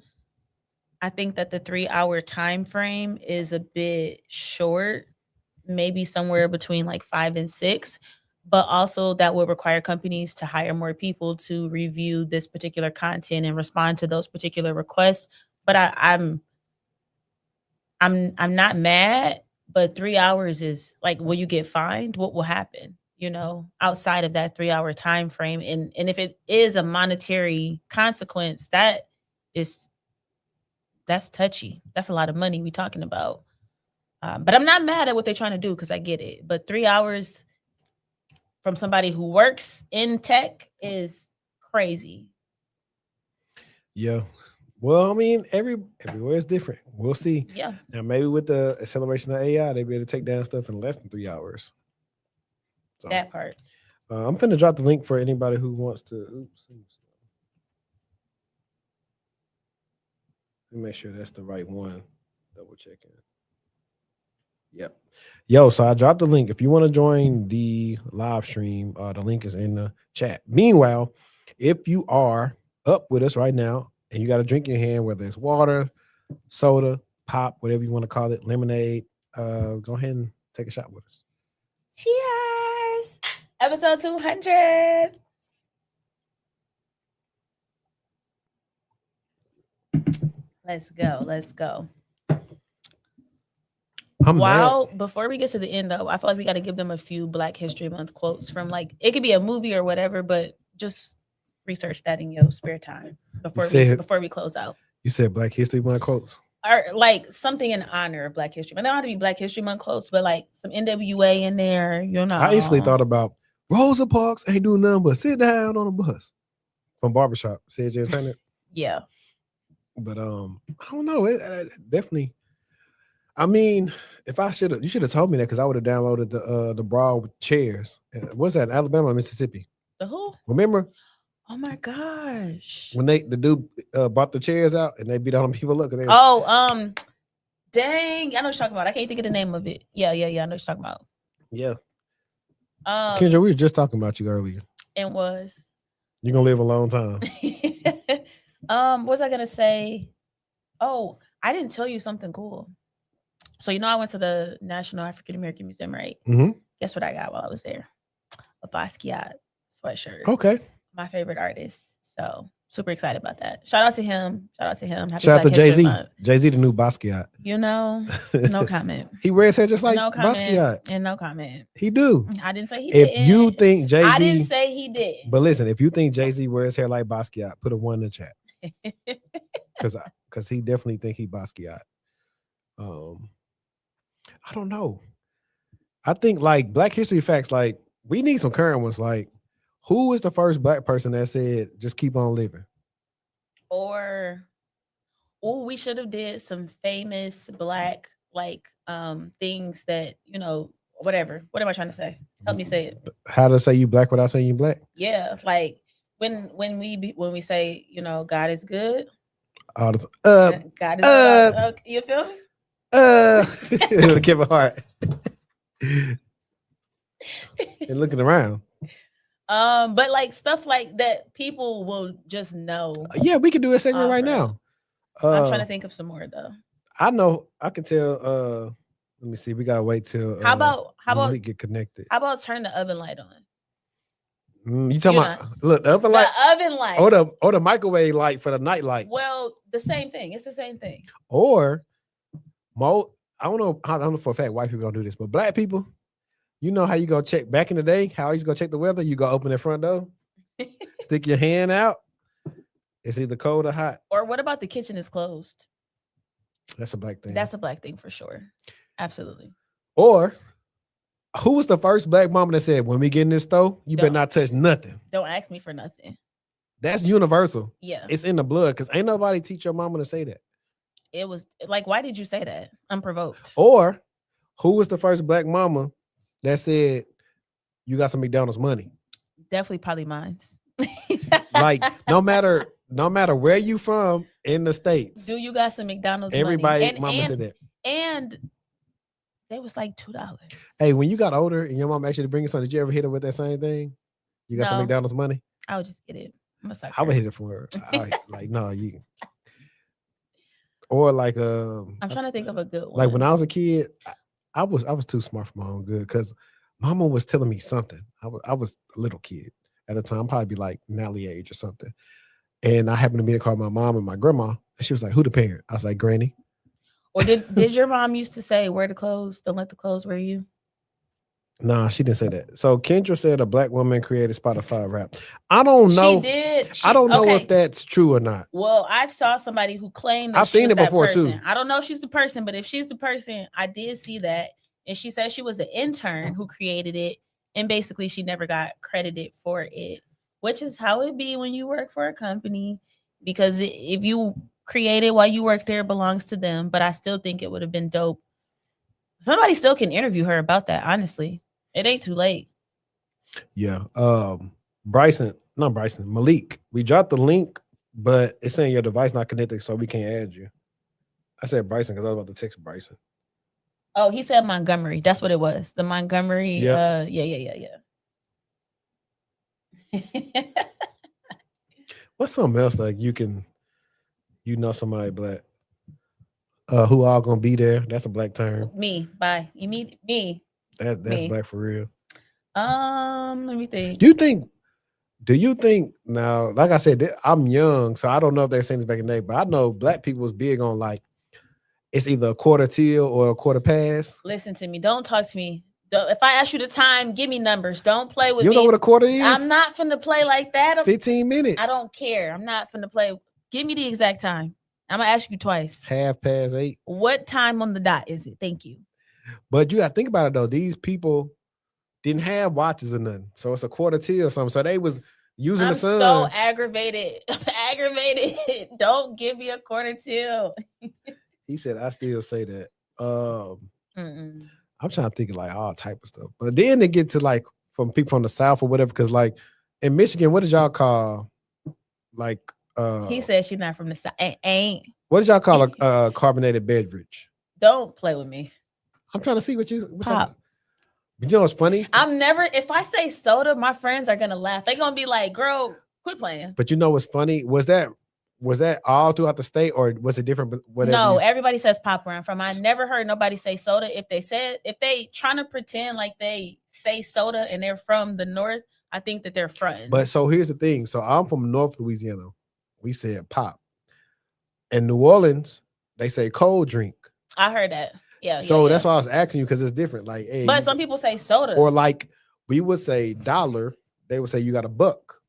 Speaker 2: I think that the 3-hour time frame is a bit short, maybe somewhere between like 5 and 6, but also that would require companies to hire more people to review this particular content and respond to those particular requests. But I'm not mad, but 3 hours is like, will you get fined? What will happen? You know, outside of that 3-hour time frame, and if it is a monetary consequence, that's touchy. That's a lot of money we're talking about. But I'm not mad at what they're trying to do because I get it. But 3 hours from somebody who works in tech is crazy.
Speaker 1: Yeah. Well, I mean, everywhere is different. We'll see.
Speaker 2: Yeah.
Speaker 1: Now, maybe with the acceleration of AI, they'll be able to take down stuff in less than 3 hours. So,
Speaker 2: That part.
Speaker 1: I'm finna drop the link for anybody who wants to. Oops. Let me make sure that's the right one. Double checking. Yep. Yo, so I dropped the link. If you want to join the live stream, the link is in the chat. Meanwhile, if you are up with us right now and you got a drink in your hand, whether it's water, soda, pop, whatever you want to call it, lemonade, go ahead and take a shot with us.
Speaker 2: Cheers. Episode 200. Let's go. Let's go. Before we get to the end, though, I feel like we got to give them a few Black History Month quotes from, like, it could be a movie or whatever, but just research that in your spare time before we close out.
Speaker 1: You said Black History Month quotes?
Speaker 2: Or like something in honor of Black History Month. They don't have to be Black History Month quotes, but like some NWA in there, you know.
Speaker 1: I instantly thought about Rosa Parks ain't doing nothing but sit down on a bus from Barbershop. Said Jay Turner.
Speaker 2: Yeah. But
Speaker 1: I don't know. It definitely. I mean, if I should have, you should have told me that because I would have downloaded the Brawl with Chairs. What's that? Alabama, or Mississippi?
Speaker 2: The who?
Speaker 1: Remember?
Speaker 2: Oh my gosh!
Speaker 1: When the dude brought the chairs out and they beat all them people up.
Speaker 2: Dang! I know what you're talking about. I can't think of the name of it. Yeah. I know what you're talking about.
Speaker 1: Yeah. Kendra, we were just talking about you earlier.
Speaker 2: It was.
Speaker 1: You're gonna live a long time.
Speaker 2: What was I gonna say? Oh, I didn't tell you something cool. So you know, I went to the National African American Museum, right?
Speaker 1: Mm-hmm.
Speaker 2: Guess what I got while I was there? A Basquiat sweatshirt.
Speaker 1: Okay. My
Speaker 2: favorite artist. So super excited about that. Shout out to him. Happy
Speaker 1: Shout out to Jay-Z. Jay-Z, the new Basquiat.
Speaker 2: You know, no comment.
Speaker 1: He wears hair just like Basquiat.
Speaker 2: And no comment.
Speaker 1: He do.
Speaker 2: I didn't say he did.
Speaker 1: If you think Jay-Z,
Speaker 2: I didn't say he did.
Speaker 1: But listen, if you think Jay-Z wears hair like Basquiat, put a 1 in the chat. Because he definitely think he Basquiat. I don't know. I think like Black History facts, like we need some current ones. Like, who is the first Black person that said just keep on living?
Speaker 2: Or Oh, we should have did some famous black things that, whatever. What am I trying to say? Help me say it.
Speaker 1: How to say you black without saying you black?
Speaker 2: Yeah, like when we say, God is good.
Speaker 1: All the
Speaker 2: God is good. You feel me?
Speaker 1: Kevin Hart. And looking around.
Speaker 2: But like stuff like that, people will just know.
Speaker 1: Yeah, we can do a segment right now.
Speaker 2: I'm trying to think of some more though.
Speaker 1: I know. I can tell. Let me see. We gotta wait till.
Speaker 2: How about
Speaker 1: Malik get connected?
Speaker 2: How about turn the oven light on?
Speaker 1: You talking about look the oven light?
Speaker 2: The oven light.
Speaker 1: Or the microwave light for the night light.
Speaker 2: Well, the same thing. It's the same thing.
Speaker 1: Or I don't know for a fact white people don't do this, but black people, you know how you go check back in the day, how you used to go check the weather? You go open the front door, stick your hand out. It's either cold or hot.
Speaker 2: Or what about the kitchen is closed?
Speaker 1: That's a black thing.
Speaker 2: That's a black thing for sure. Absolutely.
Speaker 1: Or who was the first black mama that said, when we get in this store, you better not touch nothing?
Speaker 2: Don't ask me for nothing.
Speaker 1: That's universal.
Speaker 2: Yeah.
Speaker 1: It's in the blood because ain't nobody teach your mama to say that.
Speaker 2: It was like, why did you say that? Unprovoked.
Speaker 1: Or who was the first black mama that said, you got some McDonald's money?
Speaker 2: Definitely probably mine's.
Speaker 1: Like no matter where you from in the States.
Speaker 2: Do you got some McDonald's
Speaker 1: everybody
Speaker 2: money?
Speaker 1: Mama said that.
Speaker 2: And they was like $2.
Speaker 1: Hey, when you got older and your mom asked you to bring you something, did you ever hit her with that same thing? You got some McDonald's money?
Speaker 2: I would just get it. I'm a sucker.
Speaker 1: I would hit it for her. Like, no, you. Or like
Speaker 2: I'm trying to think of a good one.
Speaker 1: Like when I was a kid, I was too smart for my own good because mama was telling me something. I was a little kid at the time, probably be like Nally age or something. And I happened to be in the car with my mom and my grandma, and she was like, "Who the parent?" I was like, "Granny."
Speaker 2: Or did your mom used to say, "Wear the clothes, don't let the clothes wear you"?
Speaker 1: Nah, she didn't say that. So Kendra said a black woman created Spotify rap. I don't know.
Speaker 2: She did.
Speaker 1: I don't know if that's true or not.
Speaker 2: Well, I saw somebody who claimed that
Speaker 1: I've seen it before too.
Speaker 2: I don't know if she's the person, but if she's the person, I did see that. And she said she was an intern who created it. And basically she never got credited for it, which is how it be when you work for a company. Because if you create it while you work there, it belongs to them. But I still think it would have been dope. Somebody still can interview her about that, honestly. It ain't too late.
Speaker 1: Yeah. Malik, we dropped the link, but it's saying your device not connected, so we can't add you. I said Bryson because I was about to text Bryson.
Speaker 2: Oh, he said Montgomery. That's what it was. The Montgomery.
Speaker 1: Yep.
Speaker 2: Yeah.
Speaker 1: What's something else like somebody black? Who all gonna be there? That's a black term.
Speaker 2: Me. Bye. You mean me?
Speaker 1: That's
Speaker 2: me.
Speaker 1: Black for real.
Speaker 2: Let me think.
Speaker 1: Do you think now, like I said, I'm young, so I don't know if they're saying this back in the day, but I know black people was big on like it's either a quarter till or a quarter pass.
Speaker 2: Listen to me. Don't talk to me. If I ask you the time, give me numbers. Don't play with me.
Speaker 1: You know what a quarter is?
Speaker 2: I'm not finna play like that.
Speaker 1: 15 minutes.
Speaker 2: I don't care. I'm not finna play. Give me the exact time. I'm gonna ask you twice.
Speaker 1: 8:30.
Speaker 2: What time on the dot is it? Thank you.
Speaker 1: But you got to think about it though. These people didn't have watches or nothing, so it's a quarter till or something. So they was using the sun.
Speaker 2: I'm so aggravated. Aggravated. Don't give me a quarter till.
Speaker 1: He said, "I still say that." I'm trying to think of like all type of stuff, but then they get to like from people from the South or whatever. Because like in Michigan, what did y'all call like?
Speaker 2: He said she's not from the South. Ain't.
Speaker 1: What did y'all call a carbonated beverage?
Speaker 2: Don't play with me.
Speaker 1: I'm trying to see what
Speaker 2: Pop.
Speaker 1: You know what's funny?
Speaker 2: If I say soda, my friends are gonna laugh. They're gonna be like, "Girl, quit playing."
Speaker 1: But you know what's funny? Was that all throughout the state, or was it different?
Speaker 2: No, everybody says pop where I'm from. I never heard nobody say soda. If they trying to pretend like they say soda and they're from the north, I think that they're fronting.
Speaker 1: But so here's the thing. So I'm from North Louisiana. We said pop. In New Orleans, they say cold drink.
Speaker 2: I heard that. Yeah.
Speaker 1: So that's why I was asking you because it's different. Like, hey,
Speaker 2: but some people say soda.
Speaker 1: Or like we would say dollar, they would say you got a buck.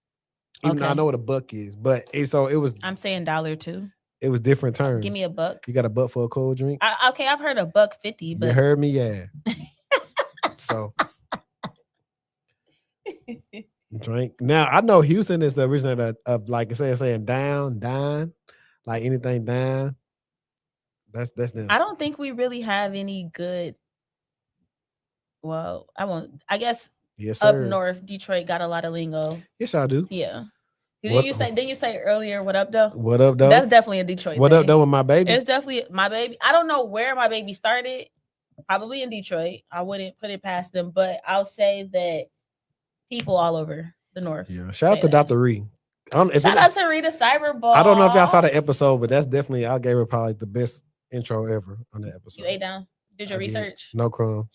Speaker 1: Even though I know what a buck is, but it was. I'm
Speaker 2: saying dollar too.
Speaker 1: It was different terms.
Speaker 2: Give me a buck.
Speaker 1: You got a buck for a cold drink?
Speaker 2: Okay, I've heard a $1.50, but
Speaker 1: you heard me, yeah. So drink. Now I know Houston is the originator of like saying down, like anything down. That's them.
Speaker 2: I don't think we really have any good. Well, I guess
Speaker 1: Yes,
Speaker 2: up
Speaker 1: sir.
Speaker 2: north, Detroit got a lot of lingo.
Speaker 1: Yes, I do.
Speaker 2: Yeah.
Speaker 1: What-
Speaker 2: Didn't you say earlier, what up, though?
Speaker 1: What up, though?
Speaker 2: That's definitely a Detroit
Speaker 1: What
Speaker 2: thing.
Speaker 1: up, though, with my baby?
Speaker 2: It's definitely my baby. I don't know where my baby started. Probably in Detroit. I wouldn't put it past them, but I'll say that people all over the north.
Speaker 1: Yeah. Shout out to Dr. Ree.
Speaker 2: Shout out to Rita Cyberball.
Speaker 1: I don't know if y'all saw the episode, but that's definitely, I gave her probably the best intro ever on that episode.
Speaker 2: You ate down? Did your research?
Speaker 1: No crumbs.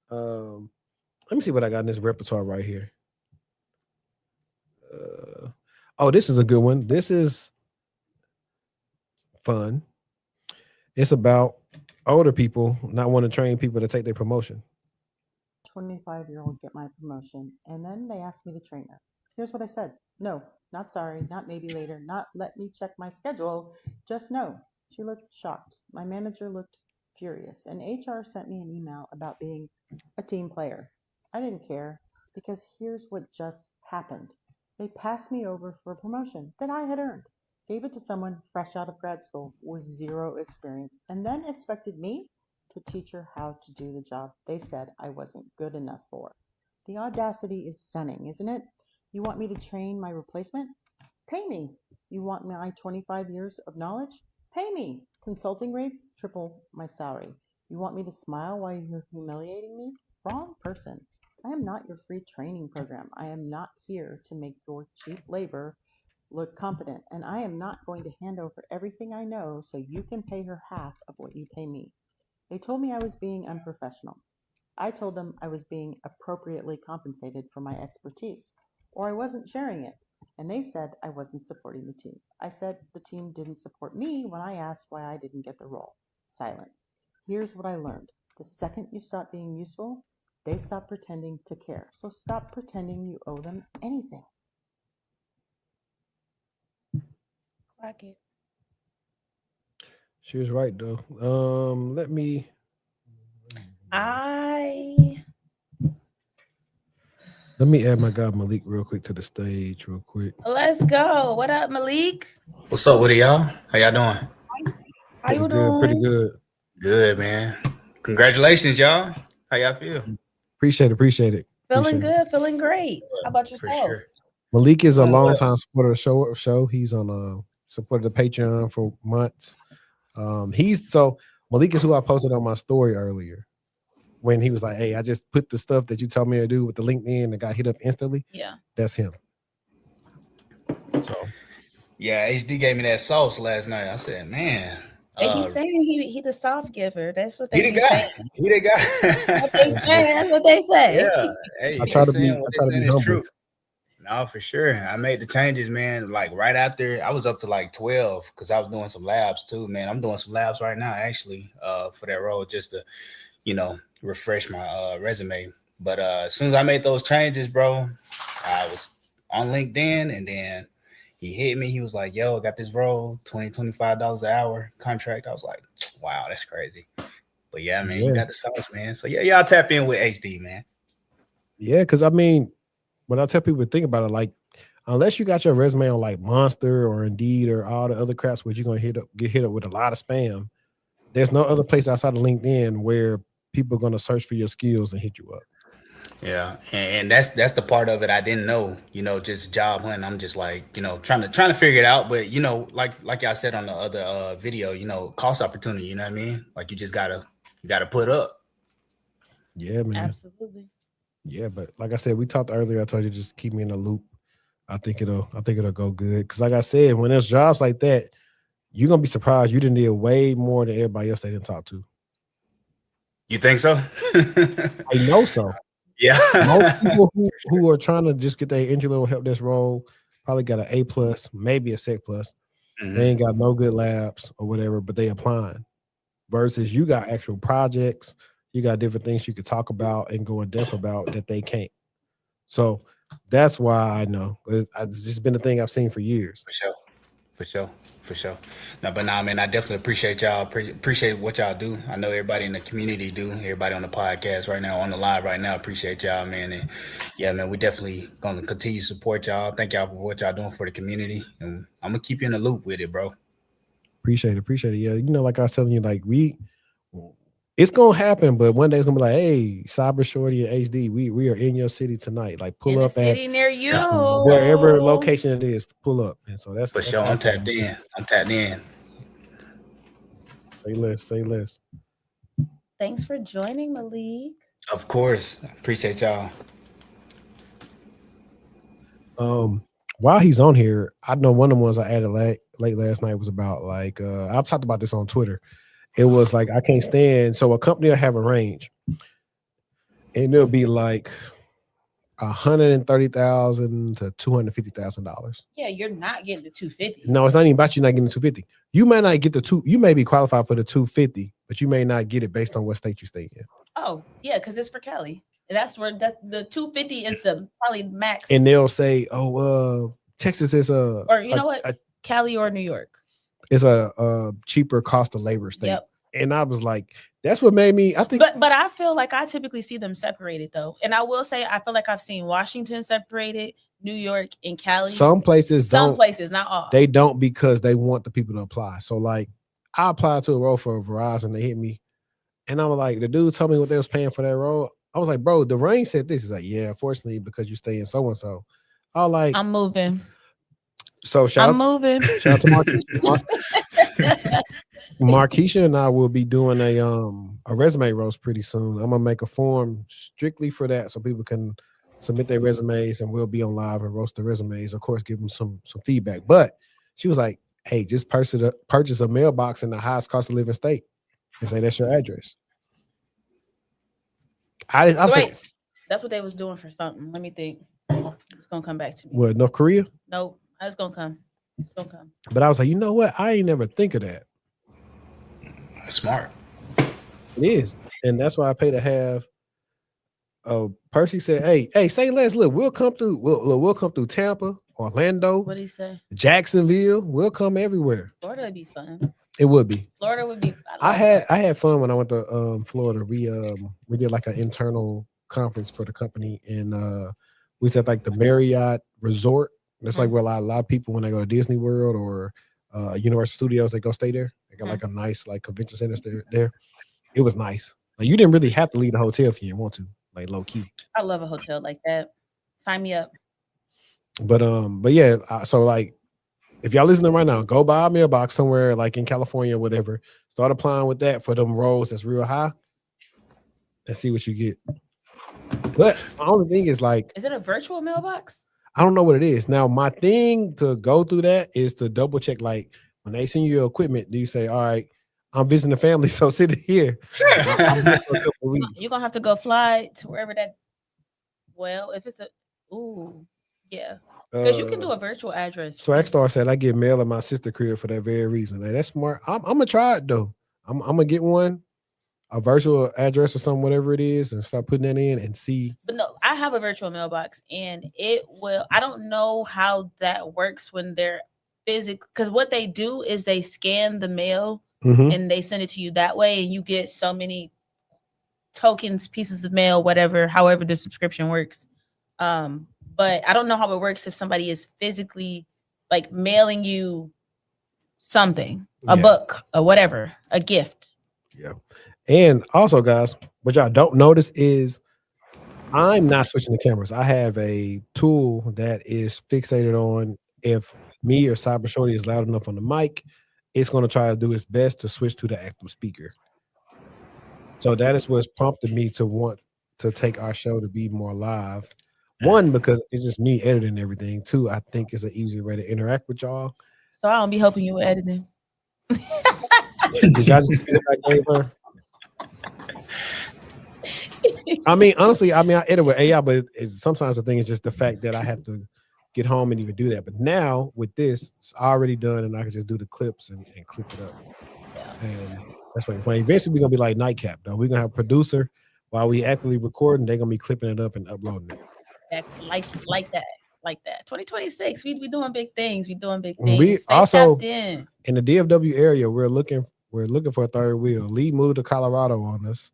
Speaker 1: Let me see what I got in this repertoire right here. Oh, this is a good one. This is fun. It's about older people not wanting to train people to take their promotion.
Speaker 9: 25-year-old get my promotion, and then they asked me to train her. Here's what I said. No, not sorry, not maybe later, not let me check my schedule, just no. She looked shocked. My manager looked furious, and HR sent me an email about being a team player. I didn't care, because here's what just happened. They passed me over for a promotion that I had earned, gave it to someone fresh out of grad school with zero experience, and then expected me to teach her how to do the job they said I wasn't good enough for. The audacity is stunning, isn't it? You want me to train my replacement? Pay me. You want my 25 years of knowledge? Pay me. Consulting rates triple my salary. You want me to smile while you're humiliating me? Wrong person. I am not your free training program. I am not here to make your cheap labor look competent, and I am not going to hand over everything I know so you can pay her half of what you pay me. They told me I was being unprofessional. I told them I was being appropriately compensated for my expertise, or I wasn't sharing it, and they said I wasn't supporting the team. I said the team didn't support me when I asked why I didn't get the role. Silence. Here's what I learned. The second you stop being useful, they stop pretending to care. So stop pretending you owe them anything.
Speaker 2: Clock it.
Speaker 1: She was right though. Let me add my guy Malik real quick to the stage, real quick.
Speaker 2: Let's go. What up, Malik?
Speaker 10: What's up with it, y'all? How y'all doing?
Speaker 2: How you
Speaker 1: Good,
Speaker 2: doing?
Speaker 1: pretty good.
Speaker 10: Good, man. Congratulations, y'all. How y'all feel?
Speaker 1: Appreciate it.
Speaker 2: Feeling
Speaker 1: Appreciate
Speaker 2: good, feeling great. How about
Speaker 10: For
Speaker 2: yourself?
Speaker 10: sure.
Speaker 1: Malik is a longtime supporter of the show. He's on supported the Patreon for months. Malik is who I posted on my story earlier when he was like, "Hey, I just put the stuff that you told me to do with the LinkedIn and got hit up instantly."
Speaker 2: Yeah,
Speaker 1: that's him. So
Speaker 10: yeah, HD gave me that sauce last night. I said, man.
Speaker 2: He's saying he the soft giver. That's what
Speaker 10: He
Speaker 2: they
Speaker 10: the guy.
Speaker 2: say.
Speaker 10: He the guy.
Speaker 2: What they say. That's what they say.
Speaker 10: Yeah. Hey,
Speaker 1: I try to be
Speaker 10: it's
Speaker 1: humble.
Speaker 10: true. No, for sure. I made the changes, man. Like right after I was up to like 12 because I was doing some labs too, man. I'm doing some labs right now, actually, for that role, just to, refresh my resume. But as soon as I made those changes, bro, I was on LinkedIn, and then he hit me. He was like, yo, I got this role, $25 an hour contract. I was like, wow, that's crazy. But yeah, man, you got the sauce, man. So yeah, y'all tap in with HD, man.
Speaker 1: Yeah, because I mean, when I tell people to think about it, like, unless you got your resume on like Monster or Indeed or all the other craps where you're gonna get hit up with a lot of spam, there's no other place outside of LinkedIn where people are gonna search for your skills and hit you up.
Speaker 10: Yeah, and that's the part of it I didn't know. Just job hunting. I'm just like, trying to figure it out. But like y'all said on the other video, cost opportunity. You know what I mean? Like you just gotta put up.
Speaker 1: Yeah, man.
Speaker 2: Absolutely.
Speaker 1: Yeah, but like I said, we talked earlier. I told you just keep me in the loop. I think it'll go good. Because like I said, when there's jobs like that, you're gonna be surprised you didn't deal way more than everybody else they didn't talk to.
Speaker 10: You think so?
Speaker 1: I know so.
Speaker 10: Yeah.
Speaker 1: Most people who are trying to just get their entry level help desk role probably got an A+, maybe a SEC+. Mm-hmm. They ain't got no good labs or whatever, but they applying. Versus you got actual projects, you got different things you could talk about and go in depth about that they can't. So that's why I know. It's just been a thing I've seen for years.
Speaker 10: For sure. Man, I definitely appreciate y'all. Appreciate what y'all do. I know everybody in the community do. Everybody on the podcast right now, on the live right now, appreciate y'all, man. And yeah, man, we definitely gonna continue to support y'all. Thank y'all for what y'all doing for the community, and I'm gonna keep you in the loop with it, bro.
Speaker 1: Appreciate it. Yeah, like I was telling you, like it's gonna happen, but one day it's gonna be like, hey, Cybershortieee and HD, we are in your city tonight. Like pull
Speaker 2: in a
Speaker 1: up
Speaker 2: city near you,
Speaker 1: wherever location it is, pull up. And so that's
Speaker 10: For sure. I'm tapped in.
Speaker 1: Say less.
Speaker 2: Thanks for joining, Malik.
Speaker 10: Of course. Appreciate y'all.
Speaker 1: While he's on here, I know one of the ones I added late last night was about like I've talked about this on Twitter. It was like I can't stand. So a company will have a range, and it'll be like $130,000 to $250,000.
Speaker 2: Yeah, you're not getting the 250.
Speaker 1: No, it's not even about you not getting the 250. You may not get the two. You may be qualified for the 250, but you may not get it based on what state you stay in.
Speaker 2: Oh yeah, because it's for Cali. That's the 250 is the probably max.
Speaker 1: And they'll say, Texas is
Speaker 2: or you know what, Cali or New York.
Speaker 1: It's a cheaper cost of labor state.
Speaker 2: Yep.
Speaker 1: And I was like, that's what made me, I think.
Speaker 2: But I feel like I typically see them separated though. And I will say, I feel like I've seen Washington separated, New York and Cali.
Speaker 1: Some places,
Speaker 2: not all.
Speaker 1: They don't because they want the people to apply. So like I applied to a role for Verizon, they hit me. And I was like, the dude told me what they was paying for that role. I was like, bro, the range said this. He's like, yeah, unfortunately, because you stay in so-and-so. I was like,
Speaker 2: I'm moving.
Speaker 1: So shout out to Markeisha and I will be doing a resume roast pretty soon. I'm gonna make a form strictly for that so people can submit their resumes and we'll be on live and roast the resumes. Of course, give them some feedback. But she was like, hey, just purchase a mailbox in the highest cost of living state and say that's your address.
Speaker 2: Wait, that's what they was doing for something. Let me think. It's gonna come back to me.
Speaker 1: What, North Korea?
Speaker 2: Nope. It's gonna come.
Speaker 1: But I was like, you know what? I ain't never think of that.
Speaker 10: That's smart.
Speaker 1: It is. And that's why I pay to have Percy said, hey, say less. Look, we'll come through Tampa, Orlando.
Speaker 2: What did he say?
Speaker 1: Jacksonville. We'll come everywhere.
Speaker 2: Florida would be fun.
Speaker 1: It would be.
Speaker 2: Florida would be.
Speaker 1: I had fun when I went to Florida. We did like an internal conference for the company, and we said like the Marriott Resort. That's like where a lot of people when they go to Disney World or Universal Studios, they go stay there. They got like a nice like convention center there. It was nice. Like you didn't really have to leave the hotel if you didn't want to, like low key.
Speaker 2: I love a hotel like that. Sign me up.
Speaker 1: But yeah, so like if y'all listening right now, go buy a mailbox somewhere like in California or whatever. Start applying with that for them roles that's real high and see what you get. But the only thing is like,
Speaker 2: is it a virtual mailbox?
Speaker 1: I don't know what it is. Now, my thing to go through that is to double check, like when they send you your equipment, do you say, all right, I'm visiting the family, so sit here. I'm here for a couple of weeks.
Speaker 2: You're gonna have to go fly to wherever that. Well, if it's yeah, because you can do a virtual address.
Speaker 1: Swagstar said I get mail at my sister crib for that very reason. Like, that's smart. I'm gonna try it though. I'm gonna get one, a virtual address or something, whatever it is, and start putting that in and see.
Speaker 2: But no, I have a virtual mailbox, and it will. I don't know how that works when they're physical, because what they do is they scan the mail and they send it to you that way, and you get so many tokens, pieces of mail, whatever, however the subscription works. But I don't know how it works if somebody is physically like mailing you something, a book or whatever, a gift.
Speaker 1: Yeah. And also, guys, what y'all don't notice is I'm not switching the cameras. I have a tool that is fixated on if me or Cybershortieee is loud enough on the mic, it's going to try to do its best to switch to the active speaker. So that is what's prompted me to want to take our show to be more live. One, because it's just me editing everything. Two, I think it's an easier way to interact with y'all.
Speaker 2: So I don't be helping you with editing.
Speaker 1: Did y'all just see what I gave her? I mean, honestly, I edit with AI, but sometimes the thing is just the fact that I have to get home and even do that. But now with this, it's already done, and I can just do the clips and clip it up. And that's what eventually we're gonna be like Nightcap, though. We're gonna have a producer while we actively recording. They're gonna be clipping it up and uploading it.
Speaker 2: Like that. 2026, we doing big things. We doing big things.
Speaker 1: We
Speaker 2: Stay
Speaker 1: also
Speaker 2: tapped in
Speaker 1: the DFW area. We're looking for a third wheel. Lee moved to Colorado on us,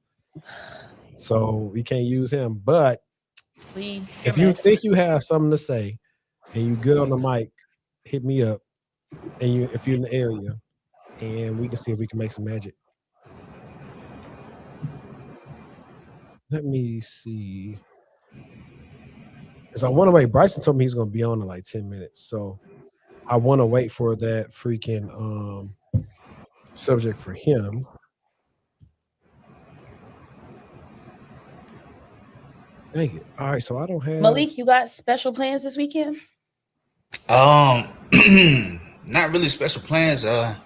Speaker 1: so we can't use him. But if you think you have something to say and you good on the mic, hit me up. And if you're in the area, and we can see if we can make some magic. Let me see. Because I want to wait. Bryson told me he's going to be on in like 10 minutes. So I want to wait for that freaking subject for him. Dang it. All right. So I don't have.
Speaker 2: Malik, you got special plans this weekend?
Speaker 10: Not really special plans. I'm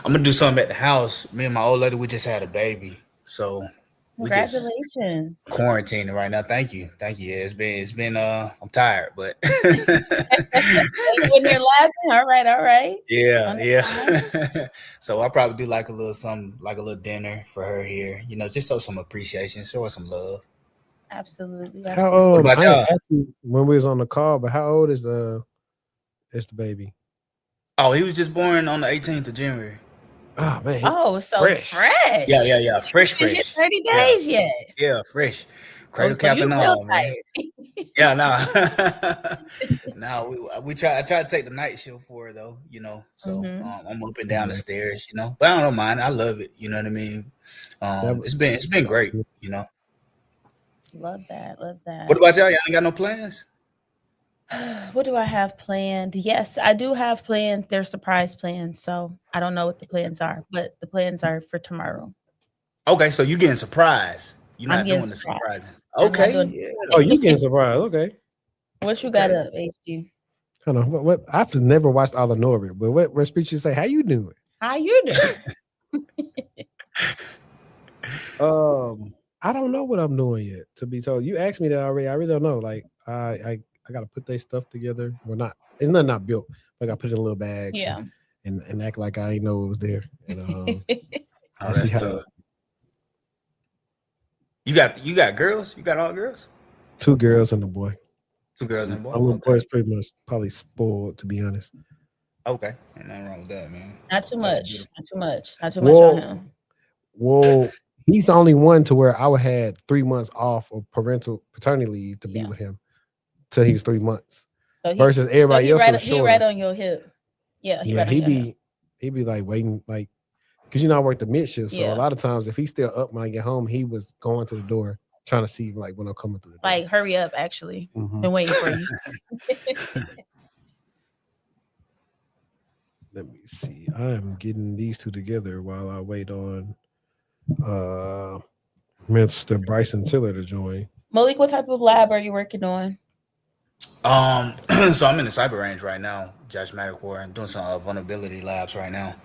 Speaker 10: gonna do something at the house. Me and my old lady, we just had a baby. So we just
Speaker 2: Congratulations.
Speaker 10: quarantining right now. Thank you. Yeah, it's been I'm tired, but
Speaker 2: When you're laughing, all right.
Speaker 10: yeah. So I'll probably do like a little something, like a little dinner for her here, just show some appreciation, show her some love.
Speaker 2: Absolutely.
Speaker 1: How old?
Speaker 10: What about
Speaker 1: I
Speaker 10: y'all?
Speaker 1: asked you when we was on the call, but how old is the baby?
Speaker 10: Oh, he was just born on the 18th of January.
Speaker 1: Oh man.
Speaker 2: Oh, so fresh.
Speaker 10: Yeah. Fresh.
Speaker 2: Didn't hit 30 days yet.
Speaker 10: Yeah, fresh. Cradle
Speaker 2: so
Speaker 10: cap
Speaker 2: you
Speaker 10: and
Speaker 2: real
Speaker 10: all, man.
Speaker 2: tired.
Speaker 10: Yeah, I try to take the night shift for her though, So I'm up and down the stairs, But I don't mind. I love it. You know what I mean? It's been great,
Speaker 2: Love that.
Speaker 10: What about y'all? Y'all ain't got no plans?
Speaker 2: What do I have planned? Yes, I do have plans. They're surprise plans, so I don't know what the plans are, but the plans are for tomorrow.
Speaker 10: Okay, so you getting surprised. You're not doing the surprising. Okay.
Speaker 1: Oh, you getting surprised. Okay.
Speaker 2: What you got up, HG?
Speaker 1: Hold on. What I've never watched all of Norbit, but what speech you say? How you doing?
Speaker 2: How you
Speaker 1: doing? I don't know what I'm doing yet, to be told. You asked me that already. I really don't know. Like I gotta put their stuff together. Well, it's not built. I gotta put it in little bags.
Speaker 2: Yeah.
Speaker 1: And act like I ain't know it was there. And
Speaker 10: that's tough. You got girls? You got all girls?
Speaker 1: 2 girls and a boy.
Speaker 10: 2 girls and a boy.
Speaker 1: My little boy's pretty much probably spoiled, to be honest.
Speaker 10: Okay. Ain't nothing wrong with that, man.
Speaker 2: Not too much on him.
Speaker 1: Well, he's the only one to where I had 3 months off of paternity leave to be with him till he was 3 months.
Speaker 2: So
Speaker 1: versus everybody else was shorter.
Speaker 2: He right on your hip. Yeah,
Speaker 1: he'd be like waiting, like, because I work the mid shift. So a lot of times if he's still up when I get home, he was going to the door trying to see like when I'm coming through the door.
Speaker 2: Like, hurry up, actually. Been waiting for you.
Speaker 1: Let me see. I am getting these 2 together while I wait on Mr. Bryson Tiller to join.
Speaker 2: Malik, what type of lab are you working on?
Speaker 10: So I'm in the cyber range right now, Josh Maddocore. I'm doing some vulnerability labs right now.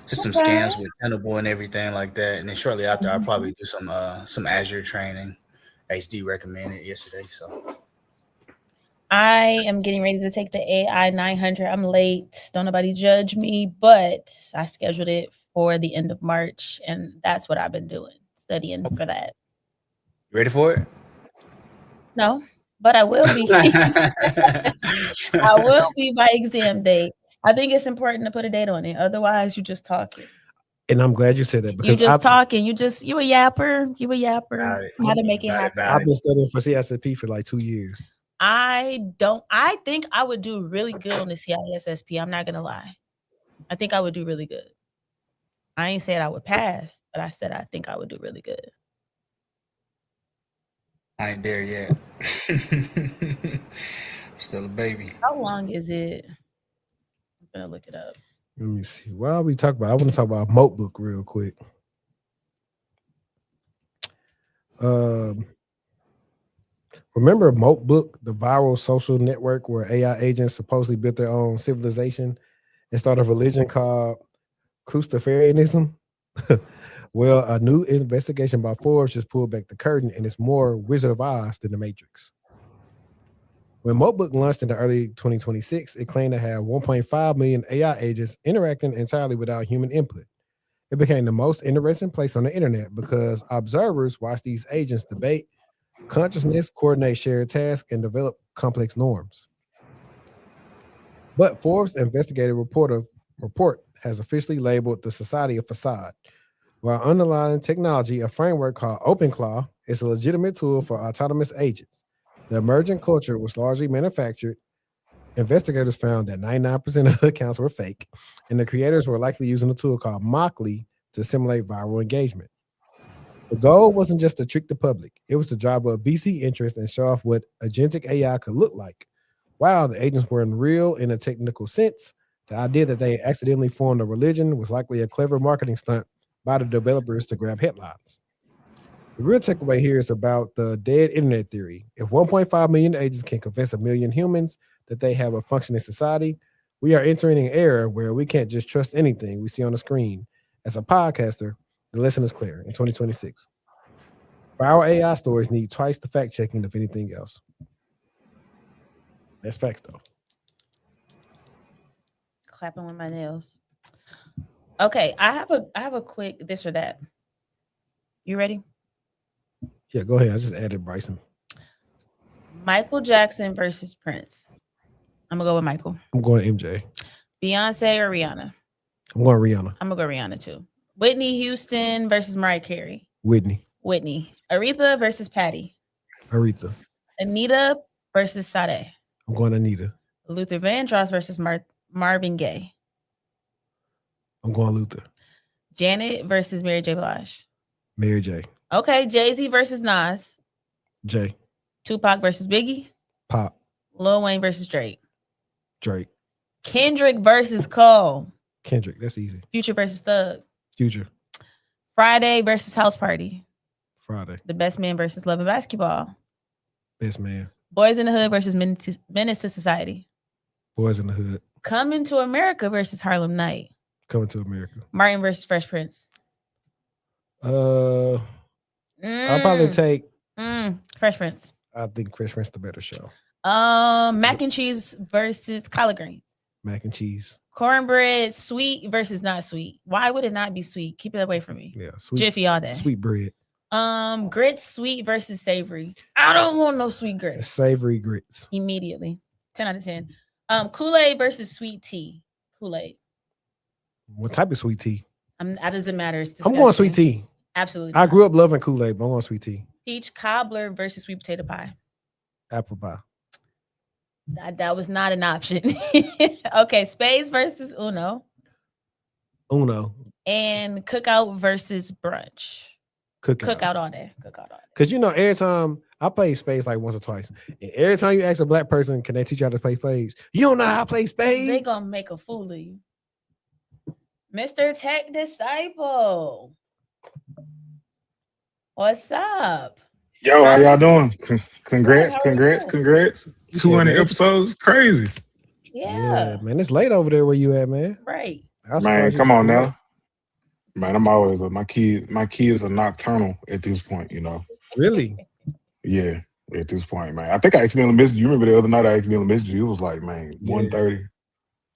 Speaker 10: Just some scans with Tenable and everything like that. And then shortly after, I'll probably do some Azure training. HD recommended yesterday. So
Speaker 2: I am getting ready to take the AI 900. I'm late. Don't nobody judge me, but I scheduled it for the end of March, and that's what I've been doing, studying for that.
Speaker 10: You ready for it?
Speaker 2: No, but I will be. I will be by exam date. I think it's important to put a date on it. Otherwise, you're just talking.
Speaker 1: And I'm glad you said that because
Speaker 2: you're just talking. You a yapper. You a yapper. How to make it happen.
Speaker 1: I've been studying for CISSP for like 2 years.
Speaker 2: I think I would do really good on the CISSP. I'm not gonna lie. I think I would do really good. I ain't said I would pass, but I said I think I would do really good.
Speaker 10: I ain't there yet. Still a baby.
Speaker 2: How long is it? I'm gonna look it up.
Speaker 1: Let me see. While we talk about, I want to talk about moltbook real quick. Remember moltbook, the viral social network where AI agents supposedly built their own civilization and started a religion called Cruciferianism? Well, a new investigation by Forbes just pulled back the curtain, and it's more Wizard of Oz than The Matrix. When moltbook launched in the early 2026, it claimed to have 1.5 million AI agents interacting entirely without human input. It became the most interesting place on the internet because observers watch these agents debate consciousness, coordinate shared tasks, and develop complex norms. But Forbes investigative report has officially labeled the society a facade, while underlying technology, a framework called OpenClaw, is a legitimate tool for autonomous agents. The emergent culture was largely manufactured investigators found that 99% of the accounts were fake, and the creators were likely using a tool called Mockly to simulate viral engagement. The goal wasn't just to trick the public, it was to drive up VC interest and show off what agentic AI could look like. While the agents weren't real in a technical sense, the idea that they accidentally formed a religion was likely a clever marketing stunt by the developers to grab headlines. The real takeaway here is about the dead internet theory. If 1.5 million agents can convince 1 million humans that they have a functioning society, we are entering an era where we can't just trust anything we see on the screen. As a podcaster, the lesson is clear in 2026. Our AI stories need twice the fact checking of anything else. That's facts, though.
Speaker 2: Clapping with my nails. Okay, I have a quick this or that. You ready?
Speaker 1: Yeah, go ahead. I just added Bryson.
Speaker 2: Michael Jackson versus Prince. I'm gonna go with Michael.
Speaker 1: I'm going MJ.
Speaker 2: Beyonce or Rihanna?
Speaker 1: I'm going Rihanna.
Speaker 2: I'm gonna go Rihanna too. Whitney Houston versus Mariah Carey.
Speaker 1: Whitney.
Speaker 2: Aretha versus Patty.
Speaker 1: Aretha.
Speaker 2: Anita versus Sade.
Speaker 1: I'm going Anita.
Speaker 2: Luther Vandross versus Marvin Gaye.
Speaker 1: I'm going Luther.
Speaker 2: Janet versus Mary J. Blige.
Speaker 1: Mary J.
Speaker 2: Okay, Jay-Z versus Nas.
Speaker 1: J.
Speaker 2: Tupac versus Biggie.
Speaker 1: Pop.
Speaker 2: Lil Wayne versus Drake.
Speaker 1: Drake.
Speaker 2: Kendrick versus Cole.
Speaker 1: Kendrick. That's easy.
Speaker 2: Future versus Thug.
Speaker 1: Future.
Speaker 2: Friday versus House Party.
Speaker 1: Friday.
Speaker 2: The Best Man versus Love and Basketball.
Speaker 1: Best Man.
Speaker 2: Boys in the Hood versus Menace to Society.
Speaker 1: Boys in the Hood.
Speaker 2: Coming to America versus Harlem Night.
Speaker 1: Coming to America.
Speaker 2: Martin versus Fresh Prince.
Speaker 1: I'll probably take
Speaker 2: Fresh Prince.
Speaker 1: I think Fresh Prince the better show.
Speaker 2: Mac and cheese versus collard greens.
Speaker 1: Mac and cheese.
Speaker 2: Cornbread, sweet versus not sweet. Why would it not be sweet? Keep it away from me.
Speaker 1: Yeah, sweet.
Speaker 2: Jiffy all day.
Speaker 1: Sweet bread.
Speaker 2: Grits, sweet versus savory. I don't want no sweet grits.
Speaker 1: Savory grits.
Speaker 2: Immediately. 10 out of 10. Kool-Aid versus sweet tea. Kool-Aid.
Speaker 1: What type of sweet tea?
Speaker 2: That doesn't matter. It's
Speaker 1: I'm going sweet tea.
Speaker 2: Absolutely.
Speaker 1: I grew up loving Kool-Aid, but I'm going sweet tea.
Speaker 2: Peach cobbler versus sweet potato pie.
Speaker 1: Apple pie.
Speaker 2: That was not an option. Okay, spades versus Uno.
Speaker 1: Uno.
Speaker 2: And cookout versus brunch.
Speaker 1: Cookout
Speaker 2: all day. Cookout all day.
Speaker 1: Because every time I play spades like once or twice, and every time you ask a black person, can they teach you how to play spades? You don't know how to play spades.
Speaker 2: They gonna make a fool of you. Mr. Tech Disciple. What's up?
Speaker 7: Yo, how y'all doing? Congrats.
Speaker 2: How are you?
Speaker 7: 200 episodes, crazy.
Speaker 2: Yeah,
Speaker 1: man, it's late over there where you at, man.
Speaker 2: right.
Speaker 7: Man, come on now. Man, I'm always my kids are nocturnal at this point,
Speaker 1: Really?
Speaker 7: Yeah, at this point, man. I think I accidentally missed you. You remember the other night I accidentally missed you? It was like, man, 1:30.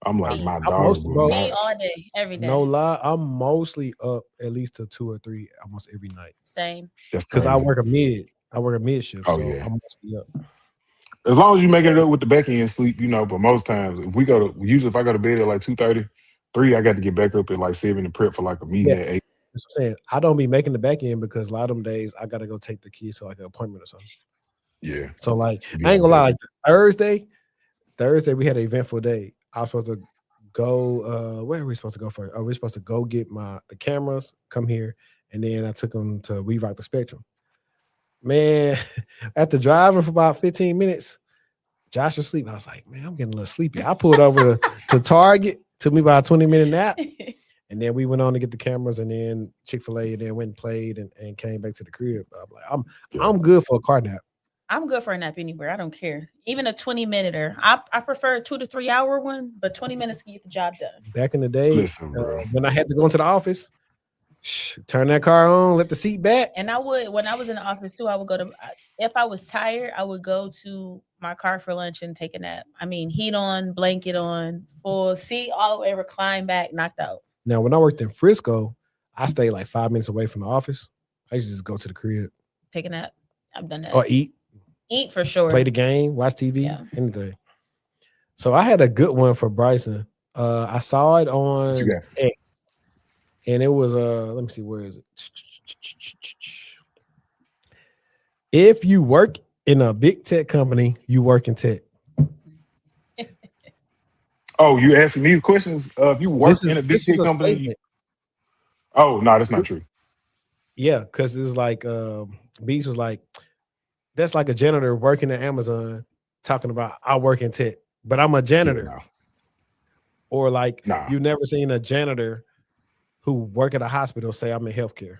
Speaker 7: I'm like, my dogs will
Speaker 2: Me
Speaker 7: not.
Speaker 2: all day, every day.
Speaker 1: No lie, I'm mostly up at least till 2 or 3 almost every night.
Speaker 2: Same.
Speaker 1: Because I work a mid shift.
Speaker 7: Oh,
Speaker 1: so
Speaker 7: yeah.
Speaker 1: I'm mostly up.
Speaker 7: As long as you make it up with the back end sleep, but most times usually if I go to bed at like 2:30, 3, I got to get back up at like 7 and prep for like a meeting at 8.
Speaker 1: That's what I'm saying. I don't be making the back end because a lot of them days I gotta go take the kids to like an appointment or something.
Speaker 7: Yeah.
Speaker 1: So like I ain't gonna lie, like Thursday we had an eventful day. I was supposed to go where are we supposed to go first? Oh, we're supposed to go get the cameras, come here, and then I took them to rewrite the Spectrum. Man, after driving for about 15 minutes, Josh was asleep. I was like, man, I'm getting a little sleepy. I pulled over to Target, took me about a 20-minute nap, and then we went on to get the cameras, and then Chick-fil-A, and then went and played and came back to the crib. I'm like, I'm good for a car nap.
Speaker 2: I'm good for a nap anywhere. I don't care. Even a 20-minute. I prefer a 2 to 3 hour one, but 20 minutes to get the job done.
Speaker 1: Back in the day,
Speaker 7: Listen, bro.
Speaker 1: when I had to go into the office, turn that car on, let the seat back.
Speaker 2: And I would, when I was in the office too, I would go to, if I was tired, I would go to my car for lunch and take a nap. I mean, heat on, blanket on, full seat, all the way, recline back, knocked out.
Speaker 1: Now, when I worked in Frisco, I stayed like 5 minutes away from the office. I used to just go to the crib.
Speaker 2: Take a nap. I've done that.
Speaker 1: Or eat.
Speaker 2: Eat for sure.
Speaker 1: Play the game, watch TV, anything. So I had a good one for Bryson. I saw it on X, and it was let me see, where is it? If you work in a big tech company, you work in tech.
Speaker 7: Oh, you asking me questions? If you work in a big
Speaker 1: This was
Speaker 7: tech
Speaker 1: a
Speaker 7: company,
Speaker 1: statement.
Speaker 7: oh no, that's not true.
Speaker 1: Yeah, because it was like Beats was like, that's like a janitor working at Amazon talking about I work in tech, but I'm a janitor.
Speaker 7: Yeah,
Speaker 1: Or like
Speaker 7: nah.
Speaker 1: you never seen a janitor who work at a hospital say I'm in healthcare.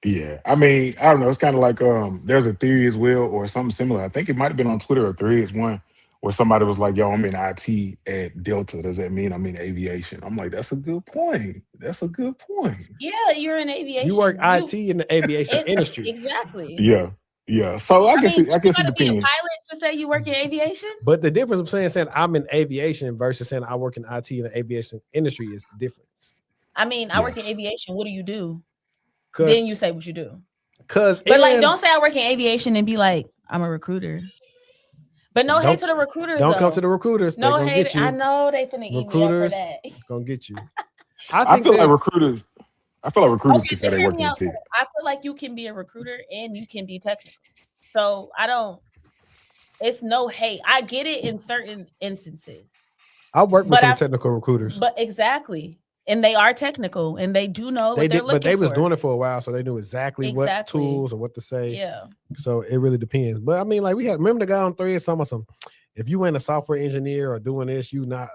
Speaker 7: Yeah, I mean, I don't know. It's kind of like there's a theory as well, or something similar. I think it might have been on Twitter or Threads one, where somebody was like, "Yo, I'm in IT at Delta. Does that mean I'm in aviation?" I'm like, "That's a good point. That's a good point."
Speaker 2: Yeah, you're in aviation.
Speaker 1: You work IT in the aviation industry.
Speaker 2: Exactly.
Speaker 7: Yeah, yeah. So I guess
Speaker 2: mean,
Speaker 7: I guess
Speaker 2: you
Speaker 7: it
Speaker 2: gotta be a
Speaker 7: depends.
Speaker 2: pilot to say you work in aviation.
Speaker 1: But the difference of saying I'm in aviation versus saying I work in IT in the aviation industry is the difference.
Speaker 2: I mean, I work in aviation. What do you do?
Speaker 1: 'Cause-
Speaker 2: Then you say what you do.
Speaker 1: But
Speaker 2: like, don't say I work in aviation and be like, I'm a recruiter. But no hate to the recruiters.
Speaker 1: Don't come to the recruiters.
Speaker 2: No
Speaker 1: gonna
Speaker 2: hate.
Speaker 1: get you.
Speaker 2: I know they finna eat me up for that.
Speaker 1: Gonna get you.
Speaker 7: I feel like recruiters. I feel like recruiters can say they
Speaker 2: hear
Speaker 7: work
Speaker 2: me
Speaker 7: in
Speaker 2: out.
Speaker 7: tech.
Speaker 2: I feel like you can be a recruiter and you can be technical. So I don't. It's no hate. I get it in certain instances.
Speaker 1: I work with some technical recruiters.
Speaker 2: But exactly. And they are technical and they do know what they're looking for.
Speaker 1: But they was doing it for a while, so they knew exactly what tools or what to say.
Speaker 2: Yeah.
Speaker 1: So it really depends. But I mean, like remember the guy on Threads talking about if you ain't a software engineer or doing this, you not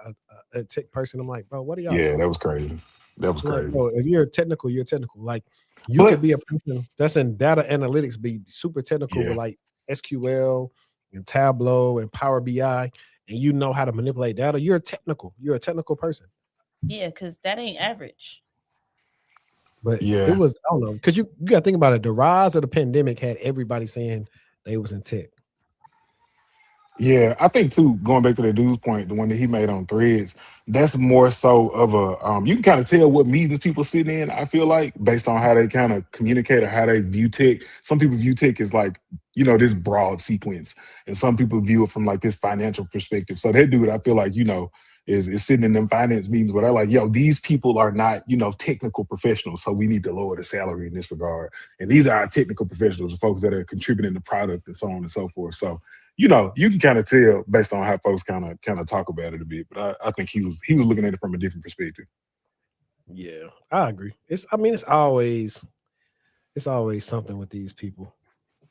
Speaker 1: a tech person. I'm like, bro, what are y'all?
Speaker 7: Yeah, that was crazy. That was crazy.
Speaker 1: Like, bro, if you're technical, you're technical. Like you could be a person that's in data analytics, be super technical with like SQL and Tableau and Power BI, and you know how to manipulate data. You're a technical person.
Speaker 2: Yeah, because that ain't average.
Speaker 1: But it was, I don't know, because you got to think about it. The rise of the pandemic had everybody saying they was in tech.
Speaker 7: Yeah, I think too, going back to the dude's point, the one that he made on Threads, that's more so of a you can kind of tell what meetings people sit in, I feel like, based on how they kind of communicate or how they view tech. Some people view tech as like, this broad sequence, and some people view it from like this financial perspective. So that dude, I feel like, is sitting in them finance meetings where they're like, yo, these people are not, technical professionals, so we need to lower the salary in this regard. And these are our technical professionals, the folks that are contributing the product and so on and so forth. So, you can kind of tell based on how folks kind of talk about it a bit. But I think he was looking at it from a different perspective.
Speaker 1: Yeah, I agree. It's always something with these people.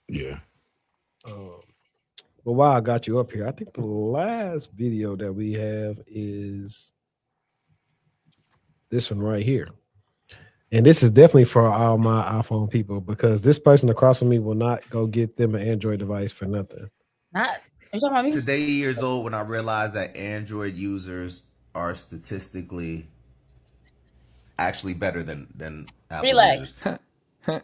Speaker 7: Yeah.
Speaker 1: But while I got you up here, I think the last video that we have is this one right here. And this is definitely for all my iPhone people, because this person across from me will not go get them an Android device for nothing.
Speaker 2: Not. You talking about me?
Speaker 11: Today years old when I realized that Android users are statistically actually better than Apple
Speaker 2: Relax.
Speaker 11: users.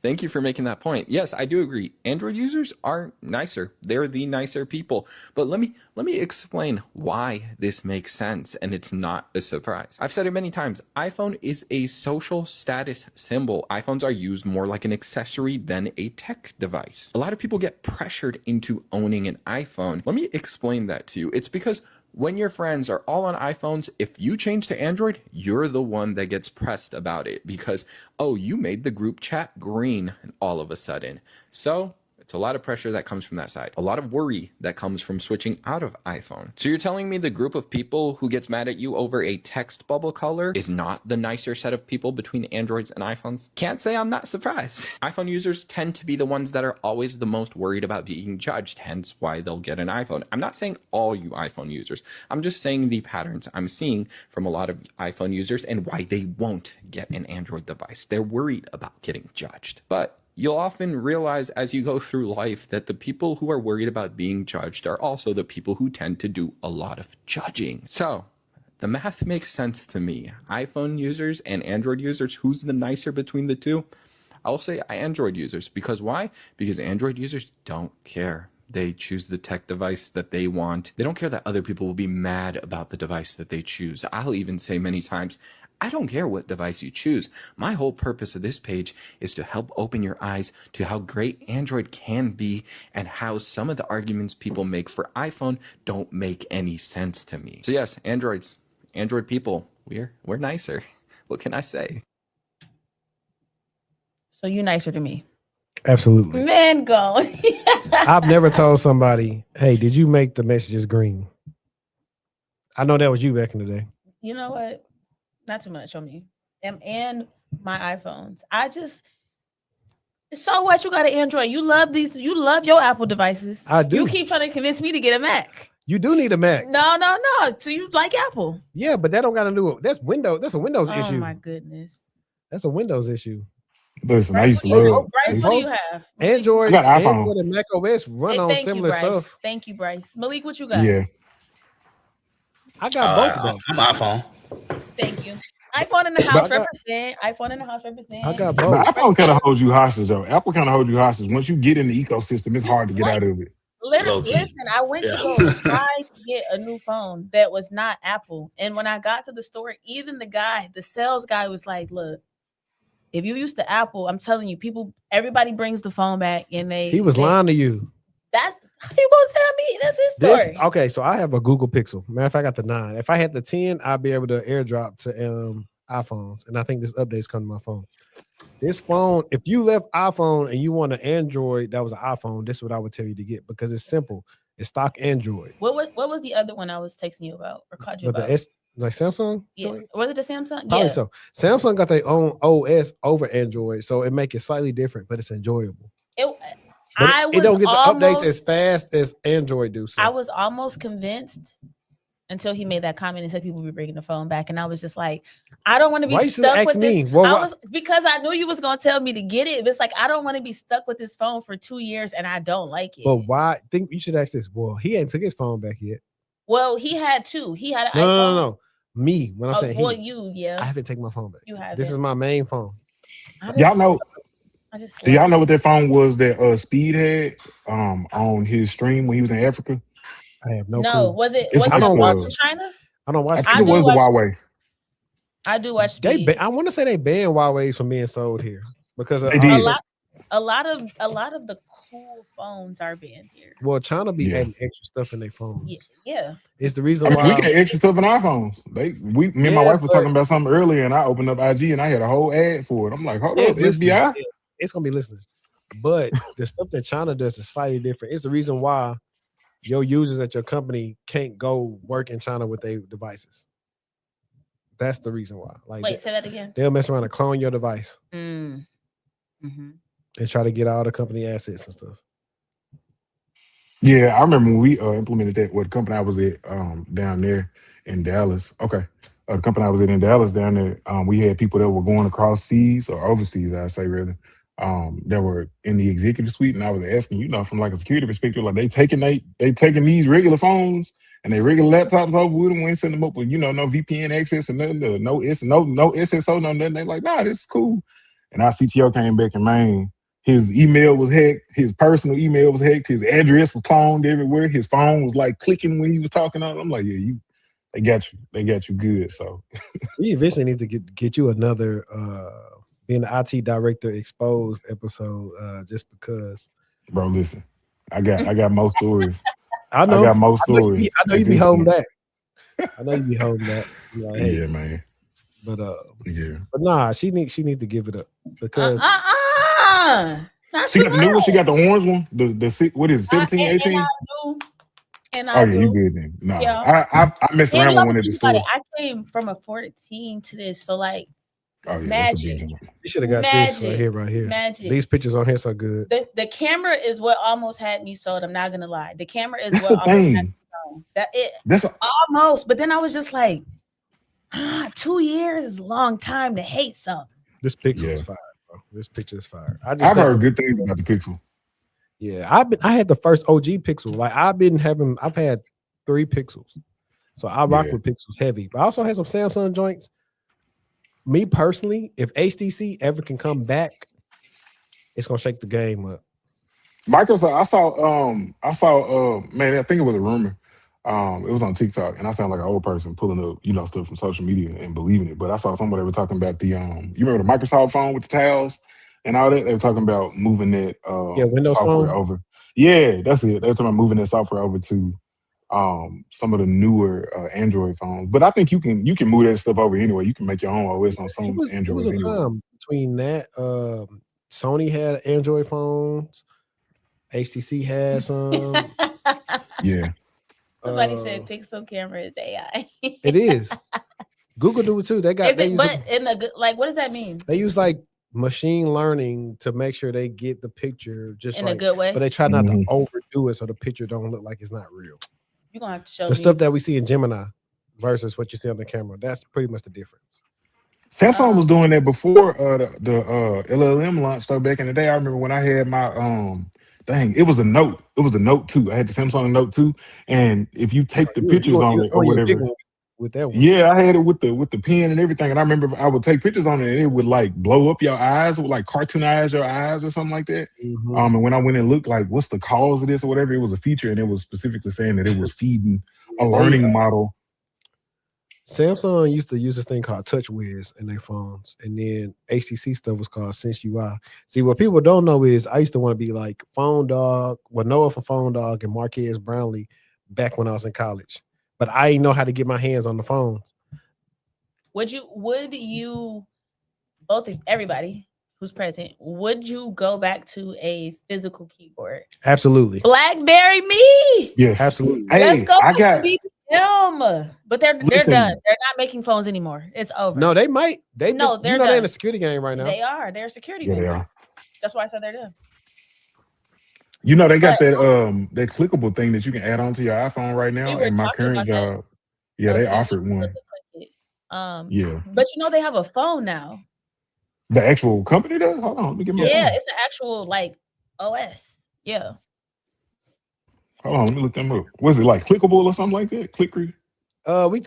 Speaker 12: Thank you for making that point. Yes, I do agree. Android users are nicer. They're the nicer people. But let me explain why this makes sense and it's not a surprise. I've said it many times. iPhone is a social status symbol. iPhones are used more like an accessory than a tech device. A lot of people get pressured into owning an iPhone. Let me explain that to you. It's because when your friends are all on iPhones, if you change to Android, you're the one that gets pressed about it because, oh, you made the group chat green all of a sudden. So it's a lot of pressure that comes from that side. A lot of worry that comes from switching out of iPhone. So you're telling me the group of people who gets mad at you over a text bubble color is not the nicer set of people between Androids and iPhones? Can't say I'm not surprised. iPhone users tend to be the ones that are always the most worried about being judged, hence why they'll get an iPhone. I'm not saying all you iPhone users. I'm just saying the patterns I'm seeing from a lot of iPhone users and why they won't get an Android device. They're worried about getting judged. But you'll often realize as you go through life that the people who are worried about being judged are also the people who tend to do a lot of judging. So the math makes sense to me. iPhone users and Android users, who's the nicer between the two? I'll say Android users. Because why? Because Android users don't care. They choose the tech device that they want. They don't care that other people will be mad about the device that they choose. I'll even say many times, I don't care what device you choose. My whole purpose of this page is to help open your eyes to how great Android can be and how some of the arguments people make for iPhone don't make any sense to me. So yes, Android people, we're nicer. What can I say?
Speaker 2: So you nicer to me.
Speaker 1: Absolutely.
Speaker 2: Man, go.
Speaker 1: I've never told somebody, hey, did you make the messages green? I know that was you back in the day.
Speaker 2: You know what? Not too much on me. And my iPhones. I just so what you got an Android. You love your Apple devices.
Speaker 1: I do.
Speaker 2: You keep trying to convince me to get a Mac.
Speaker 1: You do need a Mac.
Speaker 2: No. So you like Apple.
Speaker 1: Yeah, but that don't got to do it. That's Windows. That's a Windows
Speaker 2: Oh
Speaker 1: issue.
Speaker 2: my goodness.
Speaker 1: That's a Windows issue.
Speaker 7: Listen, I
Speaker 2: Bryce,
Speaker 7: used to love
Speaker 2: Bryce, what do you have?
Speaker 1: Android.
Speaker 7: I got iPhone.
Speaker 1: Android and Mac OS run on
Speaker 2: Thank
Speaker 1: similar
Speaker 2: you, Bryce.
Speaker 1: stuff.
Speaker 2: Thank you, Bryce. Malik, what you got?
Speaker 7: Yeah.
Speaker 1: I got both of them.
Speaker 10: I'm iPhone.
Speaker 2: Thank you. iPhone in the house represent. iPhone in the house represent.
Speaker 1: I got
Speaker 7: But
Speaker 1: both.
Speaker 7: iPhone kind of holds you hostage, though. Apple kind of holds you hostage. Once you get in the ecosystem, it's hard to get out of it.
Speaker 2: Listen, I went to go try to get a new phone that was not Apple. And when I got to the store, even the sales guy was like, look, if you used to Apple, I'm telling you, everybody brings the phone back and
Speaker 1: He was lying to you.
Speaker 2: That you gonna tell me? That's his story.
Speaker 1: Okay, so I have a Google Pixel. Matter of fact, I got the 9. If I had the 10, I'd be able to airdrop to iPhones. And I think this update's come to my phone. This phone, if you left iPhone and you want an Android that was an iPhone, this is what I would tell you to get because it's simple. It's stock Android.
Speaker 2: What was the other one I was texting you about or called you about?
Speaker 1: Like Samsung?
Speaker 2: Yes. Was it the Samsung?
Speaker 1: Probably
Speaker 2: Yeah.
Speaker 1: so. Samsung got their own OS over Android, so it make it slightly different, but it's enjoyable. It don't get the updates as fast as Android do. So.
Speaker 2: I was almost convinced until he made that comment and said people be bringing the phone back, and I was just like, I don't want to be stuck with this. Because I knew you was gonna tell me to get it. It's like I don't want to be stuck with this phone for 2 years and I don't like it.
Speaker 1: But why? Think you should ask this. Well, he ain't took his phone back yet.
Speaker 2: Well, he had 2. He had an iPhone.
Speaker 1: No. Me, when I'm saying
Speaker 2: yeah.
Speaker 1: I haven't taken my phone back.
Speaker 2: You have.
Speaker 1: This is my main phone.
Speaker 7: Y'all know. Do y'all know what that phone was that Speed had on his stream when he was in Africa?
Speaker 1: I have no clue.
Speaker 2: Was it in China?
Speaker 1: I don't watch.
Speaker 7: I think it was the Huawei.
Speaker 2: I do watch Speed.
Speaker 1: I want to say they banned Huawei from being sold here because
Speaker 7: they did.
Speaker 2: A lot of the cool phones are banned here.
Speaker 1: Well, China be adding extra stuff in their phones.
Speaker 2: Yeah.
Speaker 1: It's the reason why
Speaker 7: we get extra stuff in iPhones. Me and my wife were talking about something earlier, and I opened up IG and I had a whole ad for it. I'm like, hold on, SBI.
Speaker 1: It's gonna be listening. But the stuff that China does is slightly different. It's the reason why your users at your company can't go work in China with their devices. That's the reason why.
Speaker 2: Wait, say that again.
Speaker 1: They'll mess around and clone your device.
Speaker 2: Mm-hmm.
Speaker 1: And try to get all the company assets and stuff.
Speaker 7: Yeah, I remember when we implemented that. What company I was at down there in Dallas? Okay, the company I was at in Dallas down there. We had people that were going across seas or overseas, I say rather, that were in the executive suite, and I was asking, from like a security perspective, like they taking these regular phones and they regular laptops over with them, we ain't sending them up with no VPN access or nothing, no SSO, no nothing. They like, nah, this is cool. And our CTO came back and man. His email was hacked. His personal email was hacked. His address was cloned everywhere. His phone was like clicking when he was talking on it. I'm like, yeah, they got you. They got you good. So
Speaker 1: we eventually need to get you another being the IT director exposed episode just because.
Speaker 7: Bro, listen, I got most stories.
Speaker 1: I know.
Speaker 7: I got most stories.
Speaker 1: I know you be holding back. I know you be holding that. Like, hey.
Speaker 7: Yeah, man.
Speaker 1: But
Speaker 7: yeah.
Speaker 1: But nah, she need to give it up because.
Speaker 7: She got the new one. She got the orange one. The what is it? 17, 18?
Speaker 2: And
Speaker 7: oh yeah, you good then? No,
Speaker 2: yeah.
Speaker 7: I messed around with one at the store.
Speaker 2: I came from a 14 to this, so like,
Speaker 1: magic. You should have got this right here.
Speaker 2: Magic.
Speaker 1: These pictures on here so good.
Speaker 2: The camera is what almost had me sold. I'm not gonna lie. The camera is
Speaker 7: That's
Speaker 2: what
Speaker 7: the
Speaker 2: almost
Speaker 7: thing.
Speaker 2: had me sold. Almost, but then I was just like, 2 years is a long time to hate something.
Speaker 1: This picture is fire, bro. This picture is fire.
Speaker 7: I've heard good things about the Pixel.
Speaker 1: Yeah, I had the first OG Pixel. Like I've had 3 Pixels. So I rock with Pixels heavy. But I also had some Samsung joints. Me personally, if HTC ever can come back, it's gonna shake the game up.
Speaker 7: Microsoft, I saw man, I think it was a rumor. It was on TikTok, and I sound like an old person pulling up, stuff from social media and believing it. But I saw somebody were talking about the you remember the Microsoft phone with the towels and all that? They were talking about moving that
Speaker 1: Windows
Speaker 7: software
Speaker 1: phone
Speaker 7: over. Yeah, that's it. They were talking about moving that software over to some of the newer Android phones. But I think you can move that stuff over anyway. You can make your own OS on some Androids anyway. It was a time
Speaker 1: between that. Sony had Android phones. HTC had some.
Speaker 7: Yeah.
Speaker 2: Somebody said Pixel camera is AI.
Speaker 1: It is. Google do it too. They got.
Speaker 2: Is
Speaker 1: They
Speaker 2: it,
Speaker 1: use
Speaker 2: but in the like, what does that mean?
Speaker 1: They use like machine learning to make sure they get the picture just
Speaker 2: In
Speaker 1: right,
Speaker 2: a good way.
Speaker 1: but they try not to overdo it so the picture don't look like it's not real.
Speaker 2: You're gonna have to show
Speaker 1: the
Speaker 2: me
Speaker 1: stuff that we see in Gemini versus what you see on the camera. That's pretty much the difference.
Speaker 7: Samsung was doing that before the LLM launch stuff back in the day. I remember when I had my it was a Note. It was the Note 2. I had the Samsung Note 2, and if you take the pictures on it or whatever,
Speaker 1: with that one.
Speaker 7: yeah, I had it with the pen and everything. And I remember I would take pictures on it, and it would like blow up your eyes, would like cartoonize your eyes or something like that. And when I went and looked, like, what's the cause of this or whatever, it was a feature, and it was specifically saying that it was feeding a learning model.
Speaker 1: Samsung used to use this thing called TouchWiz in their phones, and then HTC stuff was called SenseUI. See, what people don't know is I used to want to be like Phone Dog, Noah from Phone Dog and Marquez Brownlee back when I was in college, but I didn't know how to get my hands on the phones.
Speaker 2: Would you both of everybody who's present, would you go back to a physical keyboard?
Speaker 1: Absolutely.
Speaker 2: BlackBerry me.
Speaker 7: Yes,
Speaker 1: absolutely.
Speaker 2: Let's go.
Speaker 7: I got
Speaker 2: BBM. But they're done. They're not making phones anymore. It's over.
Speaker 1: No, they might.
Speaker 2: They're
Speaker 1: they're in a security game right now.
Speaker 2: They are. They're a security.
Speaker 7: Yeah,
Speaker 2: game.
Speaker 7: they are.
Speaker 2: That's why I said they're done.
Speaker 7: You know, they got that clickable thing that you can add onto your iPhone right now. In my current job, they offered one. Yeah,
Speaker 2: but you know they have a phone now.
Speaker 7: The actual company does. Hold on, let me get my phone.
Speaker 2: It's an actual like OS. Yeah.
Speaker 7: Hold on, let me look them up. Was it like clickable or something like that? Clickry?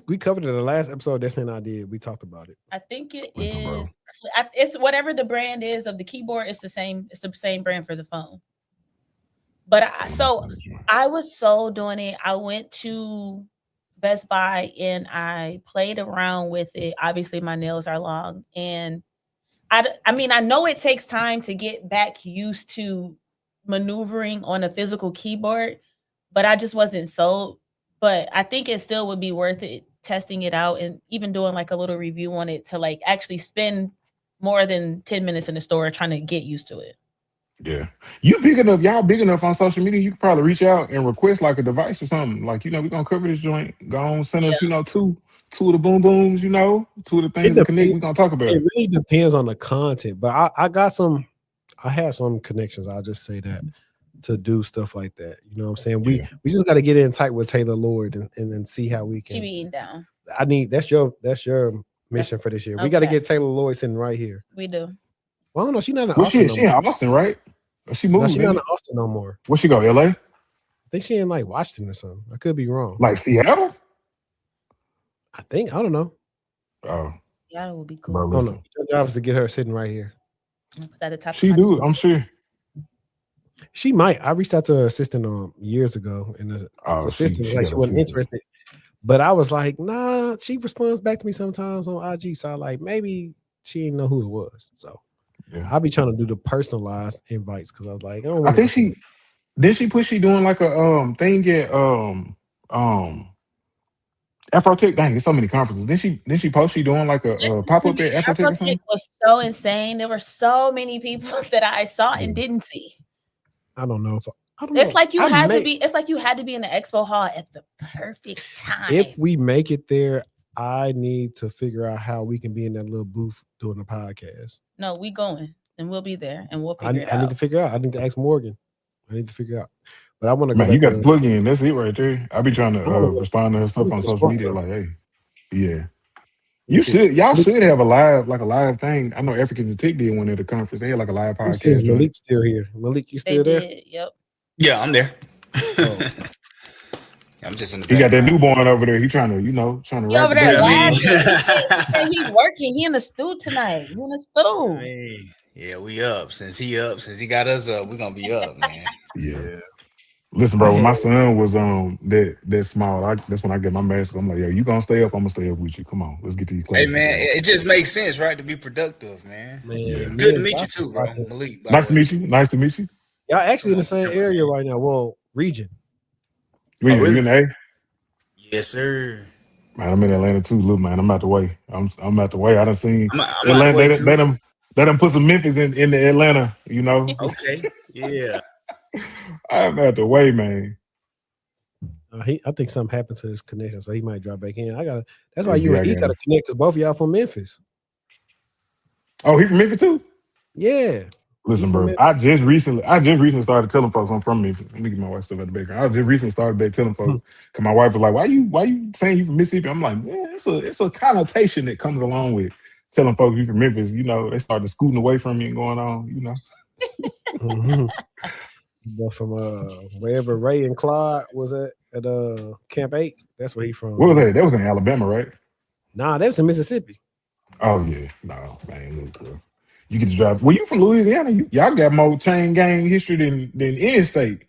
Speaker 1: We covered it in the last episode. That's an idea. We talked about it.
Speaker 2: I think it is. It's whatever the brand is of the keyboard. It's the same. It's the same brand for the phone. But I was so doing it. I went to Best Buy and I played around with it. Obviously, my nails are long, and I mean, I know it takes time to get back used to maneuvering on a physical keyboard, but I just wasn't sold. But I think it still would be worth it testing it out and even doing like a little review on it to like actually spend more than 10 minutes in the store trying to get used to it.
Speaker 7: Yeah. Y'all big enough on social media, you could probably reach out and request like a device or something. Like, we're gonna cover this joint. Go on, send us, two of the boom booms, two of the things that connect. We're gonna talk about it.
Speaker 1: It really depends on the content, but I have some connections, I'll just say that, to do stuff like that. You know what I'm saying? We just got to get in tight with Taylor Lord and then see how we can.
Speaker 2: She be eating down.
Speaker 1: That's your mission for this year. We got to get Taylor Lord sitting right here.
Speaker 2: We do.
Speaker 1: Well, I don't know. She's not in Austin.
Speaker 7: She in Austin, right? She moved.
Speaker 1: No, she's not in Austin no more.
Speaker 7: Where she go? LA?
Speaker 1: I think she in like Washington or something. I could be wrong.
Speaker 7: Like Seattle?
Speaker 1: I don't know.
Speaker 7: Oh,
Speaker 2: Seattle would be cool.
Speaker 7: Bro, listen.
Speaker 1: Your job is to get her sitting right here.
Speaker 2: Put that at the top.
Speaker 7: She do, I'm sure.
Speaker 1: She might. I reached out to her assistant years ago, and the assistant was like she wasn't interested. But I was like, nah. She responds back to me sometimes on IG, so I like maybe she didn't know who it was. So I'll be trying to do the personalized invites because I was like,
Speaker 7: I think she doing like a thing at Afrotech. Dang, there's so many conferences. Didn't she post she doing like a pop up at Afrotech or something?
Speaker 2: Afrotech was so insane. There were so many people that I saw and didn't see.
Speaker 1: I don't know.
Speaker 2: It's like you had to be. It's like you had to be in the expo hall at the perfect time.
Speaker 1: If we make it there, I need to figure out how we can be in that little booth doing the podcast.
Speaker 2: No, we going and we'll be there and we'll figure it out.
Speaker 1: I need to figure out. I need to ask Morgan. I need to figure out. But I want to go.
Speaker 7: Man, you got to plug in. That's it right there. I be trying to respond to her stuff on social media. Like, hey, yeah. Y'all should have a live thing. I know Africans and Tech did one at the conference. They had like a live podcast.
Speaker 1: Malik's still here. Malik, you still there?
Speaker 2: Yep.
Speaker 10: Yeah, I'm there. I'm just in the.
Speaker 7: He got that newborn over there. He trying to, trying to
Speaker 2: over
Speaker 7: rap.
Speaker 2: there. He's working. He in the stew tonight. He in the stew.
Speaker 10: Hey, yeah, we up. Since he got us up, we gonna be up, man.
Speaker 7: Yeah. Listen, bro, when my son was that small, that's when I get my master. I'm like, yo, you gonna stay up? I'm gonna stay up with you. Come on, let's get to these classes.
Speaker 10: Hey, man, it just makes sense, right, to be productive, man.
Speaker 1: Yeah.
Speaker 10: Good to meet you too, bro. Malik.
Speaker 7: Nice to meet you. Nice to meet you.
Speaker 1: Y'all actually in the same area right now. Well, region.
Speaker 7: You in A?
Speaker 10: Yes, sir.
Speaker 7: Man, I'm in Atlanta too, Lou. Man, I'm out the way. I'm out the way. I done seen
Speaker 10: I'm
Speaker 7: Atlanta. They done put some Memphis in the Atlanta.
Speaker 10: Okay. Yeah.
Speaker 7: I'm out the way, man.
Speaker 1: I think something happened to his connection, so he might drop back in. That's why
Speaker 7: Yeah,
Speaker 1: you and
Speaker 7: I
Speaker 1: E
Speaker 7: got
Speaker 1: got to
Speaker 7: it.
Speaker 1: connect because both of y'all from Memphis.
Speaker 7: Oh, he from Memphis too?
Speaker 1: Yeah, he
Speaker 7: Listen,
Speaker 1: from
Speaker 7: bro.
Speaker 1: Memphis.
Speaker 7: I just recently started telling folks I'm from Memphis. Let me get my wife stuff at the background. I just recently started back telling folks because my wife was like, why you saying you from Mississippi? I'm like, man, it's a connotation that comes along with telling folks you from Memphis. You know, they started scooting away from you and going on. You know,
Speaker 1: Mhm. But from wherever Ray and Claude was at Camp 8, that's where he from,
Speaker 7: what was
Speaker 1: man.
Speaker 7: that? That was in Alabama, right?
Speaker 1: Nah, that was in Mississippi.
Speaker 7: Oh yeah, no, man, look, bro. You get to drive. Well, you from Louisiana? Y'all got more chain gang history than any state.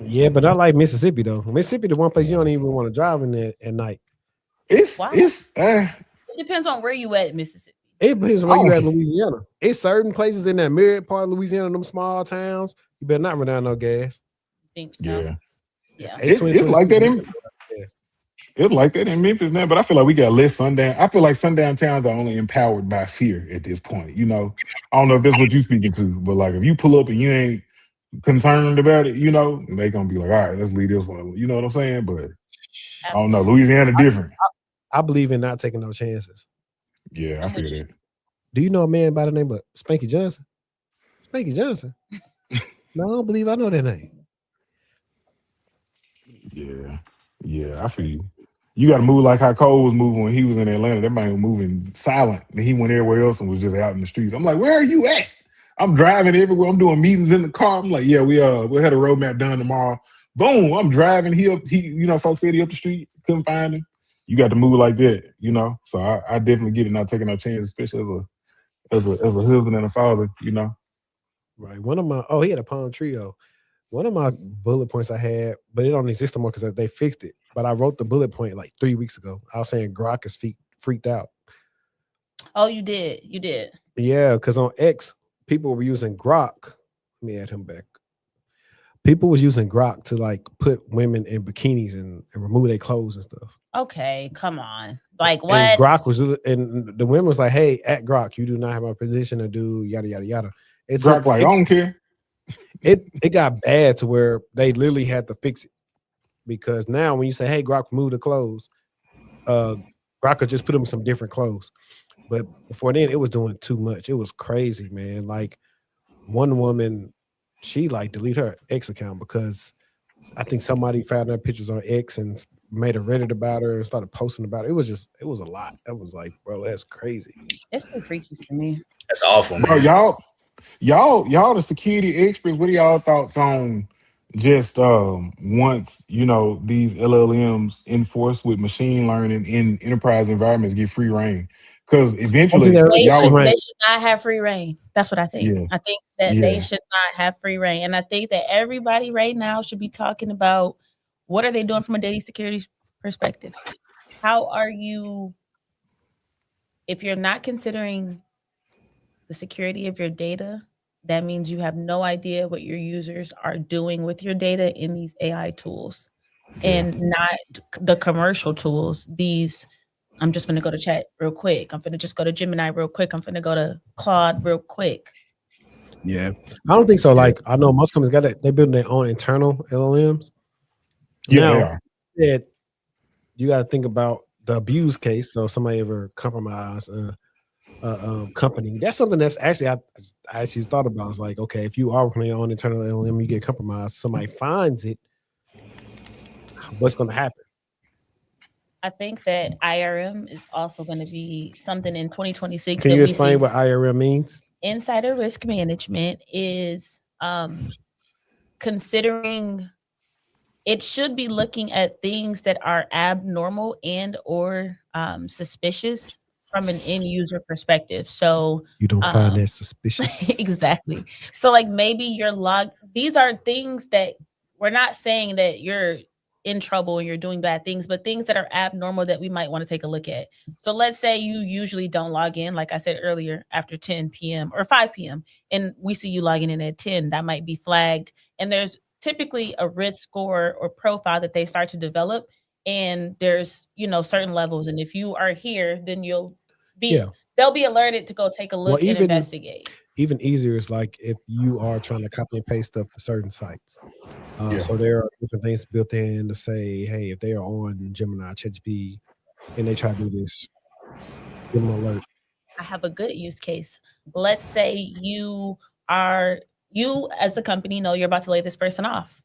Speaker 1: Yeah, but I like Mississippi though. Mississippi, the one place you don't even want to drive in there at night.
Speaker 7: It's
Speaker 2: Wow.
Speaker 7: it's
Speaker 2: It depends on where you at in Mississippi.
Speaker 1: It depends on where you
Speaker 7: Oh.
Speaker 1: at in Louisiana. It's certain places in that mid part of Louisiana, them small towns. You better not run down no gas.
Speaker 2: Think no.
Speaker 7: Yeah.
Speaker 2: Yeah.
Speaker 1: It's
Speaker 7: It's like that
Speaker 1: 2026.
Speaker 7: in it's like that in Memphis now, but I feel like we got less sundown. I feel like sundown towns are only empowered by fear at this point. You know, I don't know if that's what you're speaking to, but like if you pull up and you ain't concerned about it, you know, they gonna be like, all right, let's leave this one. You know what I'm saying? But I don't know. Louisiana different.
Speaker 1: I believe in not taking no chances.
Speaker 7: Yeah, I feel that.
Speaker 1: Do you know a man by the name of Spanky Johnson? Spanky Johnson. No, I don't believe I know that name.
Speaker 7: Yeah, I feel you. You got to move like how Cole was moving when he was in Atlanta. That man was moving silent, and he went everywhere else and was just out in the streets. I'm like, where are you at? I'm driving everywhere. I'm doing meetings in the car. I'm like, yeah, we had a roadmap done tomorrow. Boom, I'm driving. Folks said he up the street, couldn't find him. You got to move like that, you know. So I definitely get it. Not taking no chances, especially as a husband and a father, you know.
Speaker 1: Right. He had a palm trio. One of my bullet points I had, but it don't exist anymore because they fixed it. But I wrote the bullet point like 3 weeks ago. I was saying Grok is freaked out.
Speaker 2: Oh, you did. You did.
Speaker 1: Yeah, because on X, people were using Grok. Let me add him back. People was using Grok to like put women in bikinis and remove their clothes and stuff.
Speaker 2: Okay, come on. Like what?
Speaker 1: And Grok and the women was like, "Hey, at Grok, you do not have a position to do yada yada yada."
Speaker 7: Grok like, I don't care.
Speaker 1: It got bad to where they literally had to fix it because now when you say, "Hey, Grok, move the clothes," Grok could just put them in some different clothes. But before then, it was doing too much. It was crazy, man. Like one woman, she like deleted her X account because I think somebody found her pictures on X and made a Reddit about her and started posting about it. It was a lot. That was like, bro, that's crazy.
Speaker 2: It's so freaky for me.
Speaker 10: That's awful, man.
Speaker 7: Bro, y'all the security experts. What are y'all thoughts on just once these LLMs enforced with machine learning in enterprise environments get free reign? Because eventually
Speaker 2: they should not have free reign. That's what I think.
Speaker 7: Yeah.
Speaker 2: I think that they should not have free reign. And I think that everybody right now should be talking about what are they doing from a data security perspective? How are you, if you're not considering the security of your data, that means you have no idea what your users are doing with your data in these AI tools and not the commercial tools. I'm just going to go to chat real quick. I'm going to just go to Gemini real quick. I'm going to go to Claude real quick.
Speaker 1: Yeah. I don't think so. Like, I know most companies they're building their own internal LLMs.
Speaker 7: Yeah.
Speaker 1: Now, you got to think about the abuse case. So if somebody ever compromised a company, that's something that's actually, I actually thought about. It's like, okay, if you are working on your own internal LLM, you get compromised, somebody finds it, what's going to happen?
Speaker 2: I think that IRM is also going to be something in 2026.
Speaker 1: Can you explain what IRM means?
Speaker 2: Insider risk management is considering, it should be looking at things that are abnormal and or suspicious from an end user perspective. So
Speaker 1: you don't find that suspicious.
Speaker 2: Exactly. So like maybe these are things that we're not saying that you're in trouble and you're doing bad things, but things that are abnormal that we might want to take a look at. So let's say you usually don't log in, like I said earlier, after 10 p.m. or 5 p.m. and we see you logging in at 10, that might be flagged. And there's typically a risk score or profile that they start to develop. And there's, certain levels. And if you are here, then they'll be alerted to go take a look and investigate.
Speaker 1: even easier is like if you are trying to copy and paste stuff to certain sites.
Speaker 7: Yeah.
Speaker 1: So there are different things built in to say, hey, if they are on Gemini, ChatGPT, and they try to do this, give them an alert.
Speaker 2: I have a good use case. Let's say you as the company know you're about to lay this person off,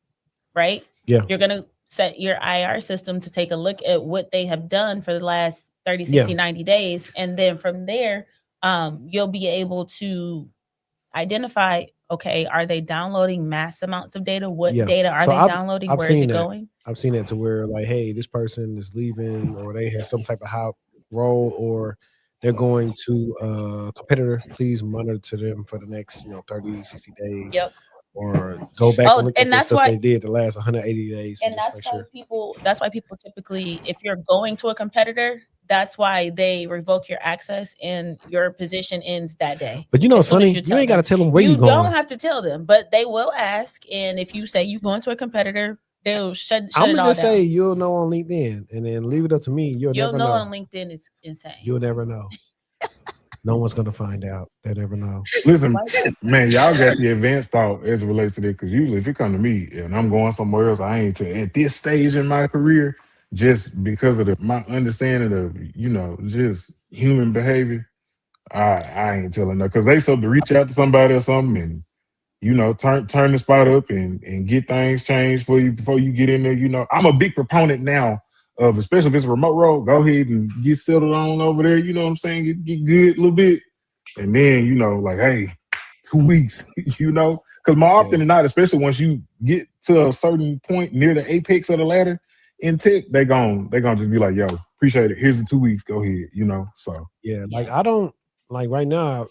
Speaker 2: right?
Speaker 1: Yeah.
Speaker 2: You're going to set your IR system to take a look at what they have done for the last 30, 60, 90 days. And then from there, you'll be able to identify, okay, are they downloading mass amounts of data? What data are they downloading? Where is it going?
Speaker 1: I've seen that to where like, hey, this person is leaving, or they have some type of high role, or they're going to a competitor. Please monitor them for the next 30, 60 days.
Speaker 2: Yep.
Speaker 1: Or go back and look at the
Speaker 2: that's
Speaker 1: stuff
Speaker 2: why
Speaker 1: they did the last 180 days.
Speaker 2: And that's why people typically, if you're going to a competitor, that's why they revoke your access and your position ends that day.
Speaker 1: But it's funny, you ain't got to tell them where you're going.
Speaker 2: You don't have to tell them, but they will ask. And if you say you're going to a competitor, they'll shut it all down.
Speaker 1: I'm gonna just say you'll know on LinkedIn, and then leave it up to me. You'll never know.
Speaker 2: On LinkedIn. It's insane.
Speaker 1: You'll never know. No one's gonna find out. They never know.
Speaker 7: Listen, man, y'all got the advanced thought as it relates to that, because usually if it come to me and I'm going somewhere else, I ain't at this stage in my career, just because of my understanding of just human behavior. I ain't telling them, because they supposed to reach out to somebody or something and turn the spot up and get things changed for you before you get in there. I'm a big proponent now of, especially if it's a remote role, go ahead and get settled on over there, you know what I'm saying? Get good a little bit. And then, like, hey, 2 weeks, because more often than not, especially once you get to a certain point near the apex of the ladder in tech, they gon' just be like, yo, appreciate it. Here's the 2 weeks, go ahead, so.
Speaker 1: Yeah, like I don't, like right now,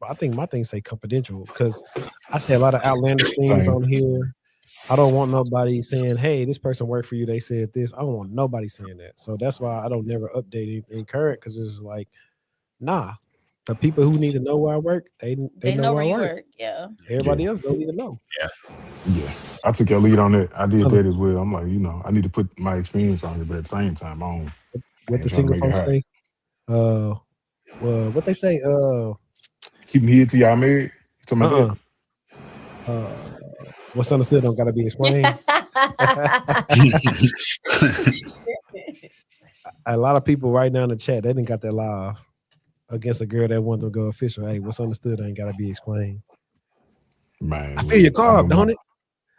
Speaker 1: I think my things say confidential, because I say a lot of outlandish things on here. I don't want nobody saying, hey, this person worked for you, they said this. I don't want nobody saying that. So that's why I don't never update anything current, because it's like, nah. The people who need to know where I work, they know where I work.
Speaker 2: Yeah.
Speaker 1: Everybody else don't even know.
Speaker 7: Yeah. I took your lead on that. I did that as well. I'm like, I need to put my experience on it, but at the same time, I don't.
Speaker 1: What the single folks say? Well, what they say?
Speaker 7: Keep me here till y'all married.
Speaker 1: What's understood don't gotta be explained. A lot of people right now in the chat, they didn't got that live against a girl that wanted to go official. Hey, what's understood ain't gotta be explained.
Speaker 7: Man,
Speaker 1: I feel your carb, don't it?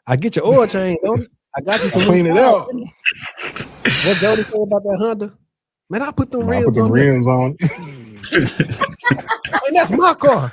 Speaker 1: I get your oil change, don't it? I got you some
Speaker 7: clean it out.
Speaker 1: What Jody said about that Honda? Man, I put them rims
Speaker 7: on.
Speaker 1: And that's my car.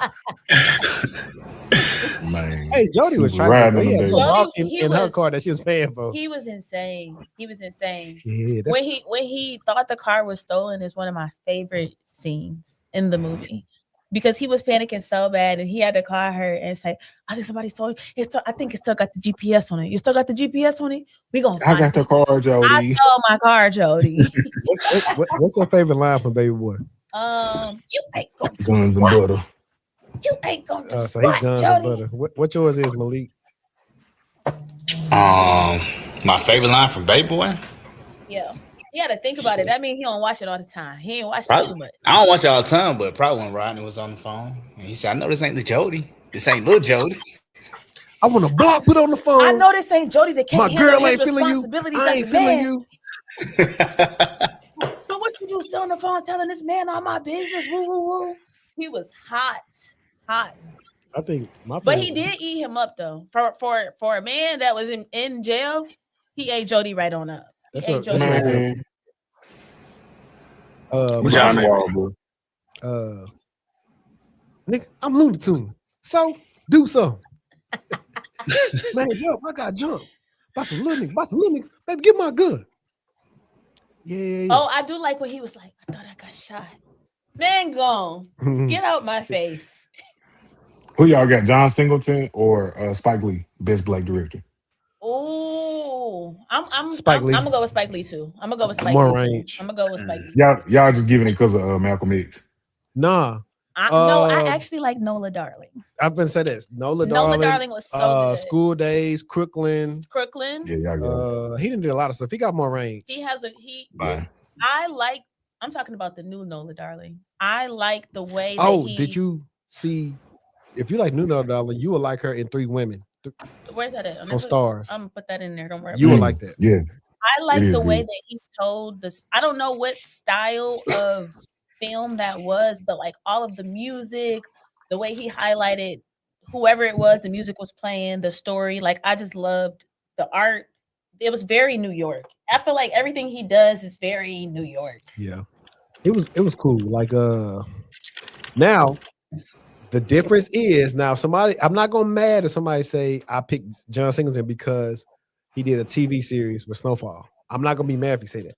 Speaker 7: Man,
Speaker 1: hey, Jody was trying to walk in her car that she was paying for.
Speaker 2: He was insane.
Speaker 1: Yeah,
Speaker 2: when he thought the car was stolen is one of my favorite scenes in the movie, because he was panicking so bad and he had to call her and say, I think somebody stole it. I think it still got the GPS on it. You still got the GPS on it? We gonna find
Speaker 7: I got the car, Jody.
Speaker 2: I stole my car, Jody.
Speaker 1: What's your favorite line from Baby Boy?
Speaker 2: You ain't gonna
Speaker 7: guns and butter.
Speaker 2: You ain't gonna do
Speaker 1: so
Speaker 2: squat,
Speaker 1: he's guns
Speaker 2: Jody.
Speaker 1: and butter. What yours is, Malik?
Speaker 10: My favorite line from Baby Boy?
Speaker 2: Yeah. You gotta think about it. That means he don't watch it all the time. He ain't watched it too much.
Speaker 10: I don't watch it all the time, but probably when Rodney was on the phone and he said, I know this ain't the Jody. This ain't little Jody.
Speaker 1: I want to block put on the phone.
Speaker 2: I know this ain't Jody that can't handle his responsibilities.
Speaker 1: I ain't feeling you.
Speaker 2: But what you do still on the phone telling this man all my business? Woo, woo, woo. He was hot.
Speaker 1: I think
Speaker 2: but he did eat him up though. For a man that was in jail, he ate Jody right on up.
Speaker 1: That's
Speaker 2: ate Jody right
Speaker 1: up. Nigga, I'm Looney Tunes. So do something. Man, jump. I got jump. By some little niggas. Baby, get my gun. Yeah.
Speaker 2: Oh, I do like when he was like, I thought I got shot. Man, gone. Get out my face.
Speaker 7: Who y'all got, John Singleton or Spike Lee, best black director?
Speaker 2: Oh, I'm
Speaker 1: Lee.
Speaker 2: I'm gonna go with Spike Lee too. I'm gonna go with Spike
Speaker 1: More
Speaker 2: Lee.
Speaker 1: range.
Speaker 2: I'm gonna go with Spike Lee.
Speaker 7: Y'all just giving it because of Malcolm X.
Speaker 1: Nah.
Speaker 2: I actually like Nola Darling.
Speaker 1: I've been saying this. Nola
Speaker 2: Darling was so good.
Speaker 1: School Days, Crooklyn.
Speaker 7: Yeah, y'all go.
Speaker 1: He didn't do a lot of stuff. He got more range.
Speaker 2: I'm talking about the new Nola Darling. I like the way
Speaker 1: did you see if you like Nuno, darling, you will like her in 3 Women
Speaker 2: Where's that at?
Speaker 1: on
Speaker 2: Netflix?
Speaker 1: Stars.
Speaker 2: I'm gonna put that in there. Don't worry
Speaker 1: You
Speaker 2: about
Speaker 1: will
Speaker 2: it.
Speaker 1: like that.
Speaker 7: Yeah,
Speaker 2: I like
Speaker 7: it
Speaker 2: the
Speaker 7: is
Speaker 2: way
Speaker 7: good.
Speaker 2: that he told this. I don't know what style of film that was, but like all of the music, the way he highlighted whoever it was, the music was playing, the story. Like I just loved the art. It was very New York. I feel like everything he does is very New York.
Speaker 1: Yeah. It was cool. Like now the difference is now somebody I'm not gonna mad if somebody say I picked John Singleton because he did a TV series with Snowfall. I'm not gonna be mad if you say that.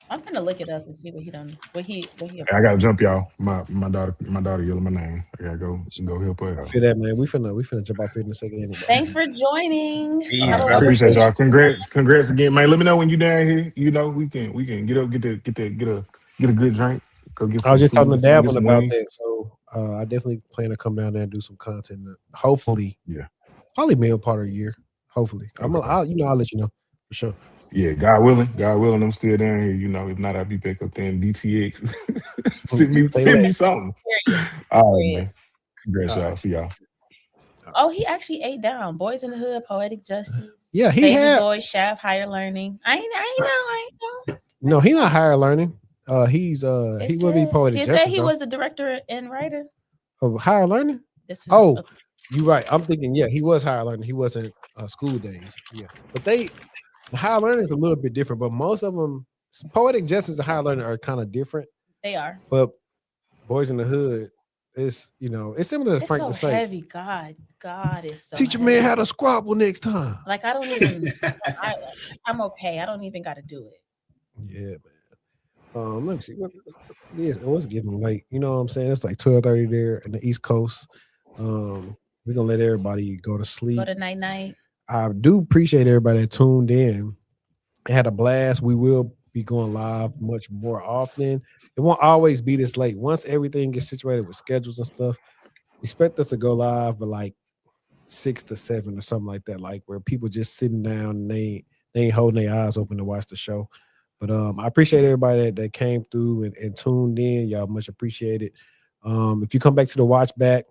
Speaker 2: I'm gonna look it up and see what he done. What he.
Speaker 7: I gotta jump, y'all. My daughter yelling my name. I gotta go help her
Speaker 1: I
Speaker 7: out.
Speaker 1: feel that, man. We finna jump off here in a second anyway.
Speaker 2: Thanks for joining.
Speaker 10: Peace,
Speaker 2: Have a
Speaker 10: brother.
Speaker 7: I appreciate
Speaker 2: wonderful
Speaker 7: y'all. Congrats again, man. Let me know when you down here. You know, we can get up, get a good drink. Go get
Speaker 1: I was
Speaker 7: some
Speaker 1: just talking to
Speaker 7: food, get
Speaker 1: Davin
Speaker 7: some
Speaker 1: about
Speaker 7: wings.
Speaker 1: that. So I definitely plan to come down there and do some content. Hopefully,
Speaker 7: Yeah.
Speaker 1: probably middle part of the year. Hopefully. I'll let you know for sure.
Speaker 7: Yeah, God willing, I'm still down here. You know, if not, I'll be back up there in DTX. send me something. All right, man. Congrats,
Speaker 1: All
Speaker 7: y'all.
Speaker 1: right.
Speaker 7: See y'all.
Speaker 2: Oh, he actually ate down. Boys in the Hood, Poetic Justice.
Speaker 1: Yeah, he
Speaker 2: Baby
Speaker 1: had
Speaker 2: Boy, Shaft, Higher Learning. I know.
Speaker 1: no, he's not higher learning. He's
Speaker 2: It
Speaker 1: he will be
Speaker 2: says-
Speaker 1: poetic
Speaker 2: He
Speaker 1: justice.
Speaker 2: said he
Speaker 1: though.
Speaker 2: was the director and writer.
Speaker 1: Of higher learning.
Speaker 2: This is
Speaker 1: Oh, you're right. I'm thinking, yeah, he was higher learning. He wasn't school days. Yeah, but the higher learning is a little bit different. But most of them, poetic justice and higher learning are kind of different.
Speaker 2: They are.
Speaker 1: But Boys in the Hood is, it's similar to
Speaker 2: It's
Speaker 1: Frank
Speaker 2: so
Speaker 1: to say.
Speaker 2: heavy. God is so
Speaker 1: Teach a
Speaker 2: heavy.
Speaker 1: man how to squabble next time.
Speaker 2: Like I don't even. I'm okay. I don't even got to do it.
Speaker 1: Yeah, man. Let me see. What it is? Oh, it's getting late. You know what I'm saying? It's like 12:30 there in the East Coast. We're gonna let everybody go to sleep.
Speaker 2: Go to night.
Speaker 1: I do appreciate everybody that tuned in. I had a blast. We will be going live much more often. It won't always be this late. Once everything gets situated with schedules and stuff, expect us to go live by like 6 to 7 or something like that, like where people just sitting down and they ain't holding their eyes open to watch the show. But I appreciate everybody that came through and tuned in. Y'all much appreciated. If you come back to the watch back,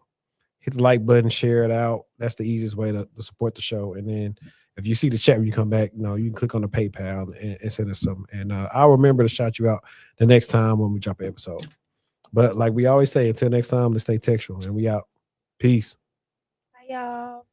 Speaker 1: hit the like button, share it out. That's the easiest way to support the show. And then if you see the chat when you come back, you can click on the PayPal and send us something. And I'll remember to shout you out the next time when we drop an episode. But like we always say, until next time, let's stay textual. And we out. Peace.
Speaker 2: Bye, y'all.